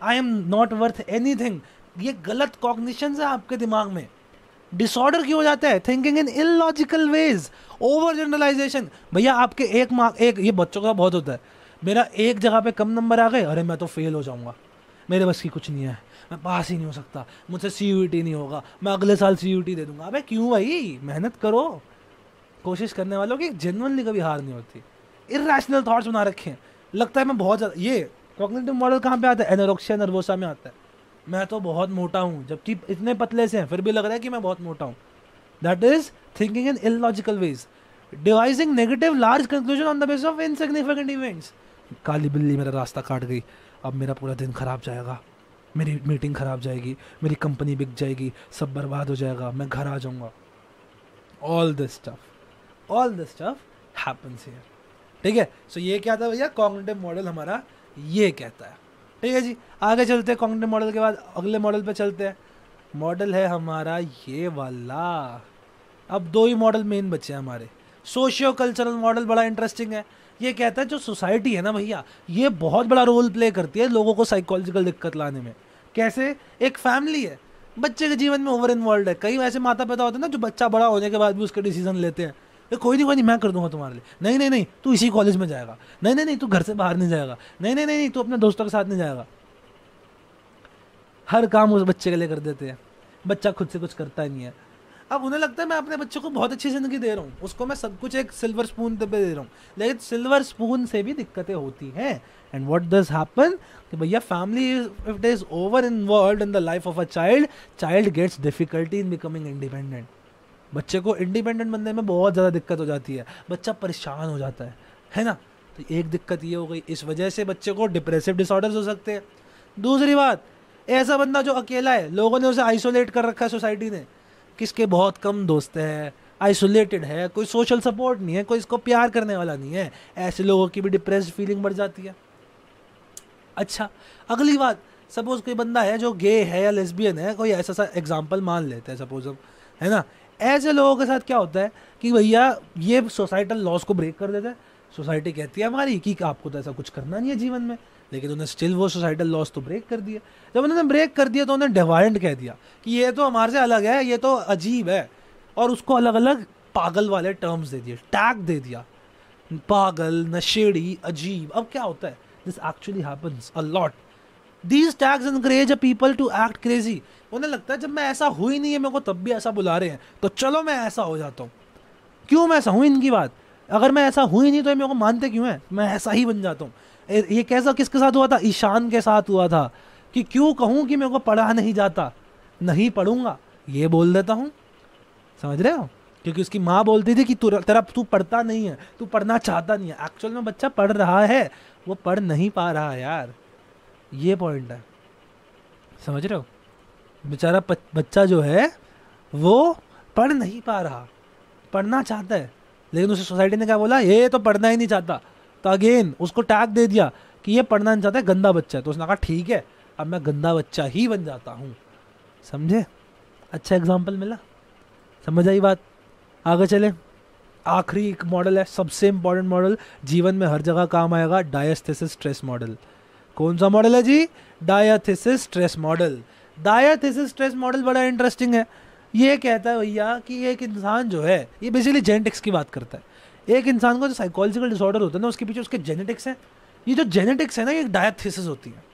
I am not worth anything। ये गलत कॉग्निशन है आपके दिमाग में। डिसऑर्डर क्यों हो जाता है? Thinking in illogical ways, overgeneralisation. भैया आपके एक ये बच्चों का बहुत होता है, मेरा एक जगह पे कम नंबर आ गए, अरे मैं तो फेल हो जाऊंगा, मेरे बस की कुछ नहीं है, मैं पास ही नहीं हो सकता, मुझसे CUET नहीं होगा, मैं अगले साल CUET दे दूंगा। अबे क्यों भाई, मेहनत करो। कोशिश करने वालों की जेन्युइनली कभी हार नहीं होती। इरैशनल थॉट्स बना रखे हैं, लगता है मैं बहुत ज़्यादा। ये कॉग्निटिव मॉडल कहाँ पे आता है? एनोरेक्सिया नर्वोसा में आता है। मैं तो बहुत मोटा हूँ, जबकि इतने पतले से हैं फिर भी लग रहा है कि मैं बहुत मोटा हूँ। That is thinking in illogical ways, devising negative large conclusion on the basis of insignificant events. काली बिल्ली मेरा रास्ता काट गई, अब मेरा पूरा दिन खराब जाएगा, मेरी मीटिंग खराब जाएगी, मेरी कंपनी बिक जाएगी, सब बर्बाद हो जाएगा, मैं घर आ जाऊंगा। All this stuff happens here. ठीक है, सो ये क्या था भैया, कॉग्निटिव मॉडल हमारा ये कहता है। ठीक है जी, आगे चलते हैं। कॉग्निटिव मॉडल के बाद अगले मॉडल पे चलते हैं। मॉडल है हमारा ये वाला। अब दो ही मॉडल मेन बचे हैं हमारे। सोशियो कल्चरल मॉडल बड़ा इंटरेस्टिंग है। ये कहता है जो सोसाइटी है ना भैया, ये बहुत बड़ा रोल प्ले करती है लोगों को साइकोलॉजिकल दिक्कत लाने में। कैसे? एक फैमिली है, बच्चे के जीवन में ओवर इन्वॉल्व है। कई ऐसे माता पिता होते हैं ना जो बच्चा बड़ा होने के बाद भी उसके डिसीजन लेते हैं, कोई नहीं मैं कर दूंगा तुम्हारे लिए, नहीं तू इसी कॉलेज में जाएगा, नहीं तू घर से बाहर नहीं जाएगा, नहीं तू अपने दोस्तों के साथ नहीं जाएगा। हर काम उस बच्चे के लिए कर देते हैं, बच्चा खुद से कुछ करता ही नहीं है। अब उन्हें लगता है मैं अपने बच्चे को बहुत अच्छी ज़िंदगी दे रहा हूँ, उसको मैं सब कुछ एक सिल्वर स्पून पे दे रहा हूँ, लेकिन सिल्वर स्पून से भी दिक्कतें होती हैं। एंड व्हाट डज हैपन कि भैया family if it is over involved in the life of a child gets difficulty in becoming independent. बच्चे को इंडिपेंडेंट बनने में बहुत ज़्यादा दिक्कत हो जाती है, बच्चा परेशान हो जाता है ना। तो एक दिक्कत ये हो गई, इस वजह से बच्चे को डिप्रेसिव डिसऑर्डर्स हो सकते हैं। दूसरी बात, ऐसा बंदा जो अकेला है, लोगों ने उसे आइसोलेट कर रखा है सोसाइटी ने, किसके बहुत कम दोस्त हैं, आइसोलेटेड है, कोई सोशल सपोर्ट नहीं है, कोई इसको प्यार करने वाला नहीं है, ऐसे लोगों की भी डिप्रेस्ड फीलिंग बढ़ जाती है। अच्छा, अगली बात, सपोज कोई बंदा है जो गे है या लेस्बियन है, कोई ऐसा सा एग्जाम्पल मान लेते हैं सपोज हम, है ना। ऐसे लोगों के साथ क्या होता है कि भैया ये सोसाइटल लॉज को ब्रेक कर देता है। सोसाइटी कहती है हमारी कि आपको तो ऐसा कुछ करना नहीं है जीवन में, लेकिन उन्हें स्टिल वो सोसाइटल लॉज तो ब्रेक कर दिया। जब उन्होंने ब्रेक कर दिया तो उन्हें डिवाइडेंट कह दिया कि ये तो हमारे से अलग है, ये तो अजीब है, और उसको अलग अलग पागल वाले टर्म्स दे दिए, टैग दे दिया, पागल, नशेड़ी, अजीब। अब क्या होता है, this actually happens a lot. These tags encourage a people to act crazy। उन्हें लगता है जब मैं ऐसा हुई नहीं है, मेरे को तब भी ऐसा बुला रहे हैं, तो चलो मैं ऐसा हो जाता हूँ। क्यों मैं ऐसा हूँ, इनकी बात, अगर मैं ऐसा हुई नहीं तो मेरे को मानते क्यों है, मैं ऐसा ही बन जाता हूँ। ये कैसा किसके साथ हुआ था? ईशान के साथ हुआ था कि क्यों कहूँ कि मेरे को पढ़ा नहीं जाता, नहीं पढ़ूंगा, ये बोल देता हूँ। समझ रहे हो? क्योंकि उसकी माँ बोलती थी कि तू पढ़ता नहीं है, तू पढ़ना चाहता नहीं है। एक्चुअल में बच्चा पढ़ रहा है, वो पढ़ नहीं पा रहा है यार, ये पॉइंट है, समझ रहे हो। बेचारा बच्चा जो है वो पढ़ नहीं पा रहा, पढ़ना चाहता है, लेकिन उसे सोसाइटी ने क्या बोला, ये तो पढ़ना ही नहीं चाहता। तो अगेन उसको टैग दे दिया कि ये पढ़ना नहीं चाहता है, गंदा बच्चा है। तो उसने कहा ठीक है, अब मैं गंदा बच्चा ही बन जाता हूँ। समझे, अच्छा एग्जाम्पल मिला, समझ आई बात। आगे चले, आखिरी एक मॉडल है, सबसे इंपॉर्टेंट मॉडल, जीवन में हर जगह काम आएगा, डायस्थेसिस स्ट्रेस मॉडल। कौन सा मॉडल है जी, diathesis stress model. Diathesis stress model बड़ा इंटरेस्टिंग है। ये कहता है भैया कि एक इंसान जो है, ये बेसिकली जेनेटिक्स की बात करता है। एक इंसान को जो साइकोलॉजिकल डिसऑर्डर होता है ना, उसके पीछे उसके जेनेटिक्स हैं। ये जो जेनेटिक्स है ना, ये डायस्थेसिस होती है।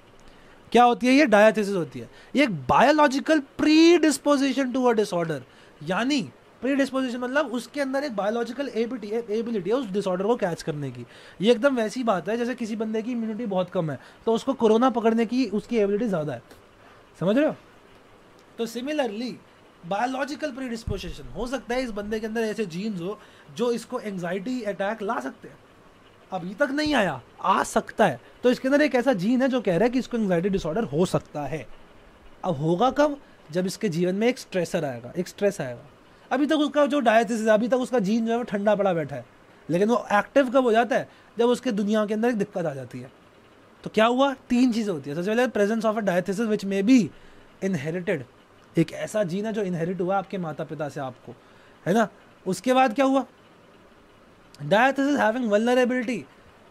क्या होती है ये, डायस्थेसिस होती है। ये एक biological predisposition to a disorder, यानी प्री डिस्पोजिशन मतलब उसके अंदर एक बायोलॉजिकल एबिलिटी है उस डिसऑर्डर को कैच करने की। ये एकदम वैसी बात है जैसे किसी बंदे की इम्यूनिटी बहुत कम है तो उसको कोरोना पकड़ने की उसकी एबिलिटी ज़्यादा है, समझ रहे हो। तो सिमिलरली बायोलॉजिकल प्री डिस्पोजिशन हो सकता है इस बंदे के अंदर ऐसे जीन्स हो जो इसको एंग्जाइटी अटैक ला सकते हैं। अभी तक नहीं आया, आ सकता है। तो इसके अंदर एक ऐसा जीन है जो कह रहा है कि इसको एंग्जाइटी डिसऑर्डर हो सकता है। अब होगा कब, जब इसके जीवन में एक स्ट्रेसर आएगा, एक स्ट्रेस आएगा। अभी तक उसका जो डायथिसिस है, अभी तक उसका जीन जो है वो ठंडा पड़ा बैठा है, लेकिन वो एक्टिव कब हो जाता है, जब उसके दुनिया के अंदर एक दिक्कत आ जाती है। तो क्या हुआ, तीन चीज़ें होती है। सबसे पहले presence of a diathesis which may be inherited, एक ऐसा जीन है जो इनहेरिट हुआ आपके माता पिता से आपको, है ना। उसके बाद क्या हुआ, diathesis having vulnerability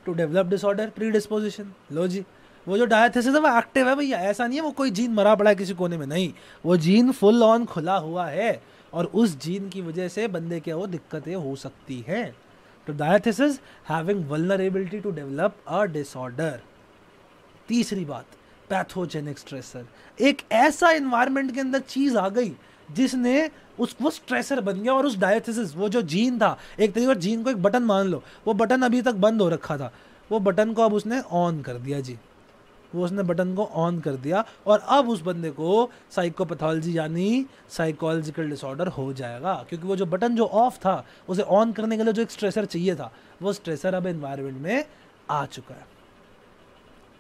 to develop disorder, predisposition. लो जी, वो जो डायथिसिस है वो एक्टिव है भैया, ऐसा नहीं है वो कोई जीन मरा पड़ा है किसी कोने में, नहीं, वो जीन फुल ऑन खुला हुआ है और उस जीन की वजह से बंदे के वो दिक्कतें हो सकती हैं। तो diathesis having vulnerability to develop a disorder. तीसरी बात, पैथोजेनिक स्ट्रेसर, एक ऐसा एनवायरनमेंट के अंदर चीज आ गई जिसने वो स्ट्रेसर बन गया और उस डायथिसिस, वो जो जीन था, एक तरीके से जीन को एक बटन मान लो, वो बटन अभी तक बंद हो रखा था, वो बटन को अब उसने ऑन कर दिया जी, वो उसने बटन को ऑन कर दिया और अब उस बंदे को साइकोपैथोलॉजी यानी साइकोलॉजिकल डिसऑर्डर हो जाएगा। क्योंकि वो जो बटन जो ऑफ था, उसे ऑन करने के लिए जो एक स्ट्रेसर चाहिए था, वो स्ट्रेसर अब एनवायरनमेंट में आ चुका है,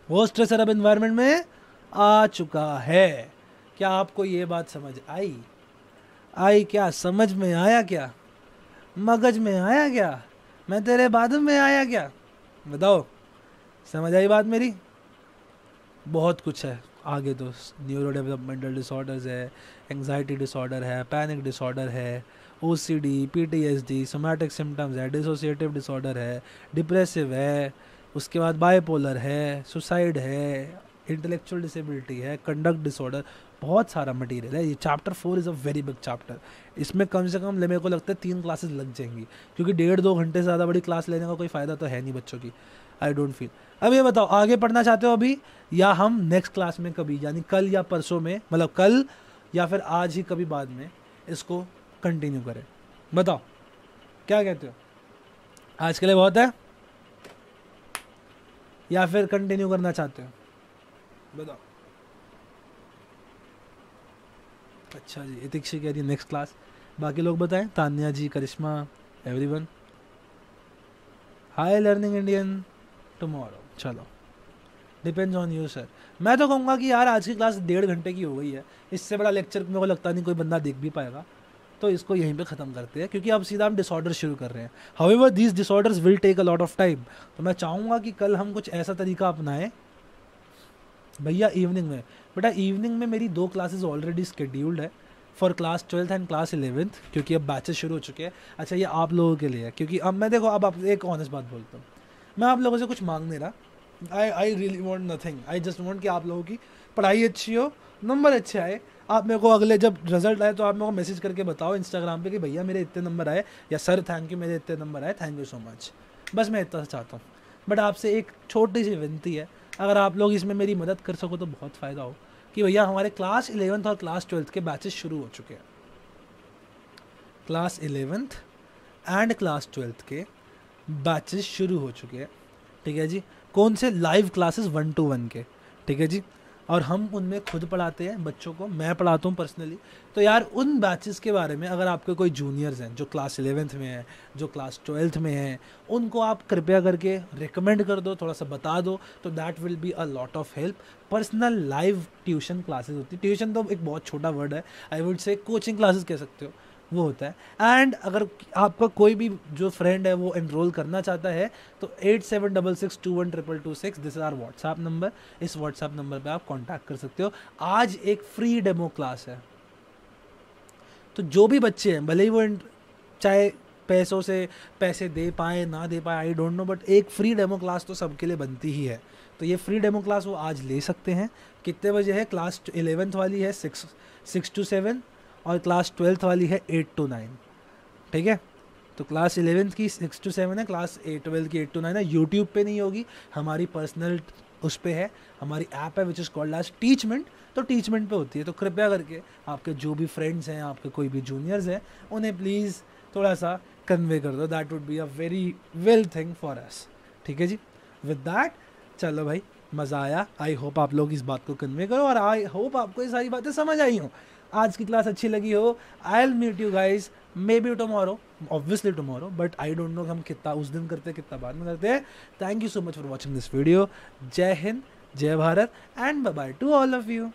वो स्ट्रेसर अब एनवायरनमेंट में आ चुका है। क्या आपको ये बात समझ आई, क्या समझ में आया, क्या मगज में आया, क्या मैं तेरे बादम में आया, क्या बताओ, समझ आई बात मेरी। बहुत कुछ है आगे, तो न्यूरो डेवलपमेंटल डिसऑर्डर्स है, एंग्जाइटी डिसऑर्डर है, पैनिक डिसऑर्डर है, ओसीडी, पीटीएसडी, सोमैटिक सिम्टम्स है, डिसोसिएटिव डिसऑर्डर है, डिप्रेसिव है, उसके बाद बाइपोलर है, सुसाइड है, इंटेलेक्चुअल डिसेबिलिटी है, कंडक्ट डिसऑर्डर, बहुत सारा मटेरियल है। ये chapter 4 is a very big chapter. इसमें कम से कम मेरे को लगता है 3 क्लासेस लग जाएंगी, क्योंकि 1.5-2 घंटे से ज़्यादा बड़ी क्लास लेने का कोई फ़ायदा तो है नहीं बच्चों की, आई डोंट फील। अब ये बताओ, आगे पढ़ना चाहते हो अभी, या हम नेक्स्ट क्लास में कभी, यानी कल या परसों में, मतलब कल या फिर आज ही कभी बाद में इसको कंटिन्यू करें, बताओ क्या कहते हो। आज के लिए बहुत है या फिर कंटिन्यू करना चाहते हो, बताओ। अच्छा जी, इतिक्षी कह रही नेक्स्ट क्लास, बाकी लोग बताएं, Tanya ji, Karishma, everyone. High learning Indian tomorrow, चलो डिपेंड्स ऑन यू सर। मैं तो कहूँगा कि यार आज की क्लास 1.5 घंटे की हो गई है, इससे बड़ा लेक्चर मेरे को लगता नहीं कोई बंदा देख भी पाएगा, तो इसको यहीं पे ख़त्म करते हैं, क्योंकि अब सीधा हम डिसऑर्डर शुरू कर रहे हैं। However these disorders will take a lot of time. तो मैं चाहूँगा कि कल हम कुछ ऐसा तरीका अपनाएं भैया, इवनिंग में, बेटा इवनिंग में मेरी 2 क्लासेस ऑलरेडी स्केड्यूल्ड है for class 12th and class 11th, क्योंकि अब बैचेस शुरू हो चुके हैं। अच्छा, ये आप लोगों के लिए है, क्योंकि अब मैं देखो, अब आप एक ऑनेस्ट बात बोलता हूँ, मैं आप लोगों से कुछ मांग नहीं रहा। I really want nothing, I just want कि आप लोगों की पढ़ाई अच्छी हो, नंबर अच्छे आए। आप मेरे को अगले जब रिजल्ट आए तो आप मेरे को मैसेज करके बताओ इंस्टाग्राम पे कि भैया मेरे इतने नंबर आए, या सर थैंक यू मेरे इतने नंबर आए, थैंक यू सो मच। बस मैं इतना चाहता हूँ। बट आपसे एक छोटी सी विनती है, अगर आप लोग इसमें मेरी मदद कर सको तो बहुत फ़ायदा हो, कि भैया हमारे क्लास 11th और क्लास 12th के बैचेस शुरू हो चुके हैं। Class 11th and class 12th के बैचेस शुरू हो चुके हैं, ठीक है जी। कौन से, लाइव क्लासेस 1 to 1 के, ठीक है जी। और हम उनमें खुद पढ़ाते हैं बच्चों को, मैं पढ़ाता हूँ पर्सनली। तो यार उन बैचेस के बारे में अगर आपके कोई जूनियर्स हैं जो क्लास 11th में हैं, जो क्लास 12th में हैं, उनको आप कृपया करके रिकमेंड कर दो, थोड़ा सा बता दो, तो that will be a lot of help. Personal live tuition classes होती है, ट्यूशन तो एक बहुत छोटा वर्ड है, I would say coaching classes कह सकते हो, वो होता है। एंड अगर आपका कोई भी जो फ्रेंड है वो एनरोल करना चाहता है तो 8766212226 this is our WhatsApp number, इस व्हाट्सएप नंबर पे आप कांटेक्ट कर सकते हो। आज एक फ्री डेमो क्लास है, तो जो भी बच्चे हैं, भले ही वो चाहे पैसों से पैसे दे पाए ना दे पाए, आई डोंट नो, बट एक फ्री डेमो क्लास तो सबके लिए बनती ही है। तो ये फ्री डेमो क्लास वो आज ले सकते हैं। कितने बजे है? क्लास 11th वाली है 6 to 7 और क्लास 12th वाली है 8 to 9। ठीक है, तो क्लास 11th की 6 to 7 है, क्लास 12th की 8 to 9 है। यूट्यूब पे नहीं होगी, हमारी पर्सनल उस पे है, हमारी ऐप है which is called as Teachment, तो टीचमेंट पे होती है। तो कृपया करके आपके जो भी फ्रेंड्स हैं, आपके कोई भी जूनियर्स हैं, उन्हें प्लीज़ थोड़ा सा कन्वे कर दो, that would be a very well thing for us. ठीक है जी, विद दैट चलो भाई, मज़ा आया। आई होप आप लोग इस बात को कन्वे करो और आई होप आपको ये सारी बातें समझ आई हो, आज की क्लास अच्छी लगी हो। I will meet you guys maybe tomorrow, obviously tomorrow, but I don't know हम कितना उस दिन करते हैं कितना बाद में करते हैं। Thank you so much for watching this video. जय हिंद, जय Bharat and bye bye to all of you.